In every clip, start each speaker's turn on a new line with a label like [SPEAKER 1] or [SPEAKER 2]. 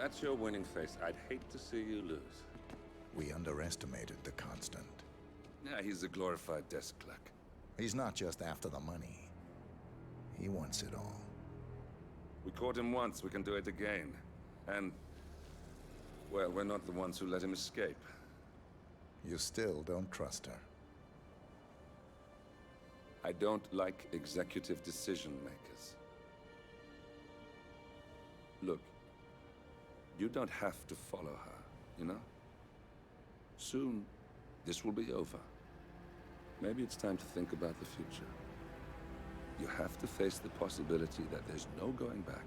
[SPEAKER 1] that's your winning face, I'd hate to see you lose.
[SPEAKER 2] We underestimated the Constant.
[SPEAKER 1] Yeah, he's a glorified desk clerk.
[SPEAKER 2] He's not just after the money. He wants it all.
[SPEAKER 1] We caught him once, we can do it again. And, well, we're not the ones who let him escape.
[SPEAKER 2] You still don't trust her.
[SPEAKER 1] I don't like executive decision makers. Look, you don't have to follow her, you know? Soon, this will be over. Maybe it's time to think about the future. You have to face the possibility that there's no going back.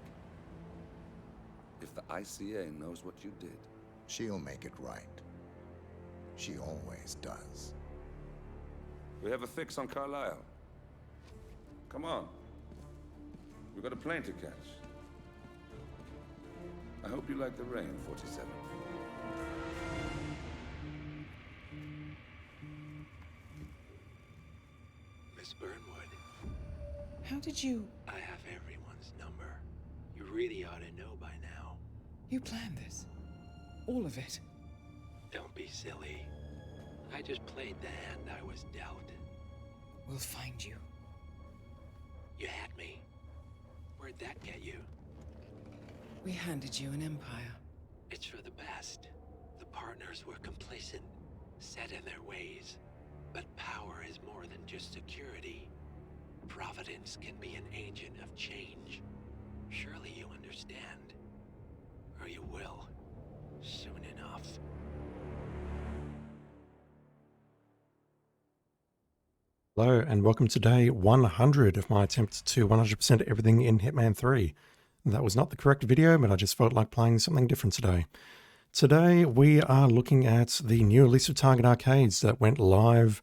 [SPEAKER 1] If the ICA knows what you did...
[SPEAKER 2] She'll make it right. She always does.
[SPEAKER 1] We have a fix on Carlisle. Come on. We've got a plane to catch. I hope you like the rain, 47.
[SPEAKER 3] Miss Burnwood.
[SPEAKER 4] How did you...
[SPEAKER 3] I have everyone's number. You really ought to know by now.
[SPEAKER 4] You planned this? All of it?
[SPEAKER 3] Don't be silly. I just played the hand I was dealt.
[SPEAKER 4] We'll find you.
[SPEAKER 3] You had me. Where'd that get you?
[SPEAKER 4] We handed you an empire.
[SPEAKER 3] It's for the best. The partners were complacent, set in their ways. But power is more than just security. Providence can be an agent of change. Surely you understand. Or you will. Soon enough.
[SPEAKER 5] Hello and welcome to day 100 of my attempt to 100% everything in Hitman 3. That was not the correct video, but I just felt like playing something different today. Today we are looking at the new Elusive Target Arcades that went live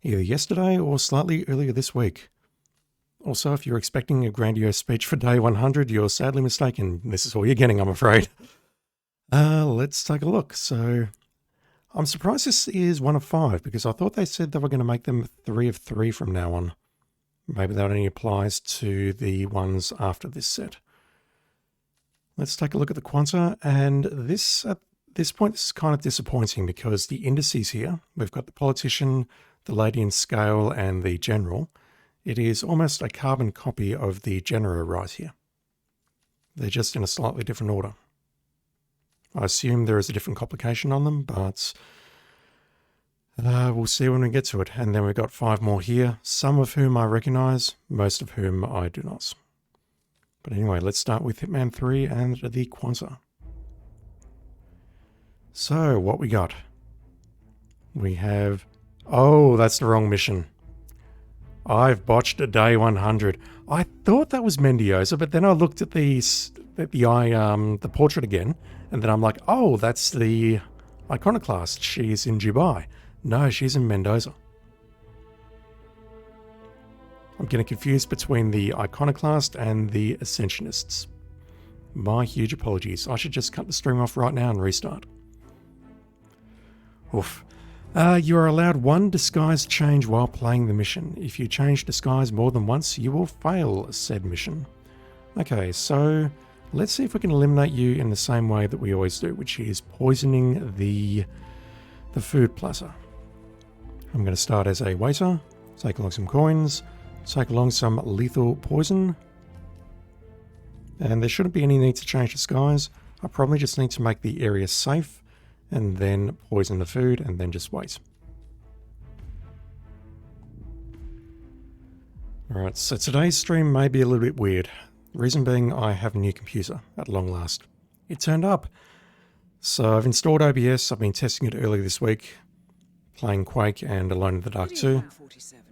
[SPEAKER 5] either yesterday or slightly earlier this week. Also, if you're expecting a grandiose speech for day 100, you're sadly mistaken. This is all you're getting, I'm afraid. Let's take a look. So, I'm surprised this is 1 of 5 because I thought they said they were going to make them 3 of 3 from now on. Maybe that only applies to the ones after this set. Let's take a look at the Quanta, and this at this point this is kind of disappointing because the indices here, we've got the politician, the lady in scale, and the general. It is almost a carbon copy of the Genero right here. They're just in a slightly different order. I assume there is a different complication on them, but we'll see when we get to it. And then we've got 5 more here, some of whom I recognize, most of whom I do not. But anyway, let's start with Hitman 3 and the Quanta. So, what we got? We have... Oh, that's the wrong mission. I've botched a day 100. I thought that was Mendiosa, but then I looked at the portrait again, and then I'm like, oh, that's the iconoclast. She's in Dubai. No, she's in Mendoza. I'm getting confused between the iconoclast and the ascensionists. My huge apologies. I should just cut the stream off right now and restart. Oof. You are allowed 1 disguise change while playing the mission. If you change disguise more than once, you will fail said mission. Okay, so let's see if we can eliminate you in the same way that we always do, which is poisoning the food plaza. I'm going to start as a waiter, take along some coins, take along some lethal poison, and there shouldn't be any need to change disguise. I probably just need to make the area safe, and then poison the food, and then just wait. Alright, so today's stream may be a little bit weird. Reason being, I have a new computer, at long last. It turned up. So I've installed OBS, I've been testing it earlier this week, playing Quake and Alone in the Dark 2.
[SPEAKER 6] 47.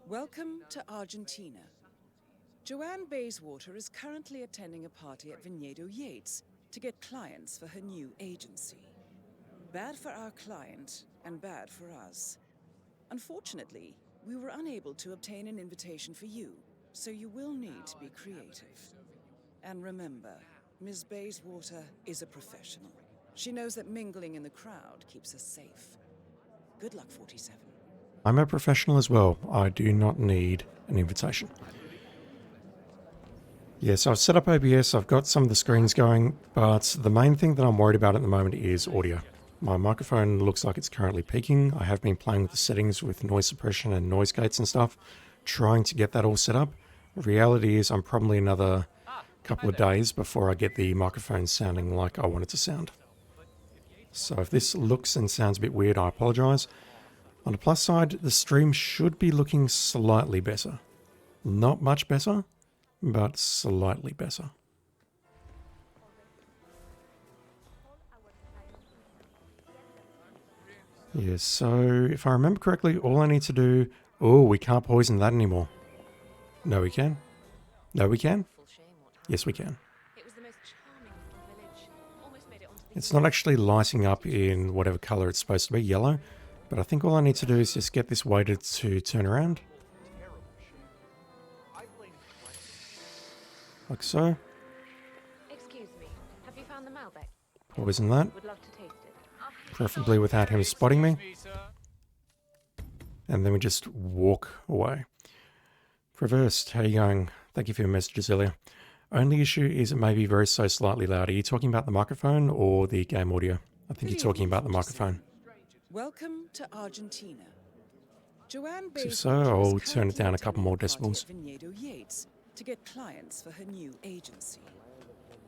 [SPEAKER 6] Welcome to Argentina. Joanne Bayswater is currently attending a party at Vinedo Yates to get clients for her new agency. Bad for our client, and bad for us. Unfortunately, we were unable to obtain an invitation for you, so you will need to be creative. And remember, Ms. Bayswater is a professional. She knows that mingling in the crowd keeps us safe. Good luck, 47.
[SPEAKER 5] I'm a professional as well. I do not need an invitation. Yeah, so I've set up OBS, I've got some of the screens going, but the main thing that I'm worried about at the moment is audio. My microphone looks like it's currently peaking. I have been playing with the settings with noise suppression and noise gates and stuff, trying to get that all set up. Reality is I'm probably another couple of days before I get the microphone sounding like I want it to sound. So if this looks and sounds a bit weird, I apologize. On the plus side, the stream should be looking slightly better. Not much better, but slightly better. Yeah, so if I remember correctly, all I need to do... Oh, we can't poison that anymore. No, we can. No, we can. Yes, we can. It's not actually lighting up in whatever color it's supposed to be, yellow. But I think all I need to do is just get this weighted to turn around. Like so.
[SPEAKER 7] Excuse me, have you found the Malbec?
[SPEAKER 5] Poison that.
[SPEAKER 7] Would love to taste it.
[SPEAKER 5] Preferably without him spotting me. And then we just walk away. Reversed, how you going? Thank you for your messages earlier. Only issue is it may be very so slightly loud. Are you talking about the microphone or the game audio? I think you're talking about the microphone.
[SPEAKER 6] Welcome to Argentina. Joanne
[SPEAKER 5] So if so, I'll turn it down a couple more decibels.
[SPEAKER 6] To get clients for her new agency.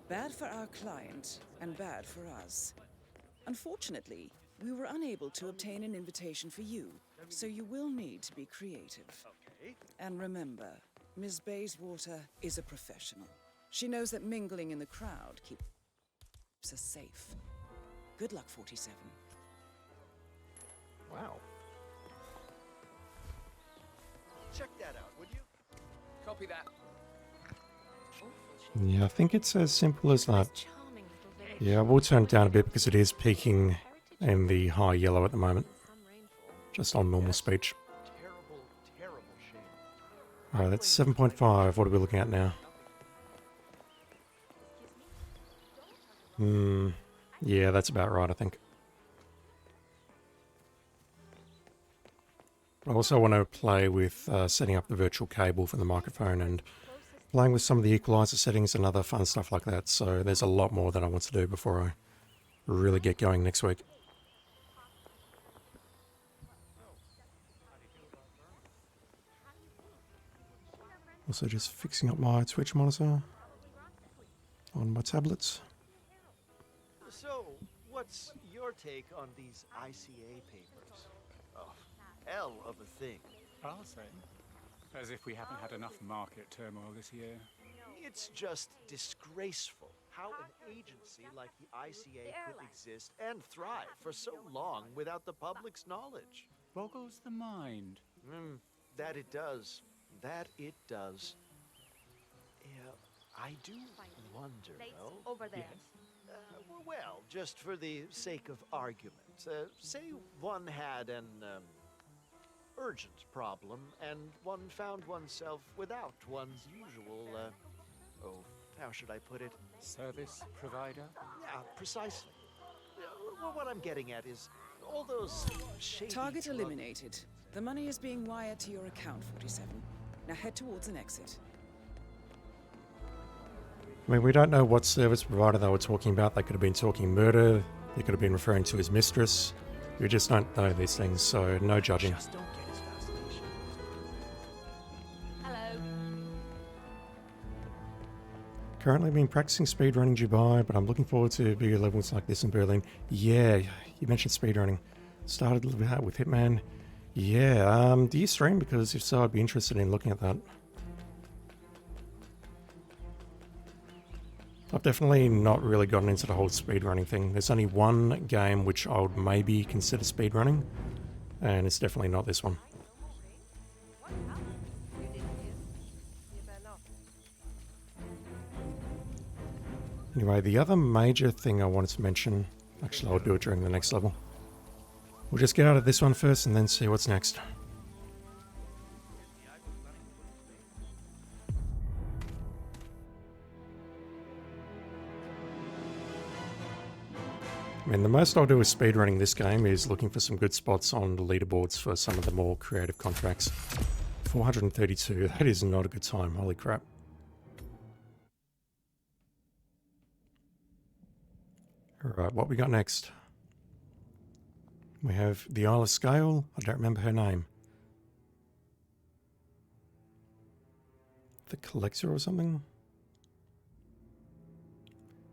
[SPEAKER 6] Bad for our client and bad for us. Unfortunately, we were unable to obtain an invitation for you, so you will need to be creative. And remember, Ms. Bayswater is a professional. She knows that mingling in the crowd keeps us safe. Good luck, 47.
[SPEAKER 8] Wow. Check that out, would you?
[SPEAKER 3] Copy that.
[SPEAKER 5] Yeah, I think it's as simple as that. Yeah, we'll turn it down a bit because it is peaking in the high yellow at the moment. Just on normal speech.
[SPEAKER 8] Terrible shame.
[SPEAKER 5] Alright, that's 7.5. What are we looking at now? Yeah, that's about right, I think. I also want to play with setting up the virtual cable for the microphone and playing with some of the equalizer settings and other fun stuff like that. So there's a lot more that I want to do before I really get going next week. Also just fixing up my Twitch monitor on my tablets.
[SPEAKER 8] So, what's your take on these ICA papers? Oh, hell of a thing.
[SPEAKER 9] I'll say. As if we haven't had enough market turmoil this year.
[SPEAKER 8] It's just disgraceful how an agency like the ICA could exist and thrive for so long without the public's knowledge.
[SPEAKER 9] Boggles the mind.
[SPEAKER 8] That it does. That it does. Yeah, I do wonder, though.
[SPEAKER 7] Over there.
[SPEAKER 8] Well, just for the sake of argument, say one had an urgent problem and one found oneself without one's usual, how should I put it?
[SPEAKER 9] Service provider?
[SPEAKER 8] Yeah, precisely. Well, what I'm getting at is all those shady
[SPEAKER 6] Target eliminated. The money is being wired to your account, 47. Now head towards an exit.
[SPEAKER 5] I mean, we don't know what service provider they were talking about. They could have been talking murder. They could have been referring to his mistress. We just don't know these things, so no judging.
[SPEAKER 8] Just don't get his fascination.
[SPEAKER 7] Hello.
[SPEAKER 5] Currently been practicing speedrunning Dubai, but I'm looking forward to bigger levels like this in Berlin. Yeah, you mentioned speedrunning. Started a little bit with Hitman. Yeah, do you stream? Because if so, I'd be interested in looking at that. I've definitely not really gotten into the whole speedrunning thing. There's only one game which I would maybe consider speedrunning, and it's definitely not this one. Anyway, the other major thing I wanted to mention, actually I'll do it during the next level. We'll just get out of this one first and then see what's next. I mean, the most I'll do with speedrunning this game is looking for some good spots on the leaderboards for some of the more creative contracts. 432, that is not a good time, holy crap. Alright, what we got next? We have the Isle of Scale. I don't remember her name. The Collector or something?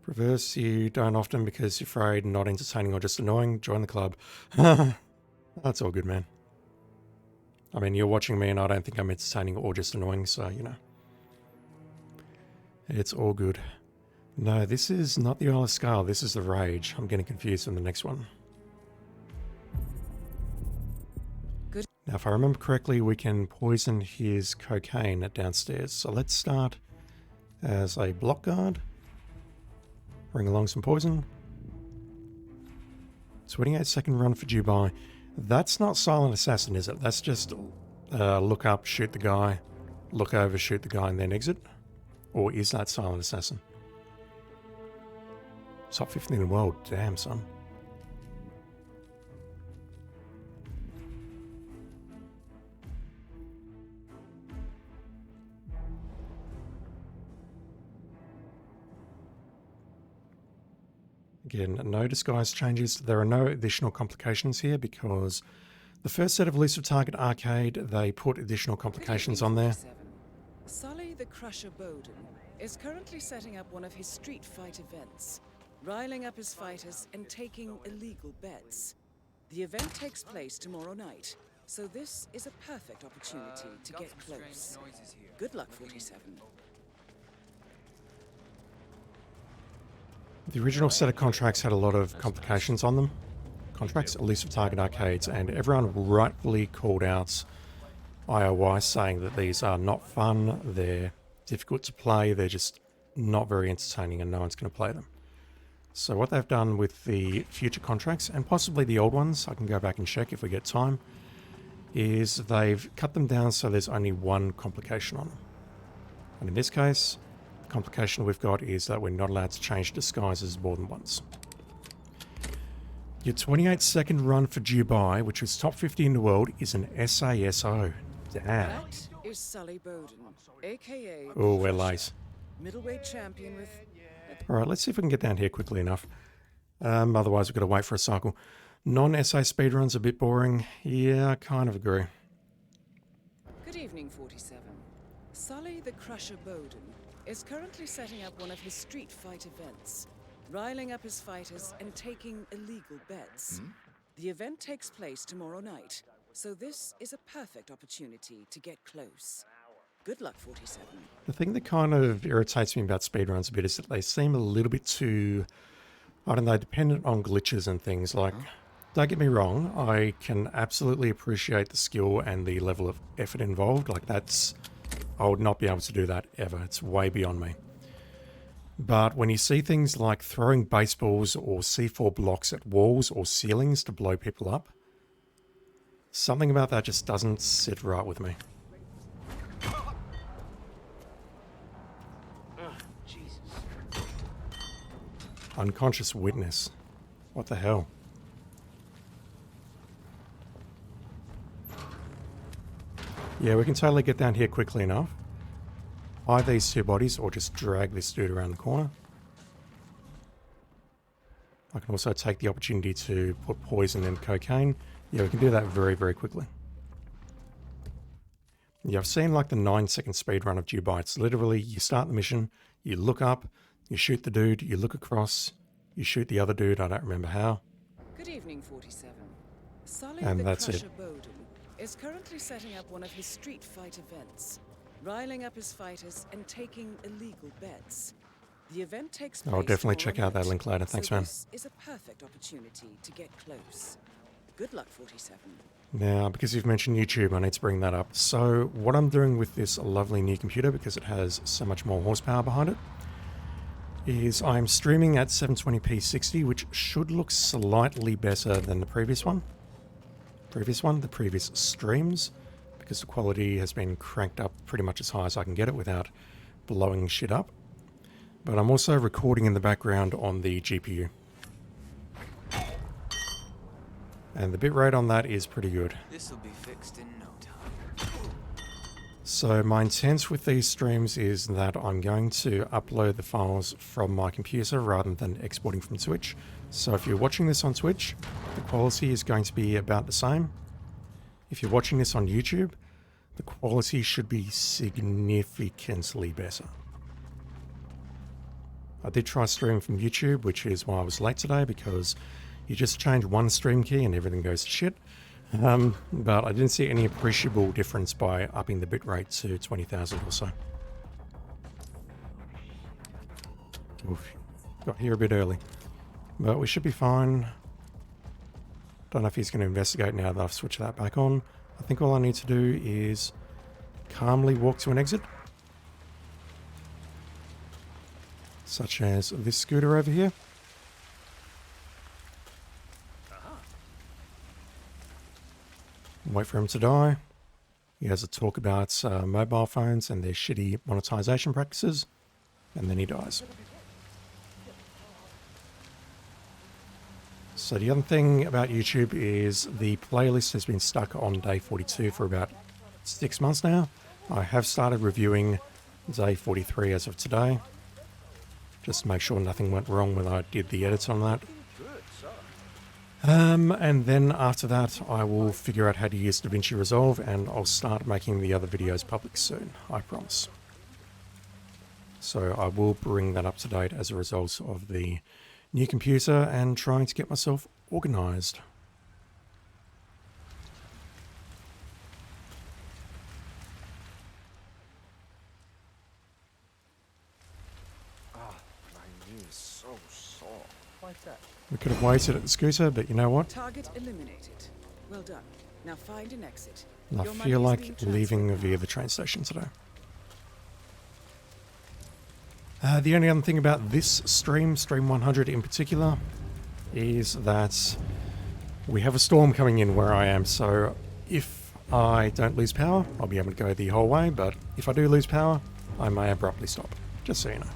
[SPEAKER 5] Reverse, you don't often because you're afraid, not entertaining or just annoying. Join the club. That's all good, man. I mean, you're watching me and I don't think I'm entertaining or just annoying, so, you know. It's all good. No, this is not the Isle of Scale. This is the Rage. I'm getting confused on the next one.
[SPEAKER 6] Good.
[SPEAKER 5] Now, if I remember correctly, we can poison his cocaine downstairs. So let's start as a block guard. Bring along some poison. 28-second run for Dubai. That's not Silent Assassin, is it? That's just look up, shoot the guy, look over, shoot the guy, and then exit? Or is that Silent Assassin? Top 15 in the world. Damn, son. Again, no disguise changes. There are no additional complications here because the first set of Elusive Target Arcade, they put additional complications on there.
[SPEAKER 6] Sully the Crusher Bowden is currently setting up one of his street fight events, riling up his fighters and taking illegal bets. The event takes place tomorrow night, so this is a perfect opportunity to get close. Good luck, 47.
[SPEAKER 5] The original set of contracts had a lot of complications on them. Contracts, Elusive Target Arcades, and everyone rightfully called out IOI saying that these are not fun, they're difficult to play, they're just not very entertaining and no one's going to play them. So what they've done with the future contracts, and possibly the old ones, I can go back and check if we get time, is they've cut them down so there's only one complication on them. And in this case, the complication we've got is that we're not allowed to change disguises more than once. Your 28-second run for Dubai, which was top 50 in the world, is an SASO. Damn.
[SPEAKER 6] That is Sully Bowden, aka
[SPEAKER 5] Oh, we're late.
[SPEAKER 6] middleweight champion with...
[SPEAKER 5] Alright, let's see if we can get down here quickly enough. Otherwise we've got to wait for a cycle. Non-SA speedrun's a bit boring. Yeah, I kind of agree.
[SPEAKER 6] Good evening, 47. Sully the Crusher Bowden is currently setting up one of his street fight events, riling up his fighters and taking illegal bets. The event takes place tomorrow night, so this is a perfect opportunity to get close. Good luck, 47.
[SPEAKER 5] The thing that kind of irritates me about speedruns a bit is that they seem a little bit too, I don't know, dependent on glitches and things. Like, don't get me wrong, I can absolutely appreciate the skill and the level of effort involved. Like, that's, I would not be able to do that ever. It's way beyond me. But when you see things like throwing baseballs or C4 blocks at walls or ceilings to blow people up, something about that just doesn't sit right with me. Unconscious witness. What the hell? Yeah, we can totally get down here quickly enough. Hide these two bodies or just drag this dude around the corner. I can also take the opportunity to put poison in cocaine. Yeah, we can do that very, very quickly. Yeah, I've seen like the 9-second speed run of Dubai. It's literally, you start the mission, you look up, you shoot the dude, you look across, you shoot the other dude, I don't remember how.
[SPEAKER 6] Good evening, 47. Sully
[SPEAKER 5] And
[SPEAKER 6] the
[SPEAKER 5] that's
[SPEAKER 6] Crusher
[SPEAKER 5] it.
[SPEAKER 6] Bowden is currently setting up one of his street fight events, riling up his fighters and taking illegal bets. The event takes place
[SPEAKER 5] I'll definitely
[SPEAKER 6] tomorrow
[SPEAKER 5] check out that
[SPEAKER 6] night,
[SPEAKER 5] link later. Thanks,
[SPEAKER 6] so
[SPEAKER 5] man.
[SPEAKER 6] This is a perfect opportunity to get close. Good luck, 47.
[SPEAKER 5] Now, because you've mentioned YouTube, I need to bring that up. So what I'm doing with this lovely new computer, because it has so much more horsepower behind it, is I'm streaming at 720p 60, which should look slightly better than the previous one. The previous streams, because the quality has been cranked up pretty much as high as I can get it without blowing shit up. But I'm also recording in the background on the GPU. And the bitrate on that is pretty good.
[SPEAKER 10] This will be fixed in no time.
[SPEAKER 5] So my intent with these streams is that I'm going to upload the files from my computer rather than exporting from Twitch. So if you're watching this on Twitch, the quality is going to be about the same. If you're watching this on YouTube, the quality should be significantly better. I did try streaming from YouTube, which is why I was late today, because you just change one stream key and everything goes to shit. But I didn't see any appreciable difference by upping the bitrate to 20,000 or so. Oof. Got here a bit early. But we should be fine. Don't know if he's going to investigate now that I've switched that back on. I think all I need to do is calmly walk to an exit. Such as this scooter over here. Wait for him to die. He has a talk about mobile phones and their shitty monetization practices, and then he dies. So the other thing about YouTube is the playlist has been stuck on day 42 for about 6 months now. I have started reviewing day 43 as of today, just to make sure nothing went wrong when I did the edits on that. And then after that, I will figure out how to use DaVinci Resolve, and I'll start making the other videos public soon, I promise. So I will bring that up to date as a result of the new computer and trying to get myself organized.
[SPEAKER 2] My knee is so sore. Why's that?
[SPEAKER 5] We could have waited at the scooter, but you know what?
[SPEAKER 6] Target eliminated. Well done. Now find an exit.
[SPEAKER 5] I
[SPEAKER 6] Your money
[SPEAKER 5] feel
[SPEAKER 6] is
[SPEAKER 5] like
[SPEAKER 6] being
[SPEAKER 5] leaving
[SPEAKER 6] transferred
[SPEAKER 5] via
[SPEAKER 6] now.
[SPEAKER 5] the train station today. The only other thing about this stream, Stream 100 in particular, is that we have a storm coming in where I am, so if I don't lose power, I'll be able to go the whole way, but if I do lose power, I may abruptly stop, just so you know.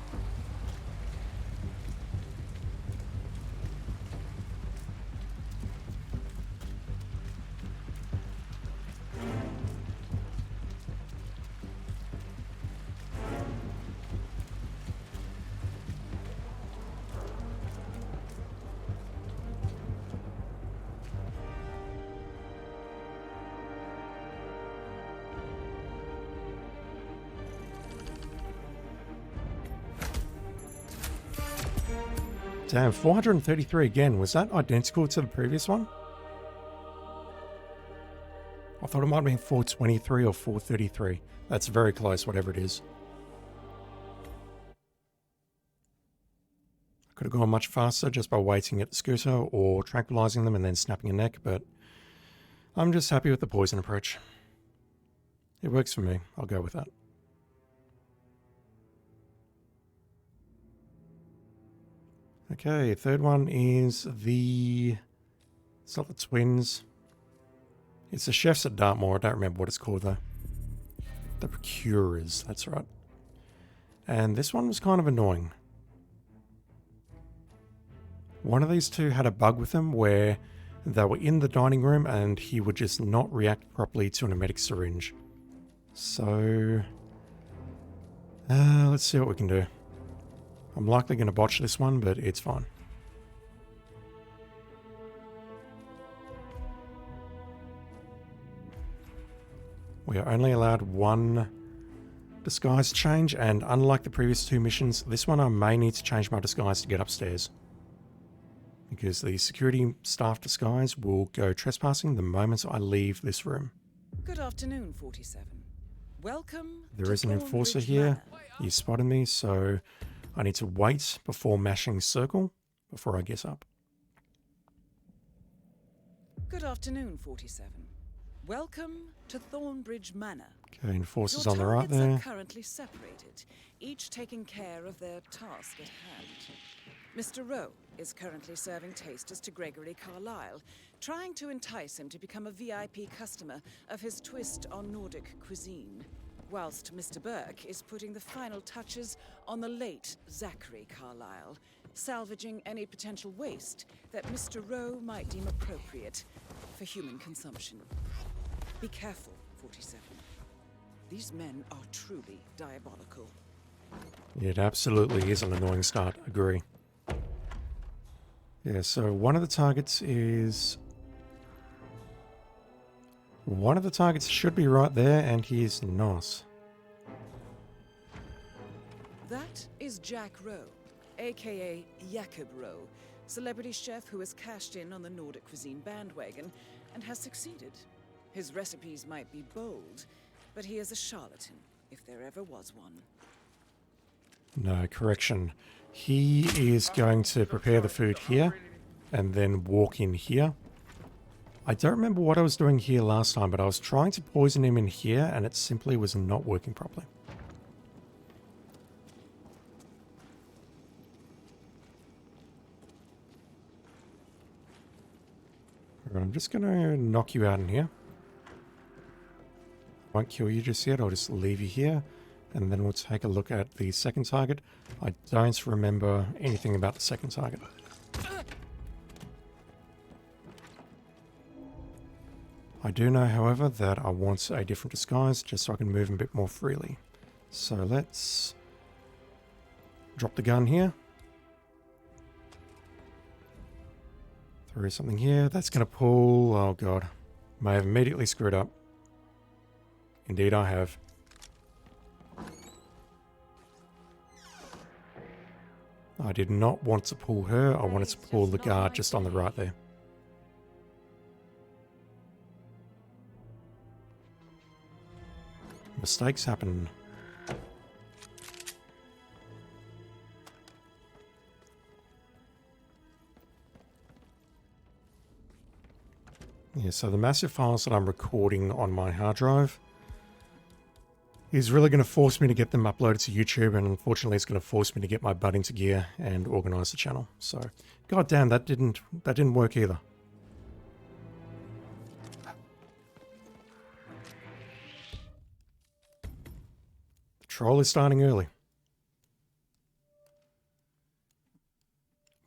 [SPEAKER 5] Damn, 433 again. Was that identical to the previous one? I thought it might have been 423 or 433. That's very close, whatever it is. I could have gone much faster just by waiting at the scooter or tranquilizing them and then snapping a neck, but I'm just happy with the poison approach. It works for me. I'll go with that. Okay, third one is the... It's not the twins. It's the chefs at Dartmoor. I don't remember what it's called though. The procurers, that's right. And this one was kind of annoying. One of these two had a bug with them where they were in the dining room and he would just not react properly to an emetic syringe. So... let's see what we can do. I'm likely going to botch this one, but it's fine. We are only allowed one disguise change, and unlike the previous two missions, this one I may need to change my disguise to get upstairs. Because the security staff disguise will go trespassing the moment I leave this room.
[SPEAKER 6] Good afternoon, 47. Welcome.
[SPEAKER 5] There
[SPEAKER 6] to
[SPEAKER 5] is an enforcer
[SPEAKER 6] Thornbridge
[SPEAKER 5] here.
[SPEAKER 6] Manor.
[SPEAKER 5] He spotted me, so I need to wait before mashing circle before I get up.
[SPEAKER 6] Good afternoon, 47. Welcome to Thornbridge Manor.
[SPEAKER 5] Okay, enforcer's
[SPEAKER 6] Your
[SPEAKER 5] on the right
[SPEAKER 6] targets
[SPEAKER 5] there.
[SPEAKER 6] are currently separated, each taking care of their task at hand. Mr. Rowe is currently serving tasters to Gregory Carlyle, trying to entice him to become a VIP customer of his twist on Nordic cuisine, whilst Mr. Burke is putting the final touches on the late Zachary Carlyle, salvaging any potential waste that Mr. Rowe might deem appropriate for human consumption. Be careful, 47. These men are truly diabolical.
[SPEAKER 5] It absolutely is an annoying start, agree. Yeah, so one of the targets is... One of the targets should be right there, and he is not.
[SPEAKER 6] That is Jack Rowe, aka Jakob Rowe, celebrity chef who has cashed in on the Nordic cuisine bandwagon and has succeeded. His recipes might be bold, but he is a charlatan, if there ever was one.
[SPEAKER 5] No, correction. He is going to prepare the food here, and then walk in here. I don't remember what I was doing here last time, but I was trying to poison him in here, and it simply was not working properly. Alright, I'm just going to knock you out in here. Won't kill you just yet, I'll just leave you here, and then we'll take a look at the second target. I don't remember anything about the second target. I do know, however, that I want a different disguise just so I can move a bit more freely. So let's drop the gun here. Throw something here. That's going to pull... Oh god. May have immediately screwed up. Indeed I have. I did not want to pull her. I wanted to pull the guard just on the right there. Mistakes happen. Yeah, so the massive files that I'm recording on my hard drive is really going to force me to get them uploaded to YouTube, and unfortunately it's going to force me to get my butt into gear and organize the channel. So, goddamn, that didn't work either. Troll is starting early.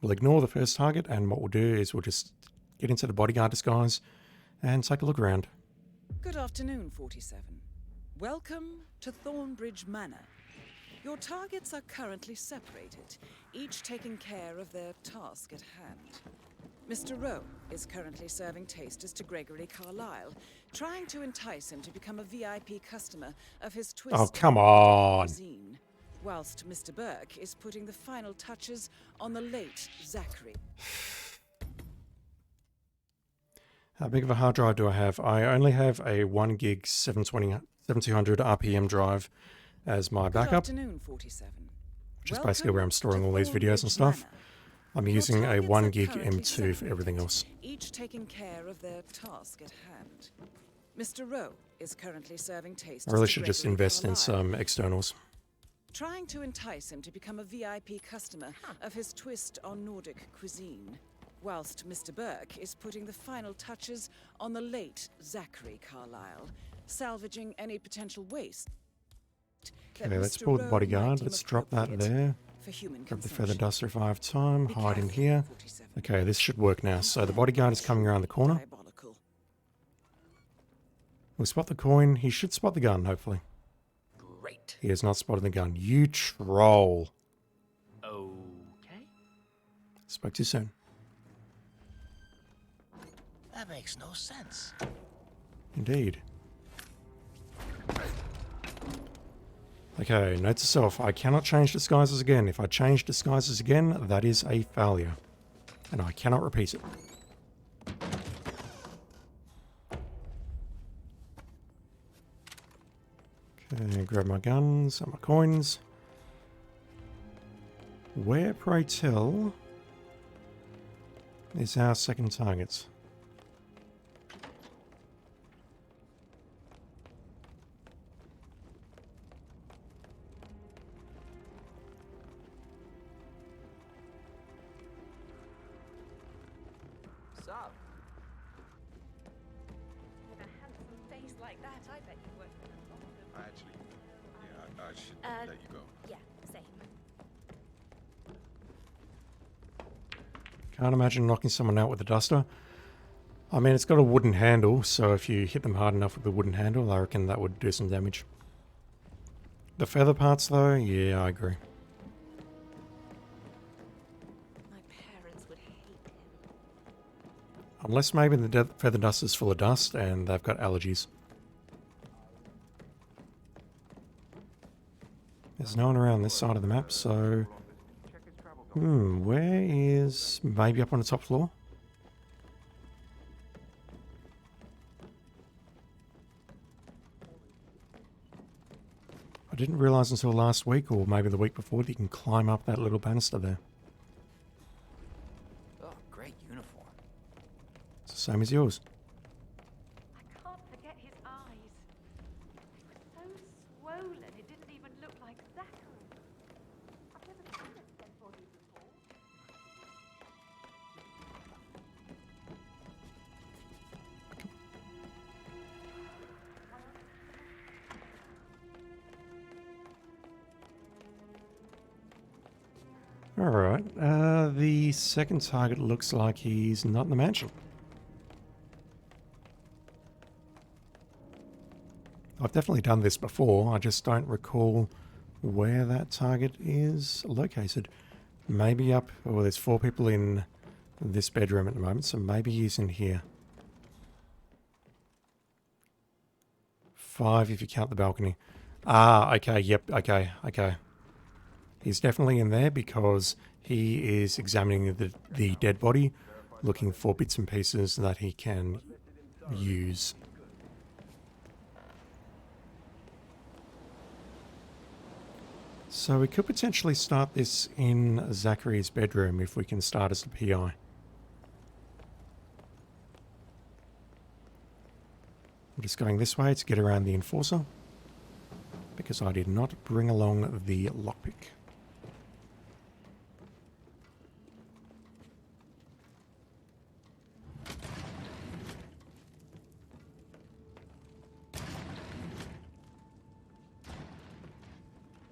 [SPEAKER 5] We'll ignore the first target, and what we'll do is we'll just get into the bodyguard disguise and take a look around.
[SPEAKER 6] Good afternoon, 47. Welcome to Thornbridge Manor. Your targets are currently separated, each taking care of their task at hand. Mr. Rowe is currently serving tasters to Gregory Carlyle, trying to entice him to become a VIP customer of his twist.
[SPEAKER 5] Oh, come on.
[SPEAKER 6] Cuisine, whilst Mr. Burke is putting the final touches on the late Zachary.
[SPEAKER 5] How big of a hard drive do I have? I only have a 1 gig 7200 RPM drive as my backup.
[SPEAKER 6] Good afternoon, 47.
[SPEAKER 5] Which is basically where I'm storing all these videos and stuff. I'm using a 1 gig M2 for everything else.
[SPEAKER 6] Each taking care of their task at hand. Mr. Rowe is currently serving tasters.
[SPEAKER 5] I really should just invest in some externals.
[SPEAKER 6] Trying to entice him to become a VIP customer of his twist on Nordic cuisine, whilst Mr. Burke is putting the final touches on the late Zachary Carlyle, salvaging any potential waste.
[SPEAKER 5] Okay, let's pull the bodyguard. Let's drop that there. Grab the feather duster if I have time. Hide in here. Okay, this should work now. So the bodyguard is coming around the corner. We'll spot the coin. He should spot the gun, hopefully.
[SPEAKER 10] Great.
[SPEAKER 5] He has not spotted the gun. You troll.
[SPEAKER 10] Okay.
[SPEAKER 5] Spoke too soon.
[SPEAKER 10] That makes no sense.
[SPEAKER 5] Indeed. Okay, note to self, I cannot change disguises again. If I change disguises again, that is a failure. And I cannot repeat it. Okay, grab my guns and my coins. Where, pray tell, is our second target?
[SPEAKER 7] Sup? With a handsome face like that, I bet you work for a lot of them.
[SPEAKER 11] Actually, yeah, I should let you go.
[SPEAKER 7] Yeah, same.
[SPEAKER 5] Can't imagine knocking someone out with a duster. I mean, it's got a wooden handle, so if you hit them hard enough with the wooden handle, I reckon that would do some damage. The feather parts, though, yeah, I agree.
[SPEAKER 7] My parents would hate him.
[SPEAKER 5] Unless maybe the feather dust is full of dust and they've got allergies. There's no one around this side of the map, so... where is... maybe up on the top floor? I didn't realise until last week, or maybe the week before, that you can climb up that little banister there.
[SPEAKER 10] Oh, great uniform.
[SPEAKER 5] It's the same as yours.
[SPEAKER 7] I can't forget his eyes. They were so swollen, it didn't even look like Zachary. I've never seen a dead body before.
[SPEAKER 5] Alright, the second target looks like he's not in the mansion. I've definitely done this before, I just don't recall where that target is located. Maybe up, well, there's 4 people in this bedroom at the moment, so maybe he's in here. 5 if you count the balcony. Ah, okay, yep, okay. He's definitely in there because he is examining the dead body, looking for bits and pieces that he can use. So we could potentially start this in Zachary's bedroom if we can start as the PI. I'm just going this way to get around the enforcer because I did not bring along the lockpick.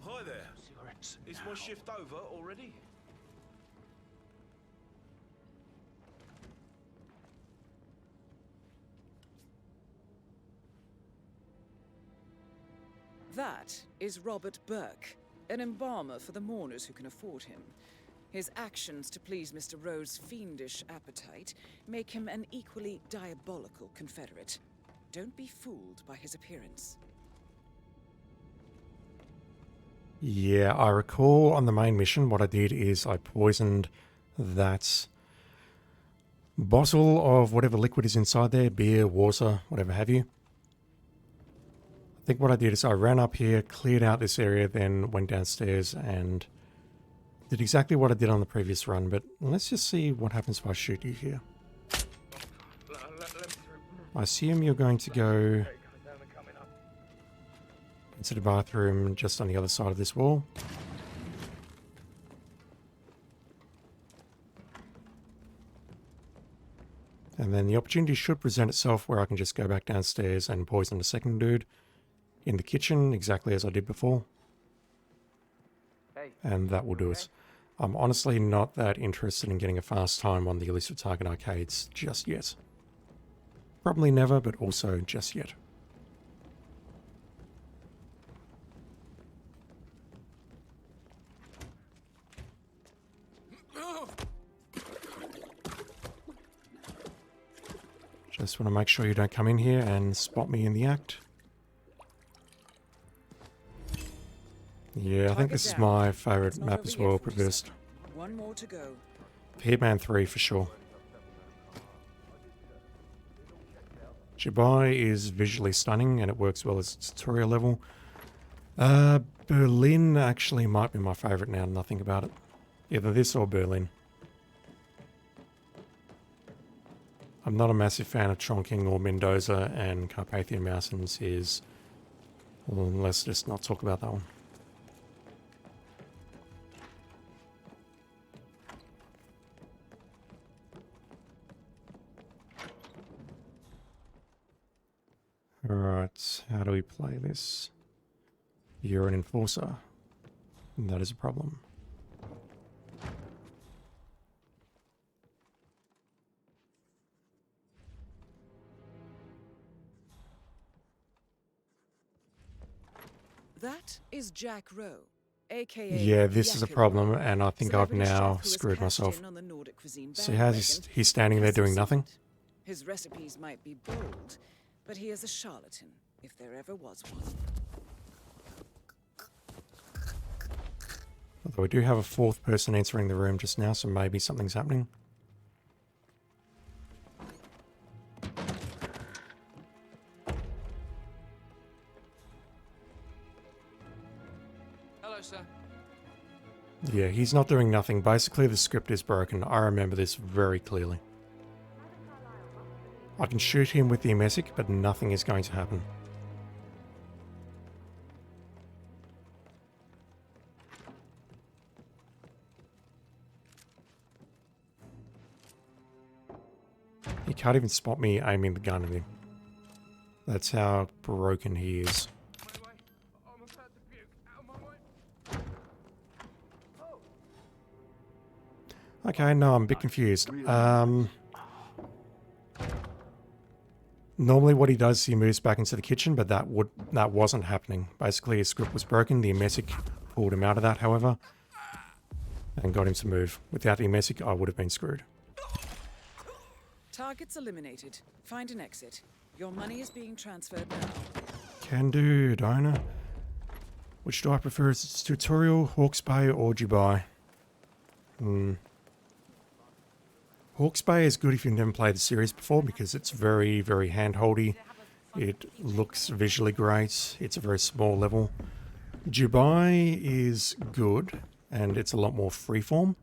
[SPEAKER 11] Hi there. Is my shift over already?
[SPEAKER 6] That is Robert Burke, an embalmer for the mourners who can afford him. His actions to please Mr. Rowe's fiendish appetite make him an equally diabolical confederate. Don't be fooled by his appearance.
[SPEAKER 5] Yeah, I recall on the main mission what I did is I poisoned that bottle of whatever liquid is inside there, beer, water, whatever have you. I think what I did is I ran up here, cleared out this area, then went downstairs and did exactly what I did on the previous run, but let's just see what happens if I shoot you here. I assume you're going to go into the bathroom just on the other side of this wall. And then the opportunity should present itself where I can just go back downstairs and poison the second dude in the kitchen, exactly as I did before. And that will do it. I'm honestly not that interested in getting a fast time on the Elusive Target Arcades just yet. Probably never, but also just yet. Just want to make sure you don't come in here and spot me in the act. Yeah, I think this is my favourite map as well, reversed.
[SPEAKER 6] One more to go.
[SPEAKER 5] Hitman 3 for sure. Dubai is visually stunning and it works well as tutorial level. Berlin actually might be my favourite now that I think about it. Either this or Berlin. I'm not a massive fan of Chongqing or Mendoza, and Carpathian Mountains is... well, let's just not talk about that one. Alright, how do we play this? You're an enforcer. That is a problem.
[SPEAKER 6] That is Jack Rowe, aka
[SPEAKER 5] Yeah, this is a
[SPEAKER 6] Yakko
[SPEAKER 5] problem,
[SPEAKER 6] Rowe,
[SPEAKER 5] and I think I've
[SPEAKER 6] celebrity chef
[SPEAKER 5] now
[SPEAKER 6] who has
[SPEAKER 5] screwed
[SPEAKER 6] cashed
[SPEAKER 5] myself.
[SPEAKER 6] in on the Nordic cuisine
[SPEAKER 5] See how
[SPEAKER 6] bandwagon
[SPEAKER 5] he's standing
[SPEAKER 6] and
[SPEAKER 5] there
[SPEAKER 6] has
[SPEAKER 5] doing nothing?
[SPEAKER 6] succeeded. His recipes might be bold, but he is a charlatan, if there ever was one.
[SPEAKER 5] Although we do have a fourth person entering the room just now, so maybe something's happening.
[SPEAKER 12] Hello, sir.
[SPEAKER 5] Yeah, he's not doing nothing. Basically, the script is broken. I remember this very clearly. I can shoot him with the emetic, but nothing is going to happen. He can't even spot me aiming the gun at him. That's how broken he is. Okay, no, I'm a bit confused. Normally what he does is he moves back into the kitchen, but that wasn't happening. Basically, his script was broken. The emetic pulled him out of that, however, and got him to move. Without the emetic, I would have been screwed.
[SPEAKER 6] Targets eliminated. Find an exit. Your money is being transferred now.
[SPEAKER 5] Can do, Dinah. Which do I prefer? Is it tutorial, Hawke's Bay, or Dubai? Hawke's Bay is good if you've never played the series before because it's very, very hand-holdy. It looks visually great. It's a very small level. Dubai is good, and it's a lot more freeform,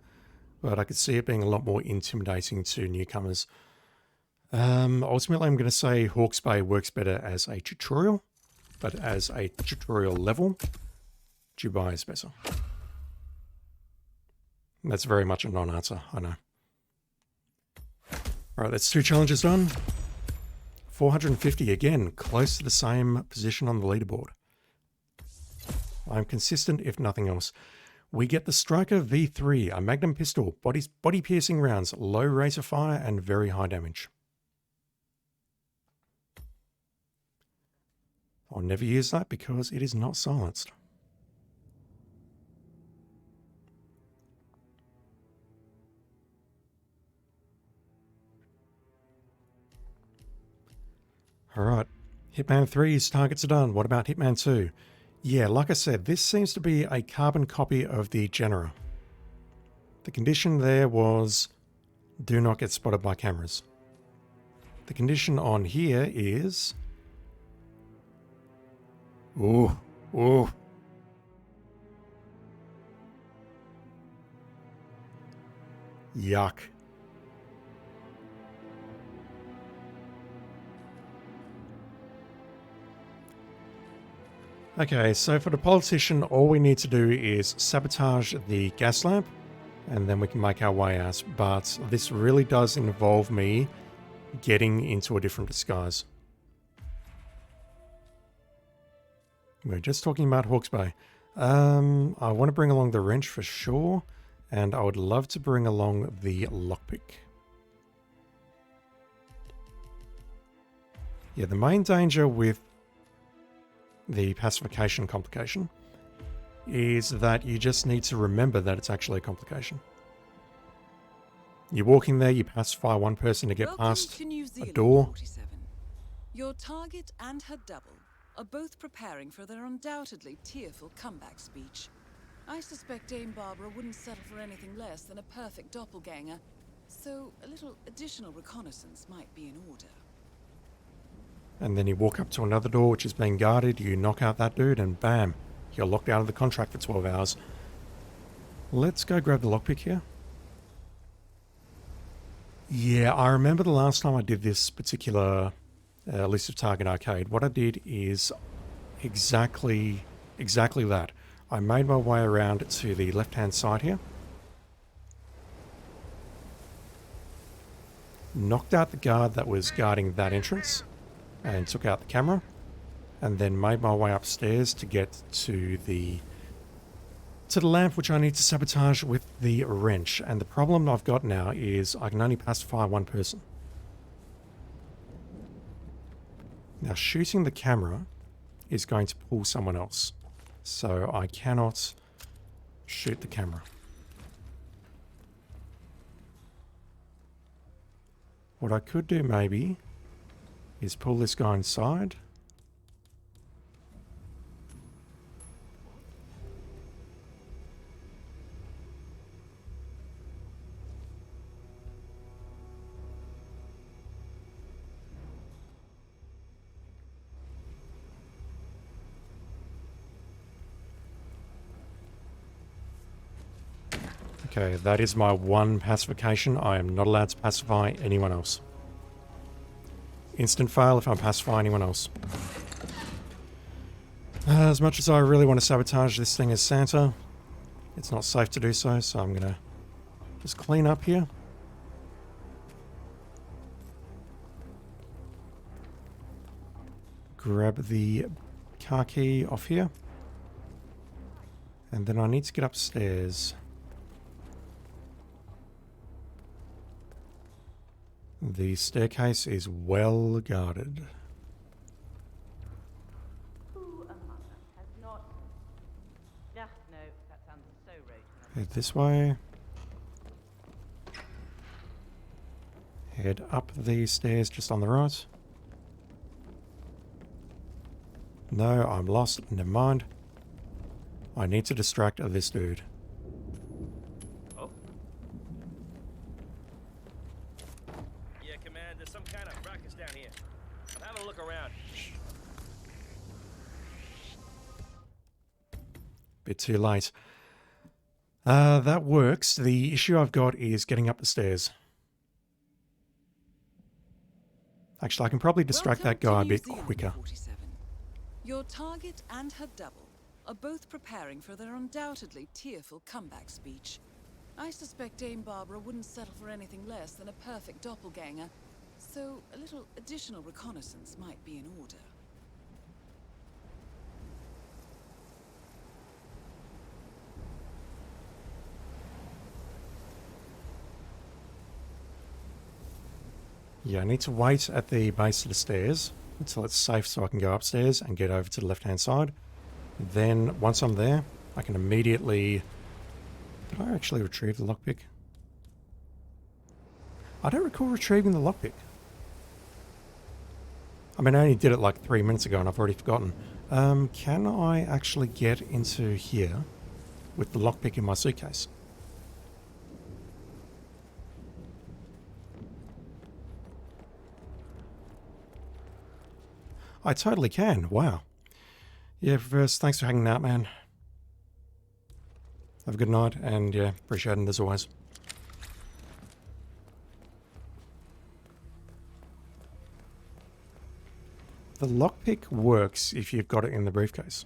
[SPEAKER 5] but I could see it being a lot more intimidating to newcomers. Ultimately, I'm going to say Hawke's Bay works better as a tutorial, but as a tutorial level, Dubai is better. That's very much a non-answer, I know. Alright, that's 2 challenges done. 450 again, close to the same position on the leaderboard. I'm consistent if nothing else. We get the Striker V3, a magnum pistol, body-piercing rounds, low rate of fire, and very high damage. I'll never use that because it is not silenced. Alright, Hitman 3's targets are done. What about Hitman 2? Yeah, like I said, this seems to be a carbon copy of the Genera. The condition there was, do not get spotted by cameras. The condition on here is... Ooh, ooh. Yuck. Okay, so for the politician, all we need to do is sabotage the gas lamp, and then we can make our way out. But this really does involve me getting into a different disguise. We're just talking about Hawke's Bay. I want to bring along the wrench for sure, and I would love to bring along the lockpick. Yeah, the main danger with the pacification complication is that you just need to remember that it's actually a complication. You walk in there, you pacify one person to get past a door.
[SPEAKER 6] 47. Your target and her double are both preparing for their undoubtedly tearful comeback speech. I suspect Dame Barbara wouldn't settle for anything less than a perfect doppelganger, so a little additional reconnaissance might be in order.
[SPEAKER 5] And then you walk up to another door which is being guarded, you knock out that dude, and bam, you're locked out of the contract for 12 hours. Let's go grab the lockpick here. Yeah, I remember the last time I did this particular Elusive Target Arcade. What I did is exactly that. I made my way around to the left-hand side here. Knocked out the guard that was guarding that entrance and took out the camera, and then made my way upstairs to get to the lamp, which I need to sabotage with the wrench. And the problem I've got now is I can only pacify one person. Now shooting the camera is going to pull someone else. so I cannot shoot the camera. What I could do maybe is pull this guy inside. Okay, that is my one pacification. I am not allowed to pacify anyone else. Instant fail if I pacify anyone else. As much as I really want to sabotage this thing as Santa, it's not safe to do so, so I'm going to just clean up here. Grab the car key off here. And then I need to get upstairs. The staircase is well guarded.
[SPEAKER 7] Who among us has not... No, that sounds so rote.
[SPEAKER 5] Head this way. Head up the stairs just on the right. No, I'm lost. Never mind. I need to distract this dude.
[SPEAKER 11] Oh? Yeah, Command, there's some kind of ruckus down here. I'm having a look around.
[SPEAKER 5] Bit too late. That works. The issue I've got is getting up the stairs. Actually, I can probably distract that guy a bit quicker.
[SPEAKER 6] 47. Your target and her double are both preparing for their undoubtedly tearful comeback speech. I suspect Dame Barbara wouldn't settle for anything less than a perfect doppelganger, so a little additional reconnaissance might be in order.
[SPEAKER 5] Yeah, I need to wait at the base of the stairs until it's safe so I can go upstairs and get over to the left-hand side. Then, once I'm there, I can immediately... Did I actually retrieve the lockpick? I don't recall retrieving the lockpick. I mean, I only did it like 3 minutes ago and I've already forgotten. Can I actually get into here with the lockpick in my suitcase? I totally can. Wow. Yeah, first, thanks for hanging out, man. Have a good night, and yeah, appreciate it as always. The lockpick works if you've got it in the briefcase.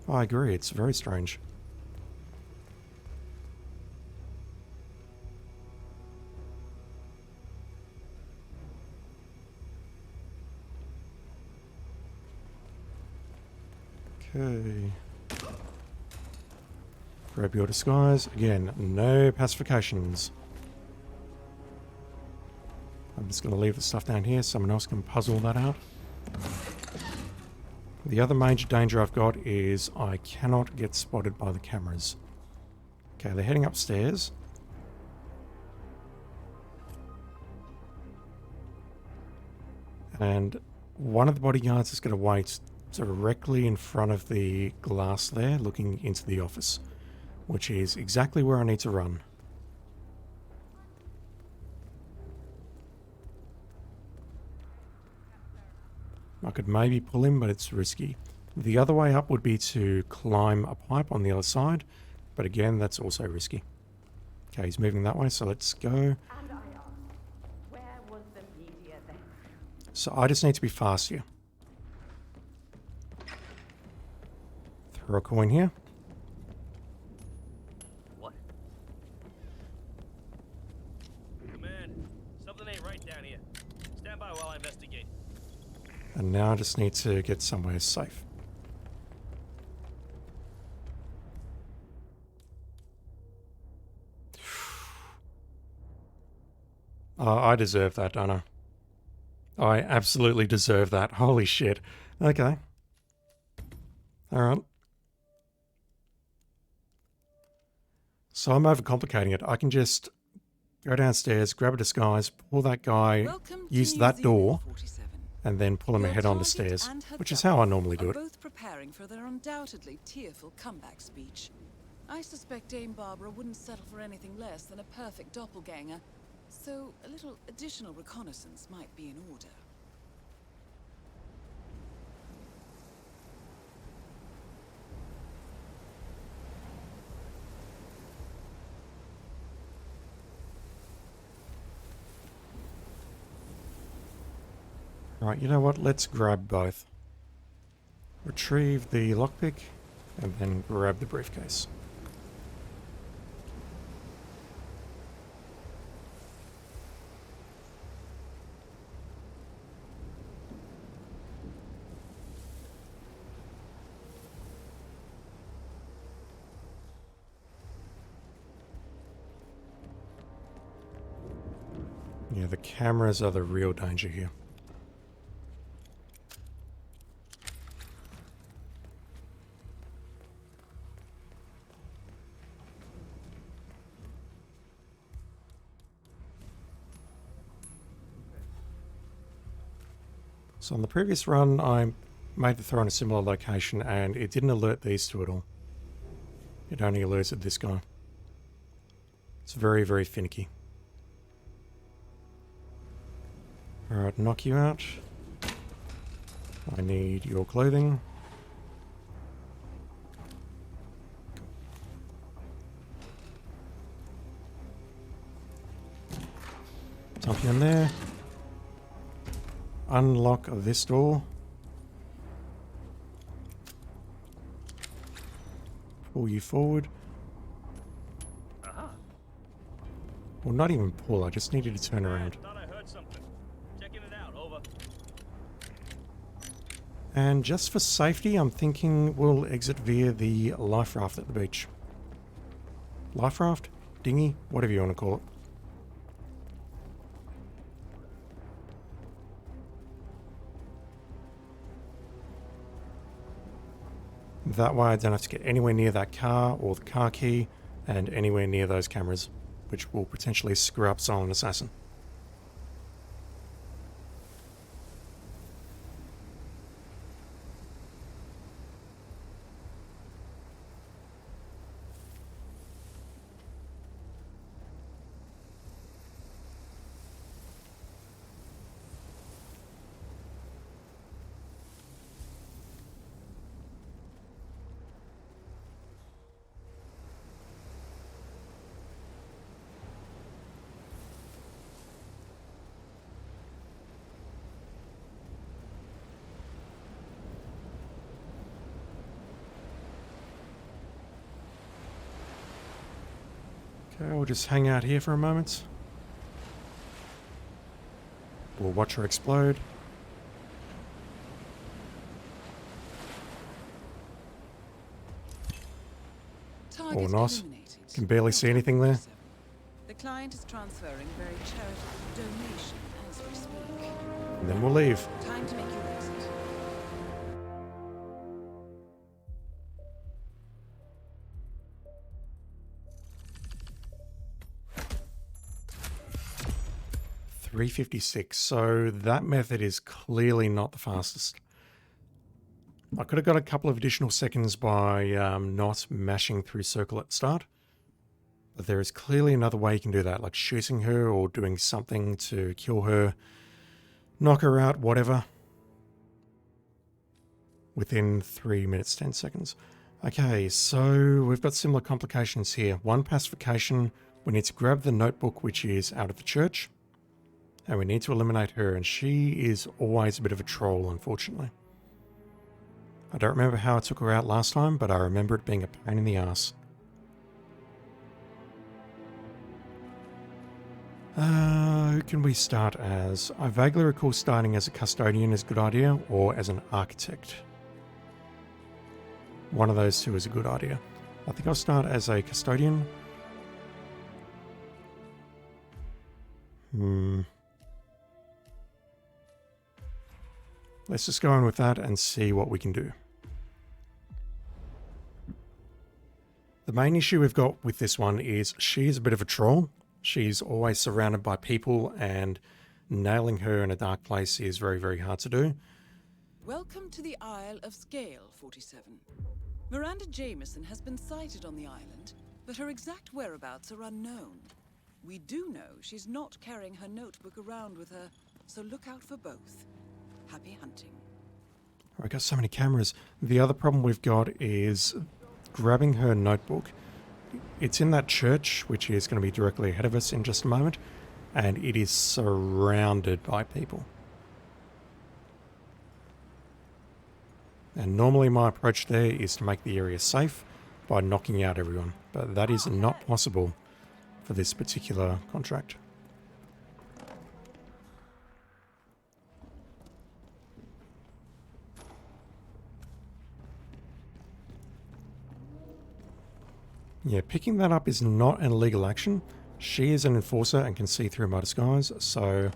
[SPEAKER 5] I agree, it's very strange. Okay. Grab your disguise. Again, no pacifications. I'm just going to leave the stuff down here. Someone else can puzzle that out. The other major danger I've got is I cannot get spotted by the cameras. Okay, they're heading upstairs. And one of the bodyguards is going to wait directly in front of the glass there, looking into the office, which is exactly where I need to run. I could maybe pull him, but it's risky. The other way up would be to climb a pipe on the other side, but again, that's also risky. Okay, he's moving that way, so let's go.
[SPEAKER 7] And I asked, where was the media then?
[SPEAKER 5] So I just need to be fast here. Throw a coin here.
[SPEAKER 11] What? Command, something ain't right down here. Stand by while I investigate.
[SPEAKER 5] And now I just need to get somewhere safe. I deserve that, don't I? I absolutely deserve that. Holy shit. Okay. Alright. So I'm overcomplicating it. I can just go downstairs, grab a disguise, pull that guy, use that door, and then pull him ahead on the stairs, which is how I normally do it.
[SPEAKER 6] Both preparing for their undoubtedly tearful comeback speech. I suspect Dame Barbara wouldn't settle for anything less than a perfect doppelganger, so a little additional reconnaissance might be in order.
[SPEAKER 5] Right, you know what? Let's grab both. Retrieve the lockpick, and then grab the briefcase. Yeah, the cameras are the real danger here. So on the previous run, I made the throw in a similar location and it didn't alert these two at all. It only alerted this guy. It's very, very finicky. Alright, knock you out. I need your clothing. Dump you in there. Unlock this door. Pull you forward. Well, not even pull, I just needed to turn around.
[SPEAKER 11] Thought I heard something. Checking it out, over.
[SPEAKER 5] And just for safety, I'm thinking we'll exit via the life raft at the beach. Life raft? Dinghy? Whatever you want to call it. That way I don't have to get anywhere near that car or the car key and anywhere near those cameras, which will potentially screw up Silent Assassin. Okay, we'll just hang out here for a moment. We'll watch her explode. Oh, nice. Can barely see anything there.
[SPEAKER 6] The client is transferring a very charitable donation as we speak.
[SPEAKER 5] And then we'll leave.
[SPEAKER 6] Time to make your exit.
[SPEAKER 5] .356, so that method is clearly not the fastest. I could have got a couple of additional seconds by not mashing through circle at the start, but there is clearly another way you can do that, like shooting her or doing something to kill her, knock her out, whatever, within 3 minutes 10 seconds. Okay, so we've got similar complications here. One pacification, we need to grab the notebook which is out of the church. And we need to eliminate her, and she is always a bit of a troll, unfortunately. I don't remember how I took her out last time, but I remember it being a pain in the ass. Who can we start as? I vaguely recall starting as a custodian is a good idea, or as an architect. One of those two is a good idea. I think I'll start as a custodian. let's just go in with that and see what we can do. The main issue we've got with this one is she's a bit of a troll. She's always surrounded by people, and nailing her in a dark place is very, very hard to do.
[SPEAKER 6] Welcome to the Isle of Scale, 47. Miranda Jameson has been sighted on the island, but her exact whereabouts are unknown. We do know she's not carrying her notebook around with her, so look out for both. Happy hunting.
[SPEAKER 5] I've got so many cameras. The other problem we've got is grabbing her notebook. It's in that church, which is going to be directly ahead of us in just a moment, and it is surrounded by people. And normally my approach there is to make the area safe by knocking out everyone, but that is not possible for this particular contract. Yeah, picking that up is not an illegal action. She is an enforcer and can see through my disguise, so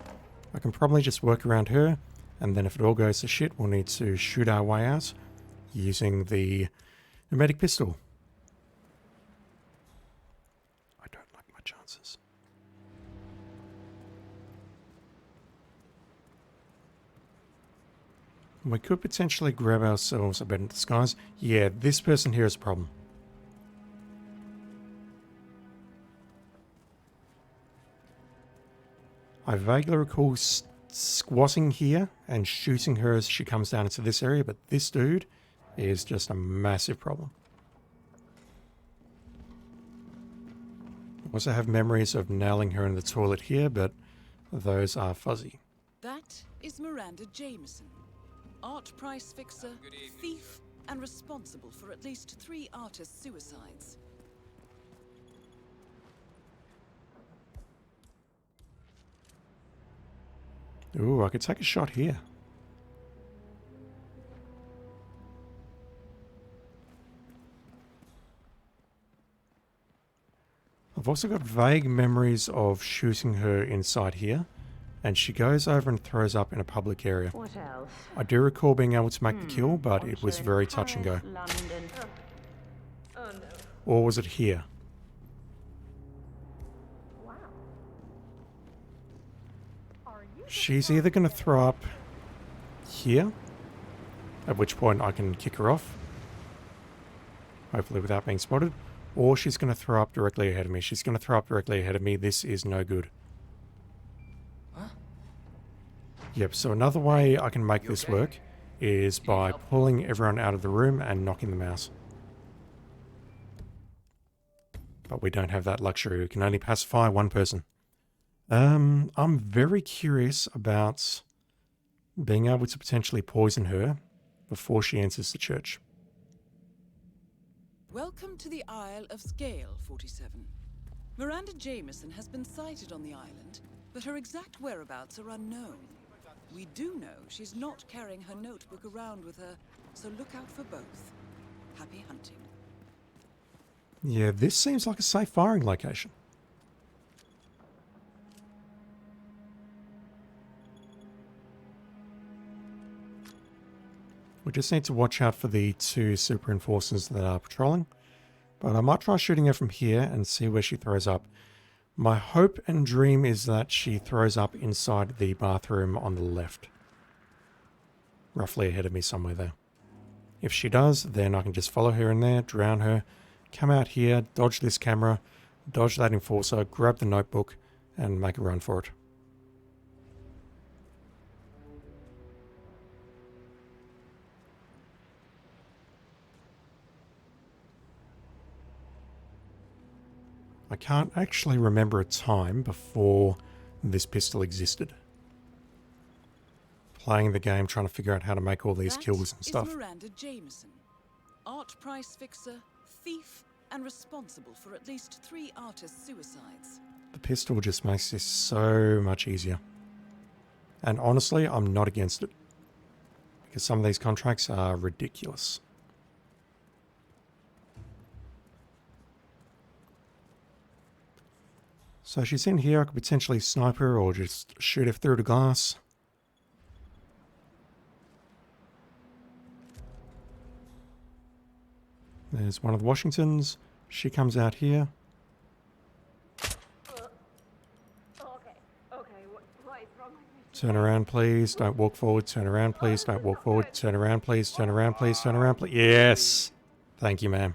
[SPEAKER 5] I can probably just work around her, and then if it all goes to shit, we'll need to shoot our way out using the pneumatic pistol. I don't like my chances. We could potentially grab ourselves a better disguise. Yeah, this person here is a problem. I vaguely recall squatting here and shooting her as she comes down into this area, but this dude is just a massive problem. I also have memories of nailing her in the toilet here, but those are fuzzy.
[SPEAKER 6] That is Miranda Jameson, art price fixer, thief, and responsible for at least 3 artist suicides.
[SPEAKER 5] Ooh, I could take a shot here. I've also got vague memories of shooting her inside here, and she goes over and throws up in a public area.
[SPEAKER 7] What else?
[SPEAKER 5] I do recall being able to make the kill, but it was very touch and go.
[SPEAKER 7] London. Oh no.
[SPEAKER 5] Or was it here?
[SPEAKER 7] Wow. Are you
[SPEAKER 5] She's either going to throw up here, at which point I can kick her off, hopefully without being spotted, or she's going to throw up directly ahead of me. She's going to throw up directly ahead of me. This is no good.
[SPEAKER 10] Huh?
[SPEAKER 5] Yep, so another way I can make this work is by pulling everyone out of the room and knocking them out. But we don't have that luxury. We can only pacify one person. I'm very curious about being able to potentially poison her before she enters the church.
[SPEAKER 6] Welcome to the Isle of Scale, 47. Miranda Jameson has been sighted on the island, but her exact whereabouts are unknown. We do know she's not carrying her notebook around with her, so look out for both. Happy hunting.
[SPEAKER 5] Yeah, this seems like a safe firing location. We just need to watch out for the 2 super enforcers that are patrolling. But I might try shooting her from here and see where she throws up. My hope and dream is that she throws up inside the bathroom on the left. Roughly ahead of me somewhere there. If she does, then I can just follow her in there, drown her, come out here, dodge this camera, dodge that enforcer, grab the notebook, and make a run for it. I can't actually remember a time before this pistol existed. Playing the game, trying to figure out how to make all these kills and stuff.
[SPEAKER 6] That is Miranda Jameson, art price fixer, thief, and responsible for at least 3 artist suicides.
[SPEAKER 5] The pistol just makes this so much easier. And honestly, I'm not against it. Because some of these contracts are ridiculous. So she's in here, I could potentially snipe her or just shoot her through the glass. There's one of the Washingtons. She comes out here.
[SPEAKER 7] What is wrong with me?
[SPEAKER 5] Turn around, please. Don't walk forward. Turn around, please. Don't walk forward. Turn around, please. Turn around, please. Turn around, please. Yes! Thank you, ma'am.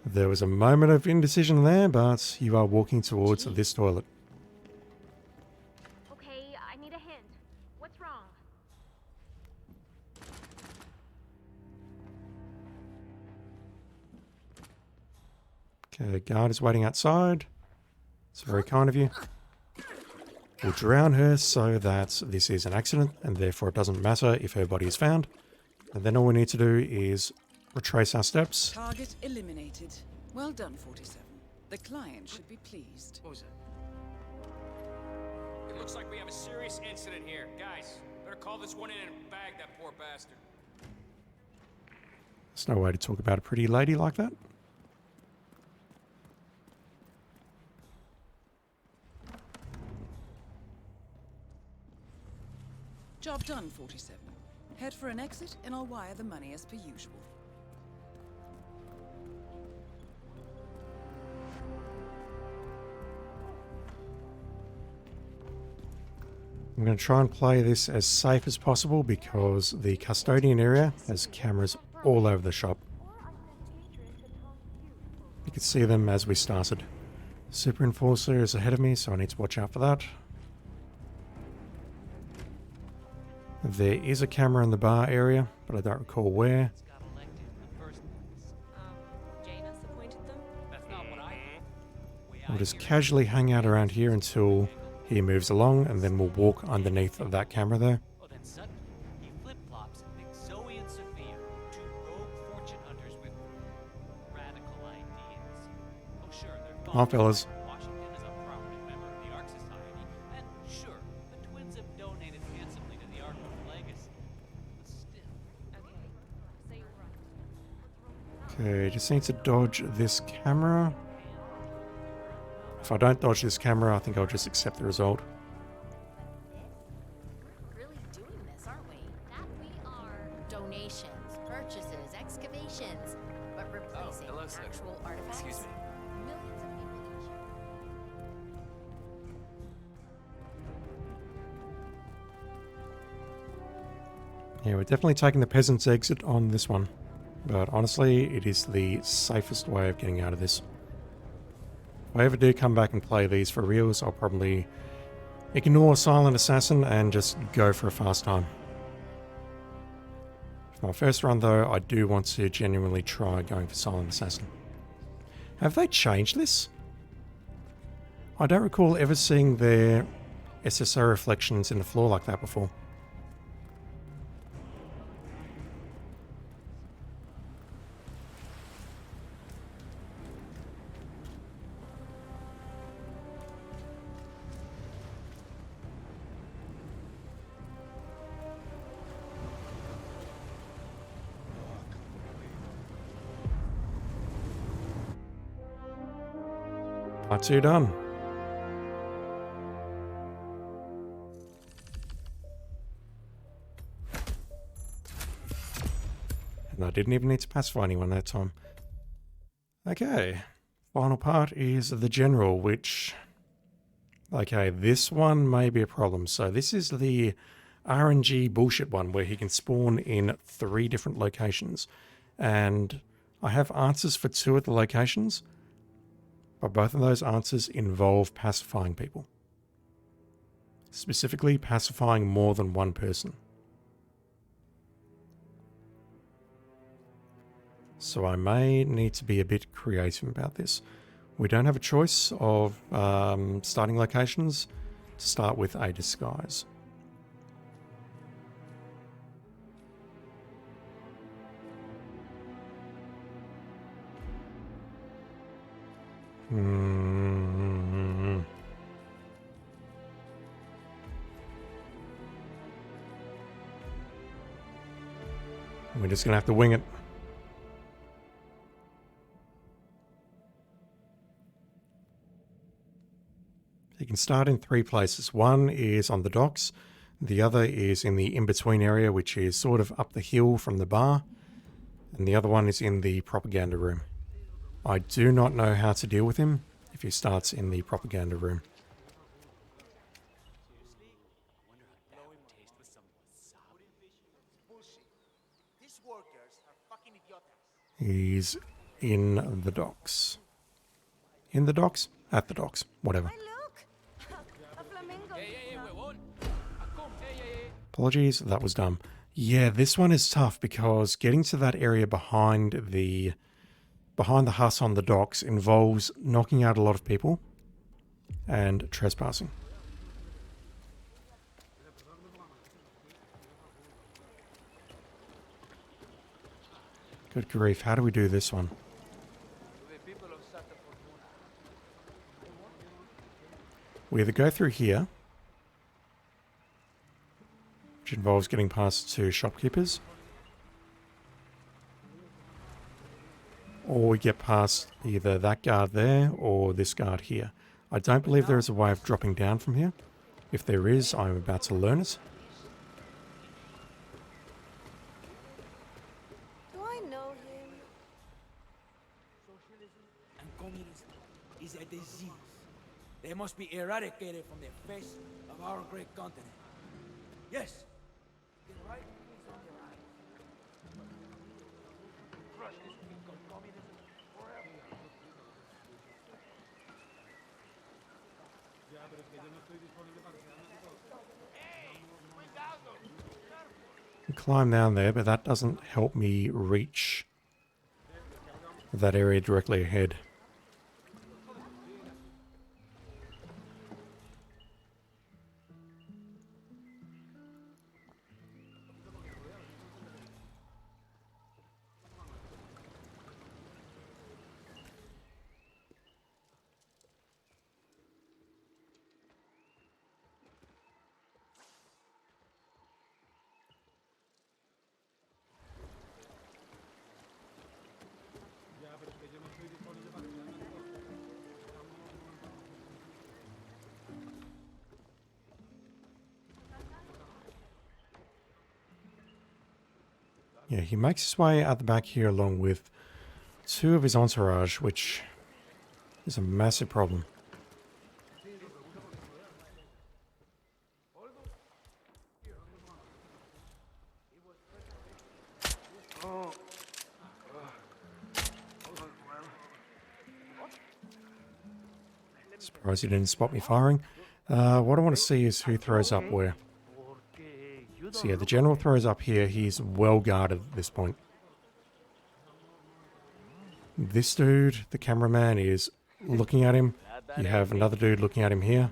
[SPEAKER 5] There was a moment of indecision there, but you are walking towards this toilet.
[SPEAKER 7] Okay, I need a hint. What's wrong?
[SPEAKER 5] Okay, the guard is waiting outside. It's very kind of you. We'll drown her so that this is an accident, and therefore it doesn't matter if her body is found. And then all we need to do is retrace our steps.
[SPEAKER 6] Target eliminated. Well done, 47. The client should be pleased.
[SPEAKER 11] What was that? It looks like we have a serious incident here. Guys, better call this one in and bag that poor bastard.
[SPEAKER 5] There's no way to talk about a pretty lady like that.
[SPEAKER 6] Job done, 47. Head for an exit, and I'll wire the money as per usual.
[SPEAKER 5] I'm going to try and play this as safe as possible because the custodian area has cameras all over the shop. You can see them as we started. Super Enforcer is ahead of me, so I need to watch out for that. There is a camera in the bar area, but I don't recall where. We'll just casually hang out around here until he moves along, and then we'll walk underneath of that camera there.
[SPEAKER 12] Oh, then suddenly, he flip-flops and picks Zoe and Sophia, two rogue fortune hunters with radical ideas. Oh, sure, they're
[SPEAKER 5] Hi, fellas.
[SPEAKER 12] Washington is a prominent member of the Ark Society, and sure, the twins have donated handsomely to the Ark legacy. But still.
[SPEAKER 7] Okay, say you're right.
[SPEAKER 5] Okay, just need to dodge this camera. If I don't dodge this camera, I think I'll just accept the result.
[SPEAKER 13] We're really doing this, aren't we? That we are. Donations, purchases, excavations, but replacing
[SPEAKER 11] hello, sir.
[SPEAKER 13] actual artifacts.
[SPEAKER 11] Excuse me.
[SPEAKER 13] Millions of people each year.
[SPEAKER 5] Yeah, we're definitely taking the peasant's exit on this one. But honestly, it is the safest way of getting out of this. If I ever do come back and play these for reals, I'll probably ignore Silent Assassin and just go for a fast time. For my first run though, I do want to genuinely try going for Silent Assassin. Have they changed this? I don't recall ever seeing their SSO reflections in the floor like that before. Part 2 done. And I didn't even need to pacify anyone that time. Okay, final part is the general, which... Okay, this one may be a problem. So this is the RNG bullshit one where he can spawn in 3 different locations. And I have answers for 2 of the locations. But both of those answers involve pacifying people. Specifically, pacifying more than one person. So I may need to be a bit creative about this. We don't have a choice of starting locations to start with a disguise. We're just going to have to wing it. You can start in 3 places. One is on the docks. The other is in the in-between area, which is sort of up the hill from the bar. And the other one is in the propaganda room. I do not know how to deal with him if he starts in the propaganda room. He's in the docks. In the docks? At the docks. Whatever. Apologies, that was dumb. Yeah, this one is tough because getting to that area behind the huss on the docks involves knocking out a lot of people and trespassing. Good grief, how do we do this one? We either go through here, which involves getting past two shopkeepers, or we get past either that guard there or this guard here. I don't believe there is a way of dropping down from here. If there is, I'm about to learn it.
[SPEAKER 14] Do I know him?
[SPEAKER 10] Socialism and communism is a disease. They must be eradicated from the face of our great continent. Yes, the right is on the rise. Crush this thing called communism forever.
[SPEAKER 5] Climb down there, but that doesn't help me reach that area directly ahead. Yeah, he makes his way out the back here along with two of his entourage, which is a massive problem. Surprised he didn't spot me firing. What I want to see is who throws up where. So yeah, the general throws up here. He's well guarded at this point. This dude, the cameraman, is looking at him. You have another dude looking at him here.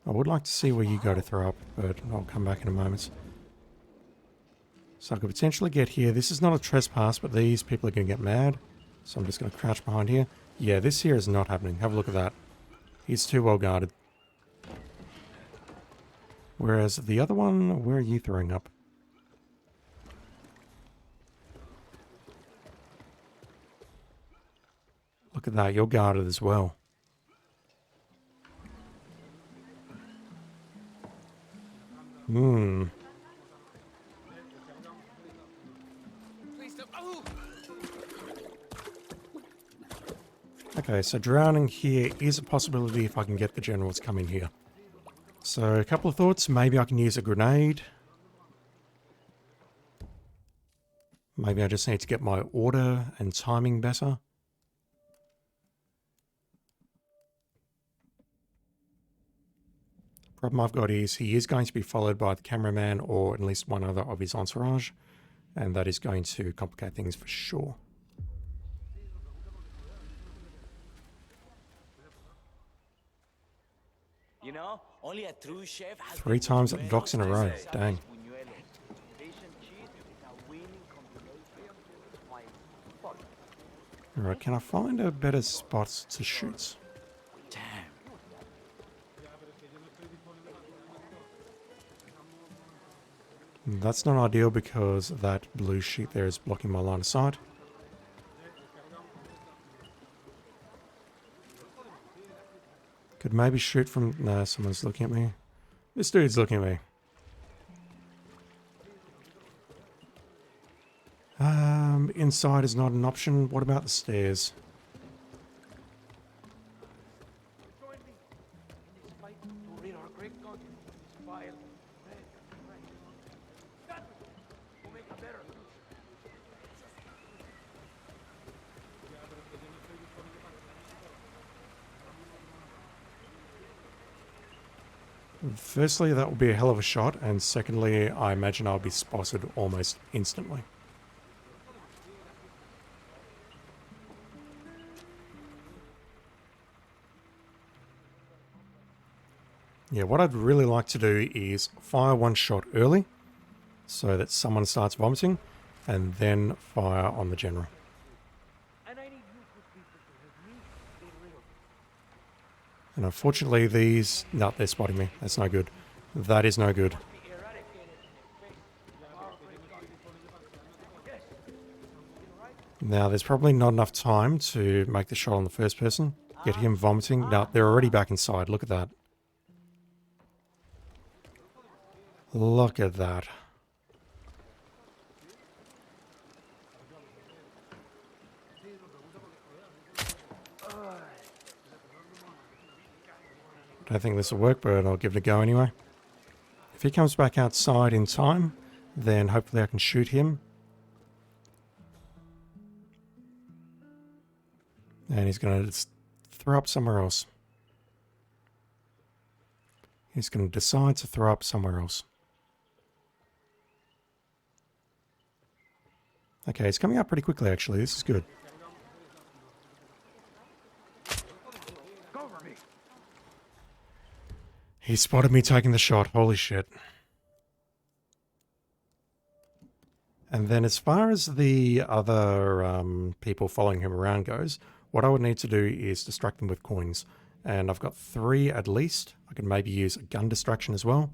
[SPEAKER 5] I would like to see where you go to throw up, but I'll come back in a moment. So I could potentially get here. This is not a trespass, but these people are going to get mad. So I'm just going to crouch behind here. Yeah, this here is not happening. Have a look at that. He's too well guarded. Whereas the other one, where are you throwing up? Look at that, you're guarded as well. Okay, so drowning here is a possibility if I can get the general to come in here. So a couple of thoughts. Maybe I can use a grenade. Maybe I just need to get my order and timing better. Problem I've got is he is going to be followed by the cameraman or at least one other of his entourage, and that is going to complicate things for sure.
[SPEAKER 15] You know, only a true chef has
[SPEAKER 5] 3 times at the docks in a row. Dang. Alright, can I find a better spot to shoot? That's not ideal because that blue sheet there is blocking my line of sight. Could maybe shoot from... No, someone's looking at me. This dude's looking at me. Inside is not an option. What about the stairs?
[SPEAKER 10] Join me in this fight to rid our great continent of this vile, red threat. Stand with me. We'll make a better future.
[SPEAKER 5] Firstly, that will be a hell of a shot, and secondly, I imagine I'll be spotted almost instantly. Yeah, what I'd really like to do is fire one shot early so that someone starts vomiting, and then fire on the general.
[SPEAKER 10] And I need you good people to help me get rid of it.
[SPEAKER 5] And unfortunately these... No, they're spotting me. That's no good. That is no good.
[SPEAKER 10] Be eradicated from the face of our great continent. Yes.
[SPEAKER 5] Now, there's probably not enough time to make the shot on the first person. Get him vomiting. No, they're already back inside. Look at that. Look at that. Don't think this will work, but I'll give it a go anyway. If he comes back outside in time, then hopefully I can shoot him. And he's going to throw up somewhere else. He's going to decide to throw up somewhere else. Okay, it's coming up pretty quickly actually. This is good. He spotted me taking the shot. Holy shit. And then as far as the other people following him around goes, what I would need to do is distract them with coins. And I've got 3 at least. I could maybe use a gun distraction as well.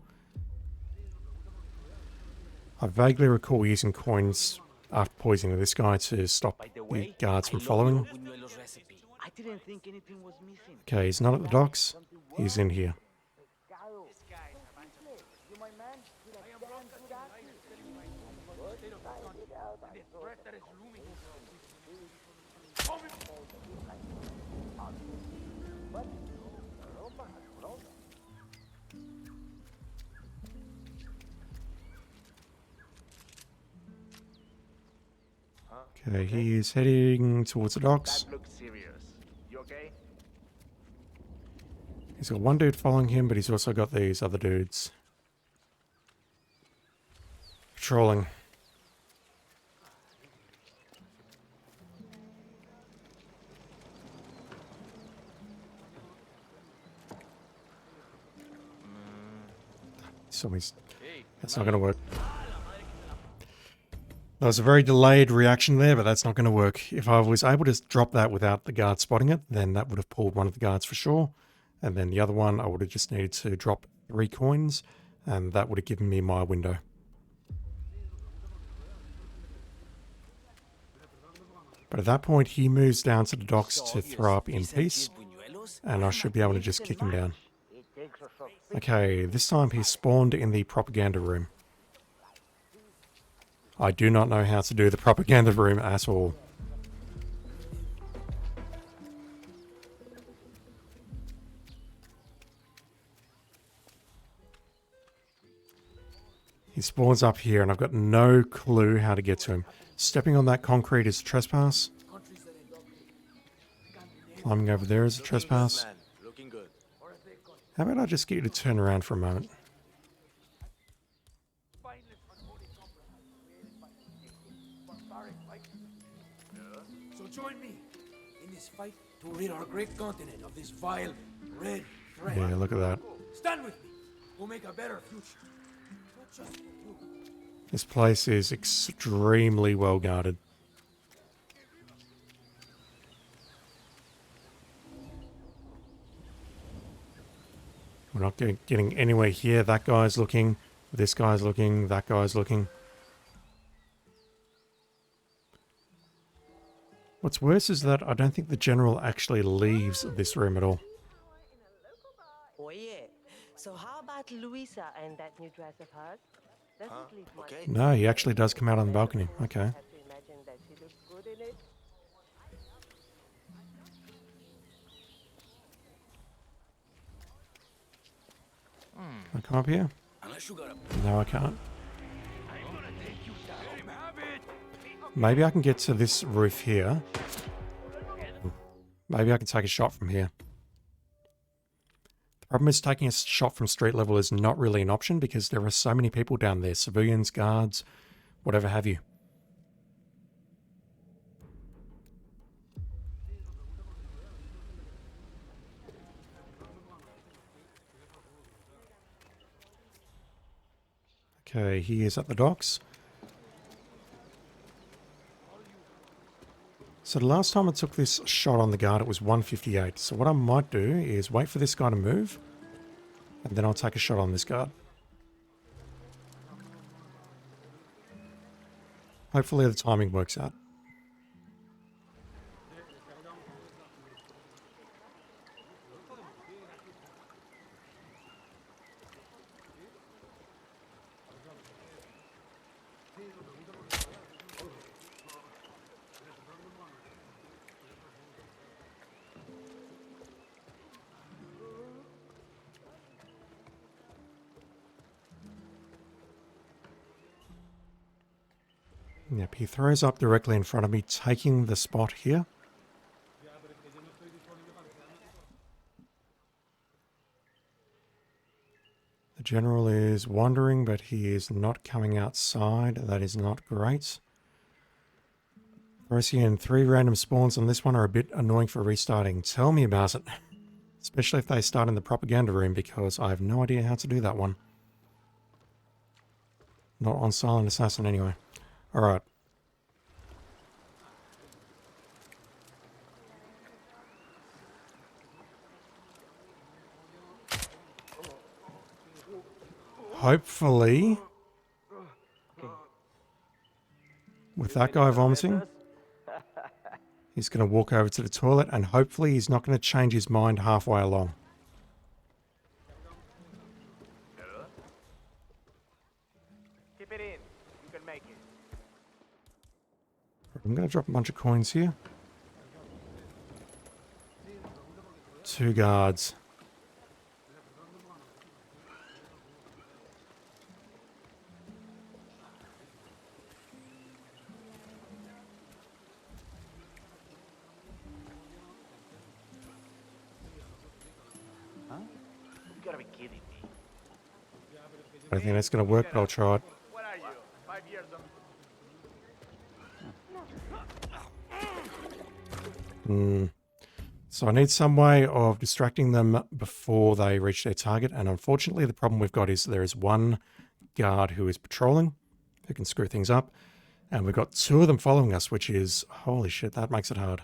[SPEAKER 5] I vaguely recall using coins after poisoning this guy to stop the guards from following. Okay, he's not at the docks. He's in here. Okay, he is heading towards the docks. He's got one dude following him, but he's also got these other dudes patrolling. So that's not going to work. That was a very delayed reaction there, but that's not going to work. If I was able to drop that without the guard spotting it, then that would have pulled one of the guards for sure. And then the other one, I would have just needed to drop 3 coins, and that would have given me my window. But at that point, he moves down to the docks to throw up in peace, and I should be able to just kick him down. Okay, this time he spawned in the propaganda room. I do not know how to do the propaganda room at all. He spawns up here and I've got no clue how to get to him. Stepping on that concrete is a trespass. Climbing over there is a trespass. How about I just get you to turn around for a moment?
[SPEAKER 10] So join me in this fight to rid our great continent of this vile, red threat.
[SPEAKER 5] Yeah, look at that.
[SPEAKER 10] Stand with me. We'll make a better future. Not just for you.
[SPEAKER 5] This place is extremely well guarded. We're not getting anywhere here. That guy's looking. This guy's looking. That guy's looking. What's worse is that I don't think the general actually leaves this room at all.
[SPEAKER 16] that Luisa and that new dress of hers? Doesn't leave much.
[SPEAKER 5] No, he actually does come out on the balcony. Okay.
[SPEAKER 16] I have to imagine that she looks good in it.
[SPEAKER 5] Can I come up here? No, I can't. Maybe I can get to this roof here. Maybe I can take a shot from here. The problem is taking a shot from street level is not really an option because there are so many people down there. Civilians, guards, whatever have you. Okay, he is at the docks. So the last time I took this shot on the guard, it was 158. So what I might do is wait for this guy to move, and then I'll take a shot on this guard. Hopefully the timing works out. Yep, he throws up directly in front of me, taking the spot here. The general is wandering, but he is not coming outside. That is not great. Rossi 3 random spawns on this one are a bit annoying for restarting. Tell me about it. Especially if they start in the propaganda room, because I have no idea how to do that one. Not on Silent Assassin anyway. Alright. Hopefully, with that guy vomiting, he's going to walk over to the toilet and hopefully he's not going to change his mind halfway along.
[SPEAKER 17] Keep it in. You can make it.
[SPEAKER 5] I'm going to drop a bunch of coins here. 2 guards.
[SPEAKER 17] You gotta be kidding me.
[SPEAKER 5] I don't think that's going to work, but I'll try it.
[SPEAKER 17] What are you? 5 years on.
[SPEAKER 5] So I need some way of distracting them before they reach their target, and unfortunately the problem we've got is there is 1 guard who is patrolling, who can screw things up, and we've got 2 of them following us, which is, holy shit, that makes it hard.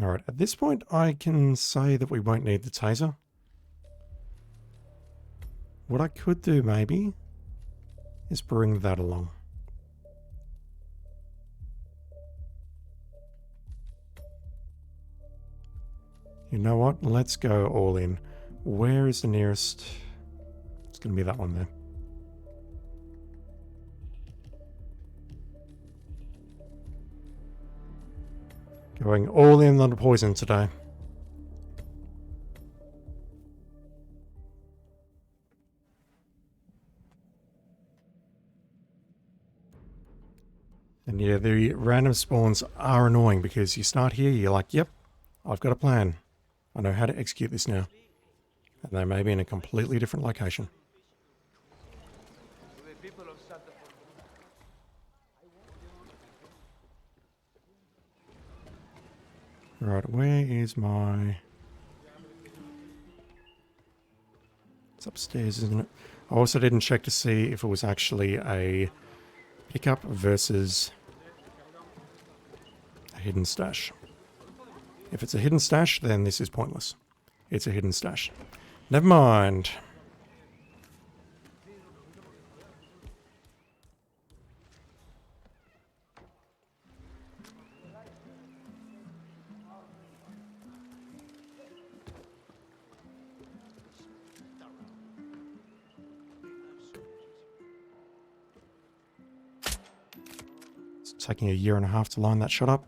[SPEAKER 5] Alright, at this point I can say that we won't need the taser. What I could do maybe is bring that along. You know what? Let's go all in. Where is the nearest? It's going to be that one there. Going all in on the poison today. And yeah, the random spawns are annoying because you start here, you're like, yep, I've got a plan. I know how to execute this now. And they may be in a completely different location. Right, where is my... It's upstairs, isn't it? I also didn't check to see if it was actually a pickup versus a hidden stash. If it's a hidden stash, then this is pointless. It's a hidden stash. Never mind. Taking a year and a half to line that shot up.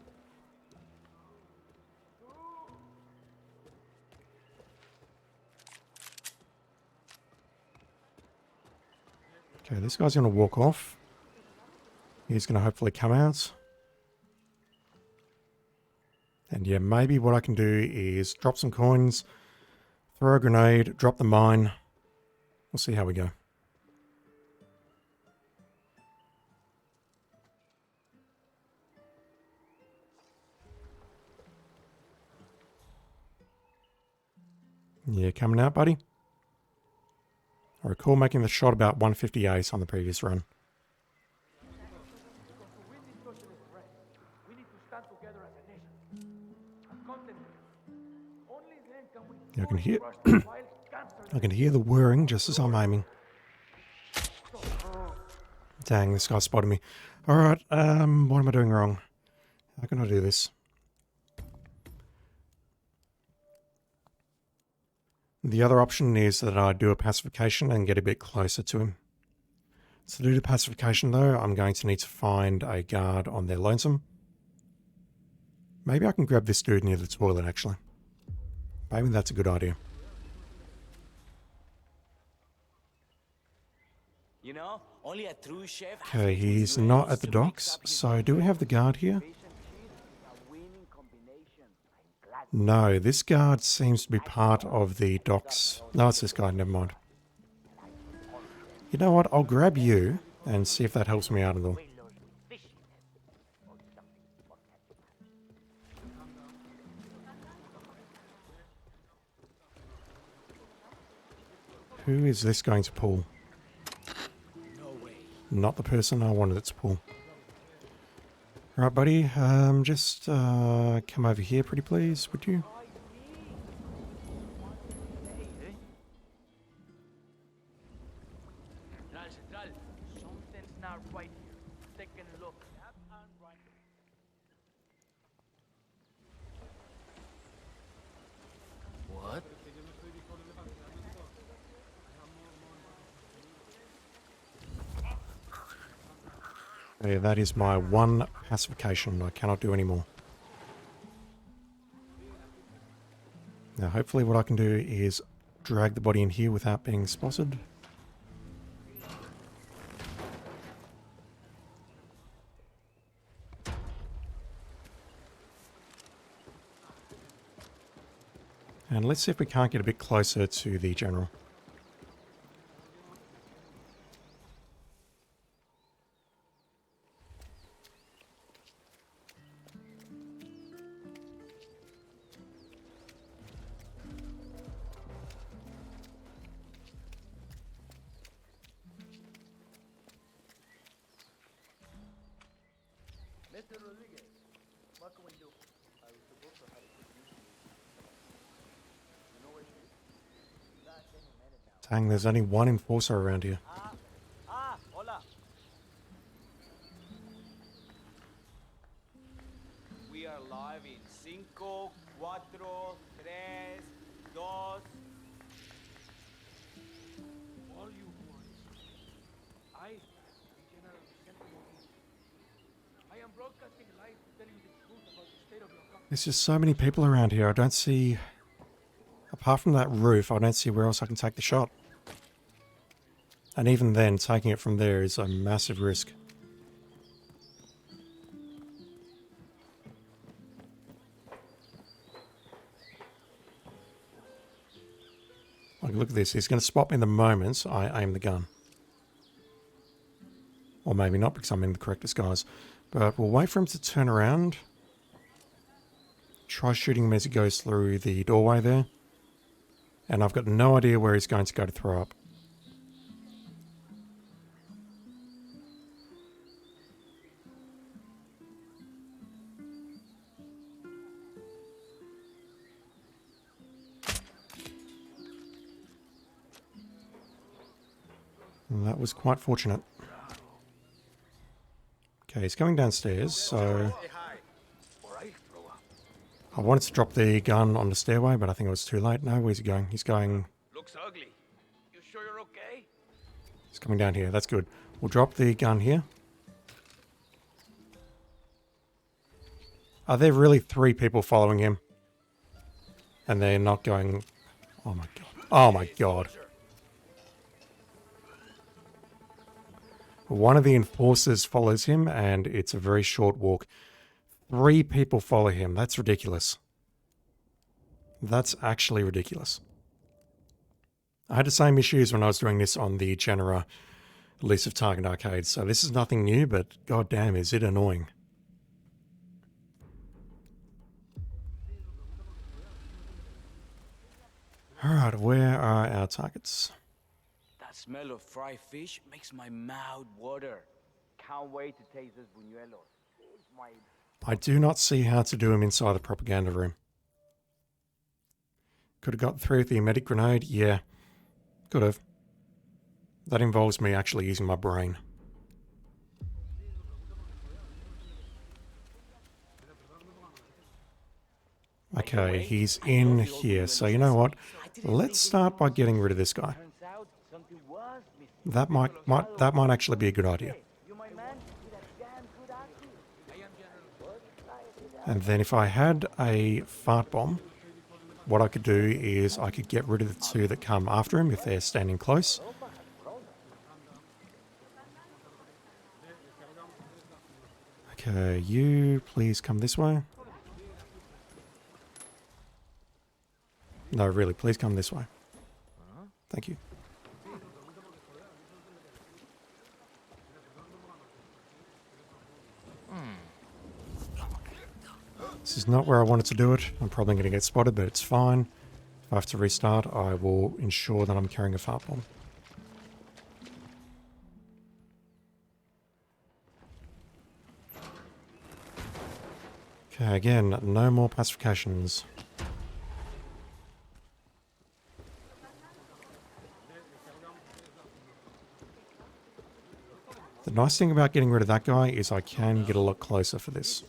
[SPEAKER 5] Okay, this guy's going to walk off. He's going to hopefully come out. And yeah, maybe what I can do is drop some coins, throw a grenade, drop the mine. We'll see how we go. Yeah, coming out, buddy. I recall making the shot about 150 ace on the previous run. Yeah, I can hear I can hear the whirring just as I'm aiming. Dang, this guy spotted me. Alright, what am I doing wrong? How can I do this? The other option is that I do a pacification and get a bit closer to him. So to do the pacification though, I'm going to need to find a guard on their lonesome. Maybe I can grab this dude near the toilet actually. Maybe that's a good idea.
[SPEAKER 15] You know, only a true chef.
[SPEAKER 5] Okay, he's not at the docks, so do we have the guard here? No, this guard seems to be part of the docks. No, it's this guy, never mind. You know what, I'll grab you and see if that helps me out a little. Who is this going to pull? Not the person I wanted it to pull. Alright, buddy, just come over here pretty please, would you?
[SPEAKER 17] Something's not right here. Taking a look.
[SPEAKER 15] What?
[SPEAKER 5] Yeah, that is my one pacification. I cannot do any more. Now, hopefully what I can do is drag the body in here without being spotted. And let's see if we can't get a bit closer to the general.
[SPEAKER 17] What can we do? I was supposed to have introduced you. You know where she is?
[SPEAKER 5] Dang, there's only one enforcer around here.
[SPEAKER 17] Hola.
[SPEAKER 15] We are live in 5, 4, 3, 2.
[SPEAKER 17] All you want. I, General Central, I am broadcasting live to tell you the truth about the state of your country.
[SPEAKER 5] There's just so many people around here. I don't see... Apart from that roof, I don't see where else I can take the shot. And even then, taking it from there is a massive risk. Like, look at this. He's going to spot me the moment I aim the gun. Or maybe not, because I'm in the correct disguise. But we'll wait for him to turn around. Try shooting him as he goes through the doorway there. And I've got no idea where he's going to go to throw up. And that was quite fortunate. Okay, he's coming downstairs, so... I wanted to drop the gun on the stairway, but I think it was too late. No, where's he going? He's going...
[SPEAKER 17] Looks ugly. You sure you're okay?
[SPEAKER 5] He's coming down here. That's good. We'll drop the gun here. Are there really 3 people following him? And they're not going... Oh my god. Oh my god. One of the enforcers follows him, and it's a very short walk. 3 people follow him. That's ridiculous. That's actually ridiculous. I had the same issues when I was doing this on the Genera Elusive Target Arcade, so this is nothing new, but goddamn, is it annoying. Alright, where are our targets?
[SPEAKER 15] That smell of fried fish makes my mouth water. Can't wait to taste those buñuelos.
[SPEAKER 5] I do not see how to do him inside the propaganda room. Could have got through with the emetic grenade? Yeah, could have. That involves me actually using my brain. Okay, he's in here, so you know what? Let's start by getting rid of this guy. That might actually be a good idea. And then if I had a fart bomb, what I could do is I could get rid of the 2 that come after him if they're standing close. Okay, you please come this way. No, really, please come this way. Thank you. This is not where I wanted to do it. I'm probably going to get spotted, but it's fine. If I have to restart, I will ensure that I'm carrying a fart bomb. Okay, again, no more pacifications. The nice thing about getting rid of that guy is I can get a lot closer for this.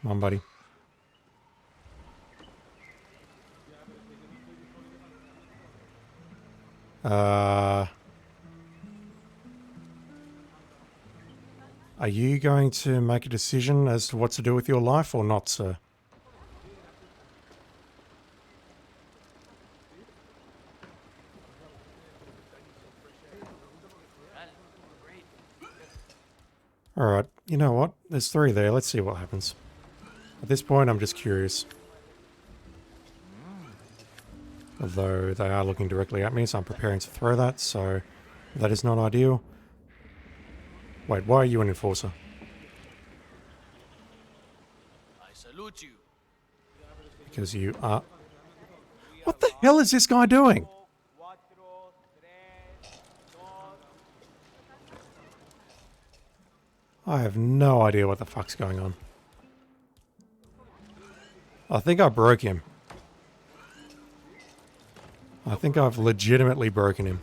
[SPEAKER 5] Come on, buddy. Are you going to make a decision as to what to do with your life or not, sir? Alright, you know what? There's 3 there. Let's see what happens. At this point, I'm just curious. Although they are looking directly at me, so I'm preparing to throw that, so that is not ideal. Wait, why are you an enforcer?
[SPEAKER 15] I salute you.
[SPEAKER 5] Because you are... What the hell is this guy doing? I have no idea what the fuck's going on. I think I broke him. I think I've legitimately broken him.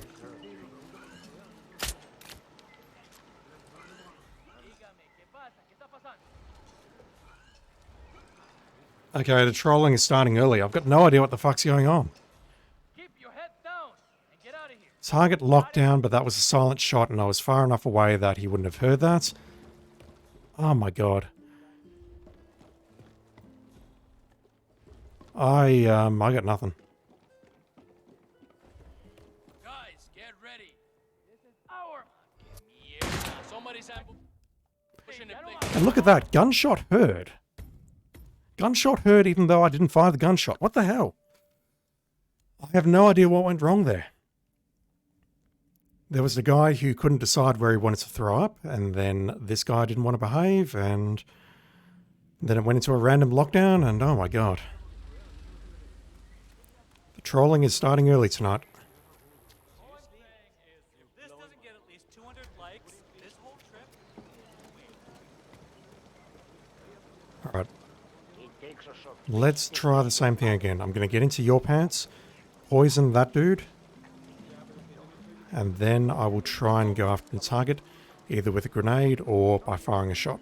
[SPEAKER 5] Okay, the trolling is starting early. I've got no idea what the fuck's going on.
[SPEAKER 15] Keep your head down and get out of here.
[SPEAKER 5] Target locked down, but that was a silent shot and I was far enough away that he wouldn't have heard that. Oh my god. I got nothing.
[SPEAKER 15] Guys, get ready. This is our... Yeah, somebody's pushing it big.
[SPEAKER 5] And look at that, gunshot heard. Gunshot heard even though I didn't fire the gunshot. What the hell? I have no idea what went wrong there. There was a guy who couldn't decide where he wanted to throw up, and then this guy didn't want to behave, and then it went into a random lockdown, and oh my god. The trolling is starting early tonight.
[SPEAKER 12] If this doesn't get at least 200 likes this whole trip.
[SPEAKER 5] Alright. Let's try the same thing again. I'm going to get into your pants, poison that dude, and then I will try and go after the target. either with a grenade or by firing a shot.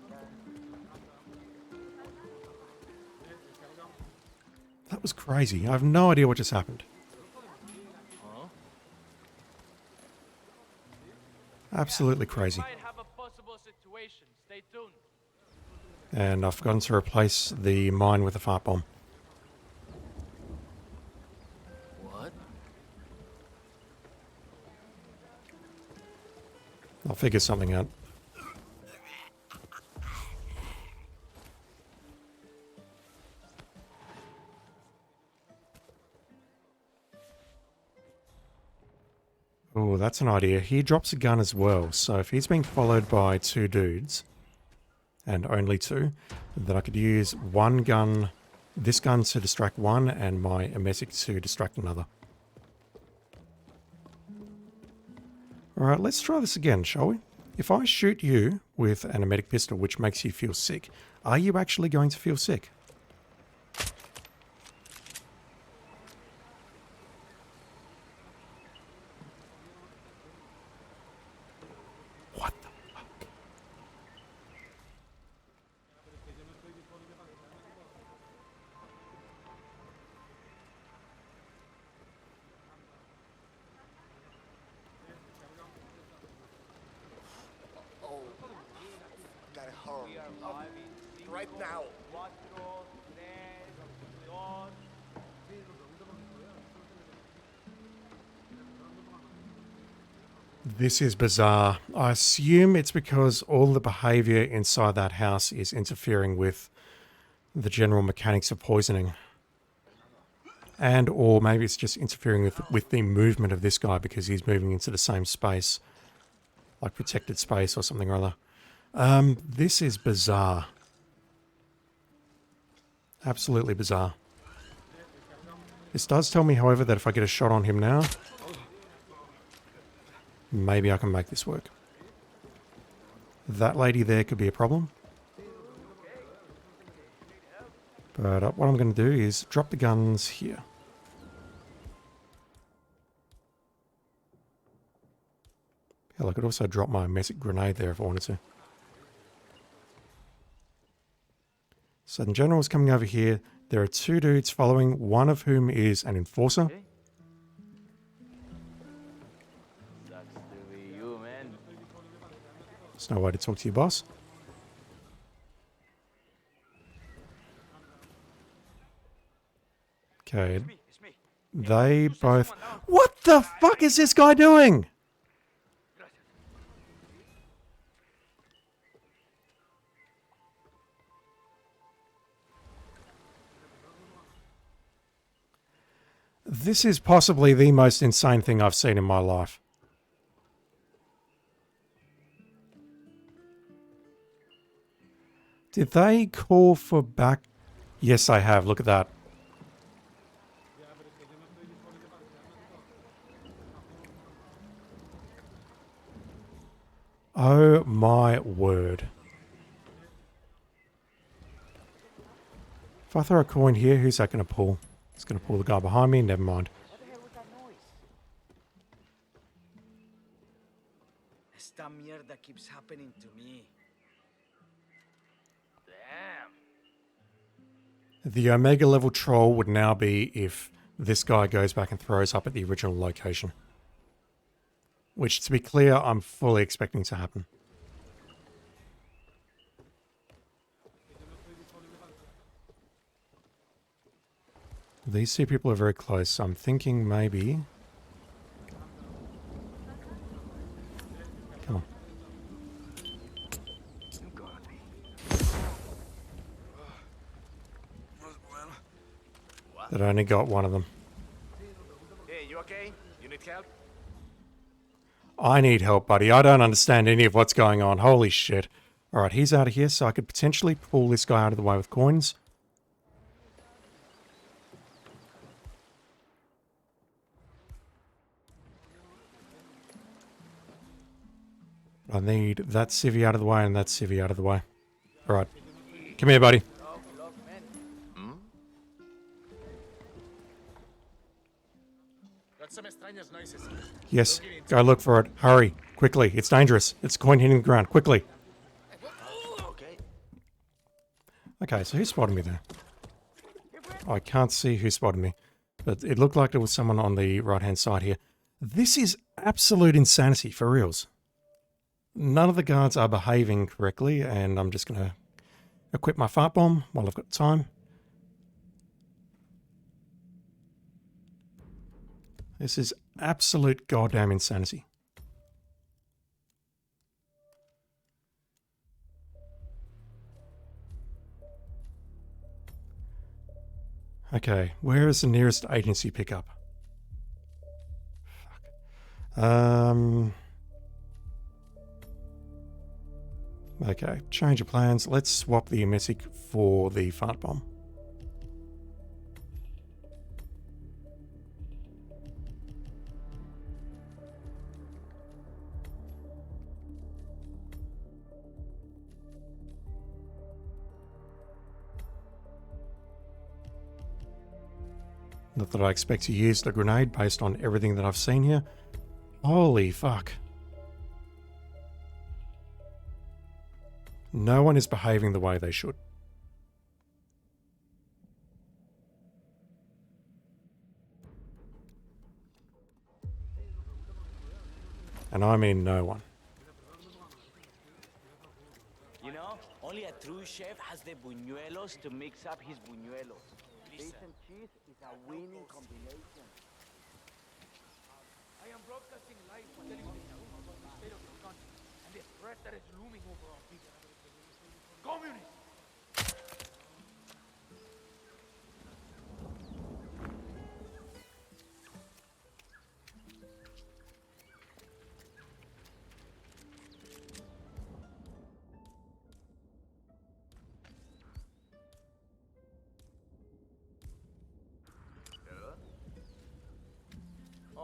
[SPEAKER 5] That was crazy. I have no idea what just happened. Absolutely crazy.
[SPEAKER 15] Might have a possible situation. Stay tuned.
[SPEAKER 5] And I've forgotten to replace the mine with a fart bomb.
[SPEAKER 15] What?
[SPEAKER 5] I'll figure something out. Oh, that's an idea. He drops a gun as well, so if he's being followed by two dudes, and only two, then I could use one gun, this gun to distract one, and my emetic to distract another. Alright, let's try this again, shall we? If I shoot you with an emetic pistol, which makes you feel sick, are you actually going to feel sick?
[SPEAKER 2] Right now.
[SPEAKER 5] This is bizarre. I assume it's because all the behavior inside that house is interfering with the general mechanics of poisoning. And or maybe it's just interfering with the movement of this guy because he's moving into the same space. Like protected space or something or other. This is bizarre. Absolutely bizarre. This does tell me, however, that if I get a shot on him now, maybe I can make this work. That lady there could be a problem. But what I'm going to do is drop the guns here. Hell, I could also drop my messic grenade there if I wanted to. So the general's coming over here. There are two dudes following, one of whom is an enforcer. There's no way to talk to your boss. Okay. They both... What the fuck is this guy doing? This is possibly the most insane thing I've seen in my life. Did they call for back? Yes, I have. Look at that. Oh my word. If I throw a coin here, who's that going to pull? It's going to pull the guy behind me. Never mind.
[SPEAKER 10] What the hell was that noise? Esta mierda keeps happening to me. Damn.
[SPEAKER 5] The Omega level troll would now be if this guy goes back and throws up at the original location. Which, to be clear, I'm fully expecting to happen. These two people are very close, so I'm thinking maybe... Come on. That only got one of them.
[SPEAKER 8] Hey, you okay? You need help?
[SPEAKER 5] I need help, buddy. I don't understand any of what's going on. Holy shit. Alright, he's out of here, so I could potentially pull this guy out of the way with coins. I need that civvy out of the way and that civvy out of the way. Alright. Come here, buddy. Yes, go look for it. Hurry. Quick. Quickly, it's dangerous. It's coin hitting the ground. Quickly.
[SPEAKER 8] Okay.
[SPEAKER 5] Okay, so who spotted me there? I can't see who spotted me, but it looked like there was someone on the right-hand side here. This is absolute insanity, for reals. None of the guards are behaving correctly, and I'm just going to equip my fart bomb while I've got time. This is absolute goddamn insanity. Okay, where is the nearest agency pickup? Fuck. Okay, change of plans. Let's swap the emetic for the fart bomb. Not that I expect to use the grenade based on everything that I've seen here. Holy fuck. No one is behaving the way they should. And I mean no one.
[SPEAKER 18] You know, only a true chef has the buñuelos to mix up his buñuelos. Base and cheese is a winning combination.
[SPEAKER 17] I am broadcasting live to tell you the truth about the state of your country and the threat that is looming over our people. Communists!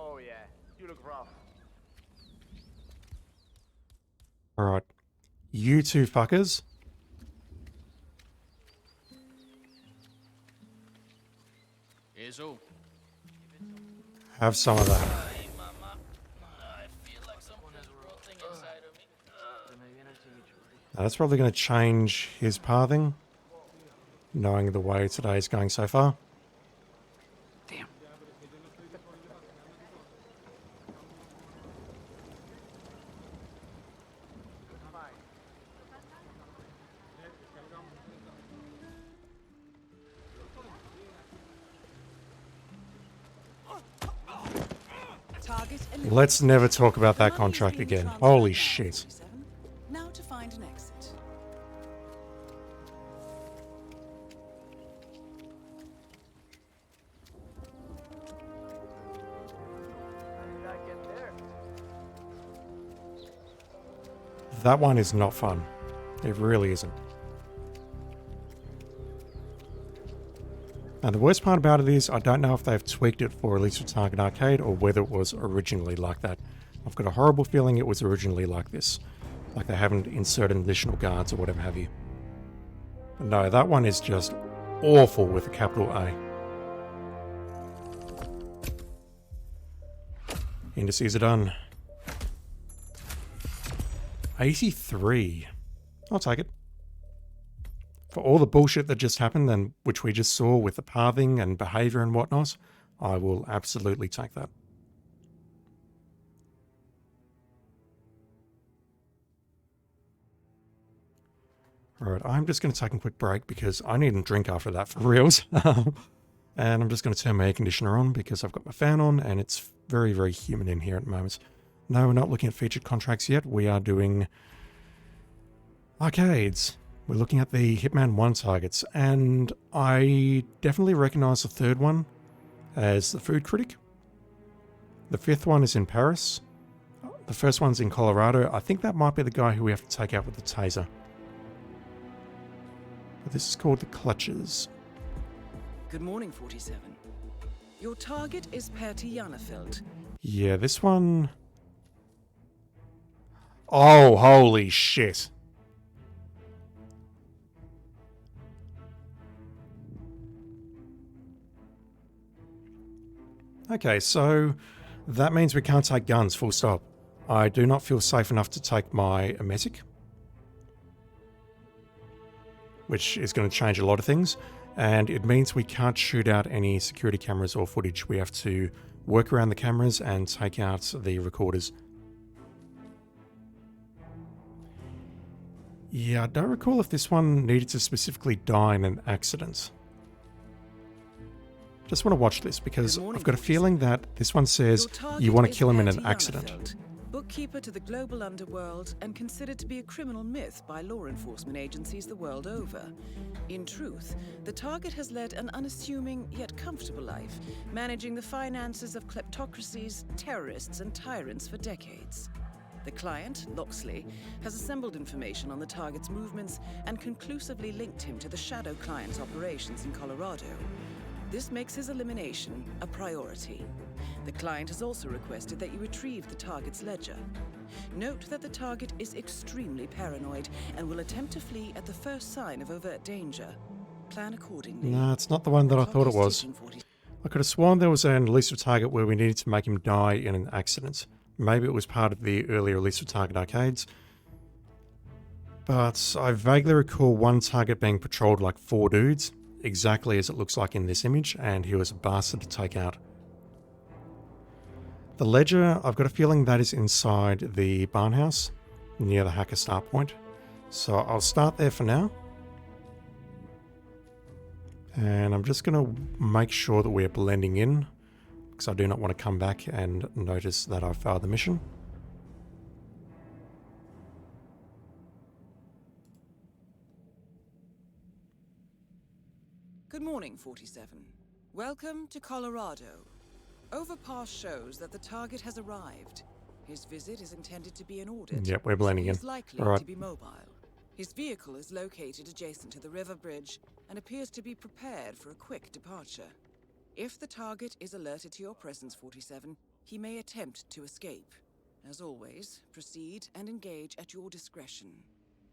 [SPEAKER 18] Oh yeah, you look rough.
[SPEAKER 5] Alright. You two fuckers.
[SPEAKER 15] Here's all.
[SPEAKER 5] Have some of that. Now, that's probably going to change his pathing, knowing the way today is going so far.
[SPEAKER 4] Damn.
[SPEAKER 5] Let's never talk about that contract again. Holy shit.
[SPEAKER 6] Now to find an exit.
[SPEAKER 5] That one is not fun. It really isn't. Now, the worst part about it is I don't know if they've tweaked it for Elusive Target Arcade or whether it was originally like that. I've got a horrible feeling it was originally like this. Like they haven't inserted additional guards or whatever have you. But no, that one is just awful with a capital A. Indices are done. 83. I'll take it. For all the bullshit that just happened and which we just saw with the pathing and behavior and whatnot, I will absolutely take that. Alright, I'm just going to take a quick break because I need a drink after that for reals. And I'm just going to turn my air conditioner on because I've got my fan on and it's very, very humid in here at the moment. No, we're not looking at featured contracts yet. We are doing arcades. We're looking at the Hitman 1 targets, and I definitely recognize the third one as the food critic. The fifth one is in Paris. The first one's in Colorado. I think that might be the guy who we have to take out with the taser. But this is called the Clutches.
[SPEAKER 6] Good morning, 47. Your target is Perty Janefeld.
[SPEAKER 5] Yeah, this one... Oh, holy shit. Okay, so that means we can't take guns, full stop. I do not feel safe enough to take my emetic, which is going to change a lot of things, and it means we can't shoot out any security cameras or footage. We have to work around the cameras and take out the recorders. Yeah, I don't recall if this one needed to specifically die in an accident. Just want to watch this because I've got a feeling that this one says you want to kill him in an accident.
[SPEAKER 6] Bookkeeper to the global underworld and considered to be a criminal myth by law enforcement agencies the world over. In truth, the target has led an unassuming yet comfortable life, managing the finances of kleptocracies, terrorists, and tyrants for decades. The client, Loxley, has assembled information on the target's movements and conclusively linked him to the shadow client's operations in Colorado. This makes his elimination a priority. The client has also requested that you retrieve the target's ledger. Note that the target is extremely paranoid and will attempt to flee at the first sign of overt danger. Plan accordingly.
[SPEAKER 5] No, it's not the one that I thought it was. I could have sworn there was an Elusive Target where we needed to make him die in an accident. Maybe it was part of the earlier Elusive Target arcades. But I vaguely recall one target being patrolled like 4 dudes, exactly as it looks like in this image, and he was a bastard to take out. The ledger, I've got a feeling that is inside the barn house, near the hacker start point. So I'll start there for now. And I'm just going to make sure that we're blending in, because I do not want to come back and notice that I failed the mission.
[SPEAKER 6] Good morning, 47. Welcome to Colorado. Overpass shows that the target has arrived. His visit is intended to be an audit.
[SPEAKER 5] Yep, we're blending in.
[SPEAKER 6] He is likely to be mobile. His vehicle is located adjacent to the river bridge and appears to be prepared for a quick departure. If the target is alerted to your presence, 47, he may attempt to escape. As always, proceed and engage at your discretion.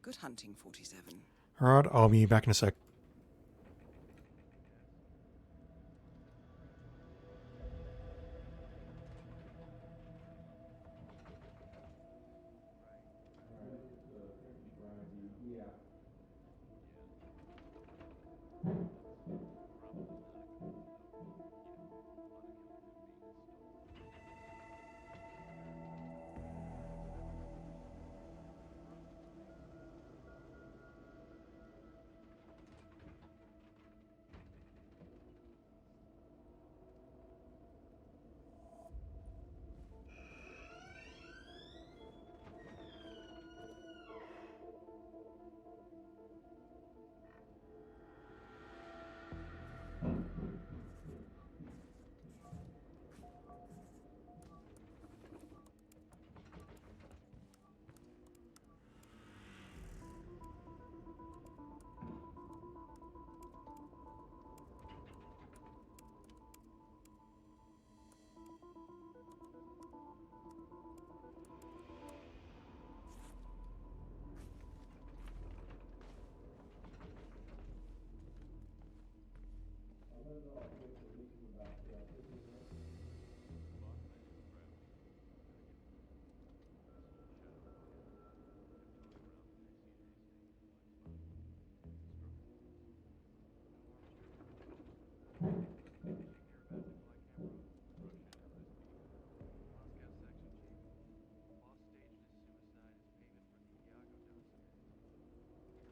[SPEAKER 6] Good hunting, 47.
[SPEAKER 5] Alright, I'll be back in a sec.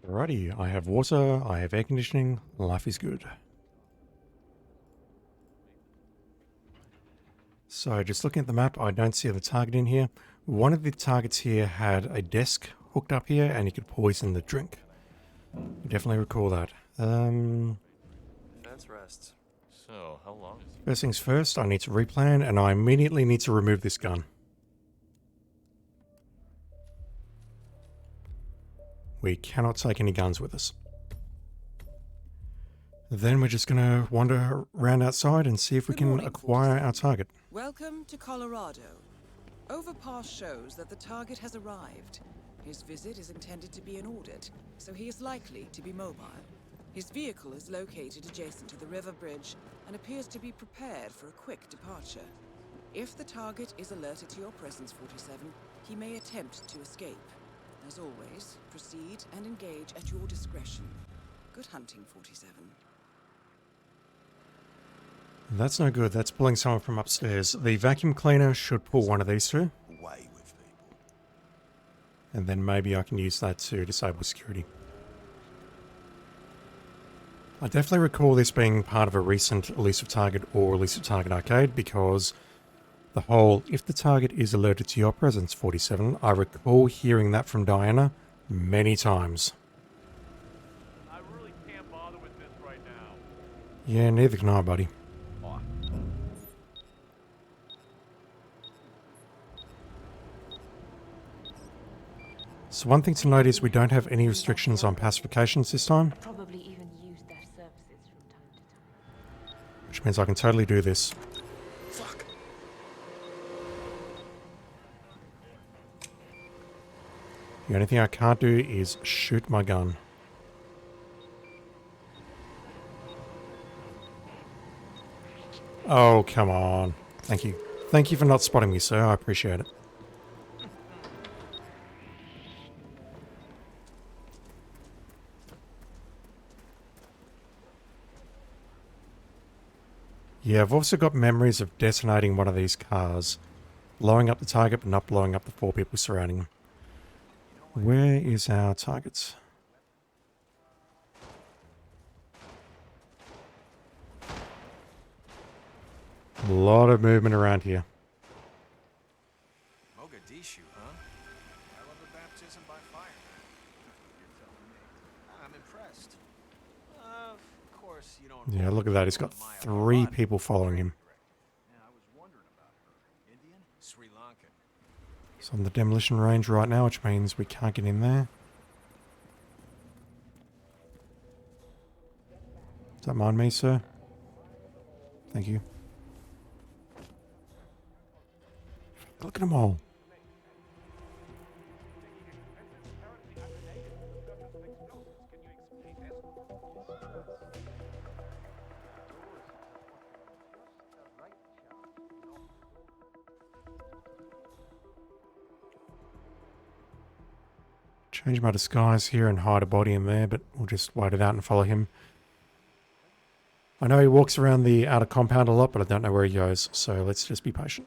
[SPEAKER 5] Alrighty, I have water, I have air conditioning, life is good. So just looking at the map, I don't see the target in here. One of the targets here had a desk hooked up here and you could poison the drink. I definitely recall that.
[SPEAKER 19] Defense rests. So, how long is
[SPEAKER 5] First things first, I need to replan and I immediately need to remove this gun. We cannot take any guns with us. Then we're just going to wander around outside and see if we can acquire our target.
[SPEAKER 6] Welcome to Colorado. Overpass shows that the target has arrived. His visit is intended to be an audit, so he is likely to be mobile. His vehicle is located adjacent to the river bridge and appears to be prepared for a quick departure. If the target is alerted to your presence, 47, he may attempt to escape. As always, proceed and engage at your discretion. Good hunting, 47.
[SPEAKER 5] That's no good. That's pulling someone from upstairs. The vacuum cleaner should pull one of these two.
[SPEAKER 2] Away with people.
[SPEAKER 5] And then maybe I can use that to disable security. I definitely recall this being part of a recent Elusive Target or Elusive Target Arcade because the whole, if the target is alerted to your presence, 47, I recall hearing that from Diana many times.
[SPEAKER 20] I really can't bother with this right now.
[SPEAKER 5] Yeah, neither can I, buddy. So one thing to note is we don't have any restrictions on pacifications this time.
[SPEAKER 16] Probably even use their services from time to time.
[SPEAKER 5] Which means I can totally do this.
[SPEAKER 2] Fuck.
[SPEAKER 5] The only thing I can't do is shoot my gun. Oh, come on. Thank you. Thank you for not spotting me, sir. I appreciate it. Yeah, I've also got memories of detonating one of these cars, blowing up the target but not blowing up the 4 people surrounding him. Where is our target? A lot of movement around here.
[SPEAKER 19] Mogadishu, huh? Hell of a baptism by fire. You're telling me. I'm impressed. Of course you don't.
[SPEAKER 5] Yeah, look at that. He's got 3 people following him.
[SPEAKER 19] Yeah, I was wondering about her. Indian? Sri Lankan.
[SPEAKER 5] It's on the demolition range right now, which means we can't get in there. Don't mind me, sir. Thank you. Look at them all. Change my disguise here and hide a body in there, but we'll just wait it out and follow him. I know he walks around the outer compound a lot, but I don't know where he goes, so let's just be patient.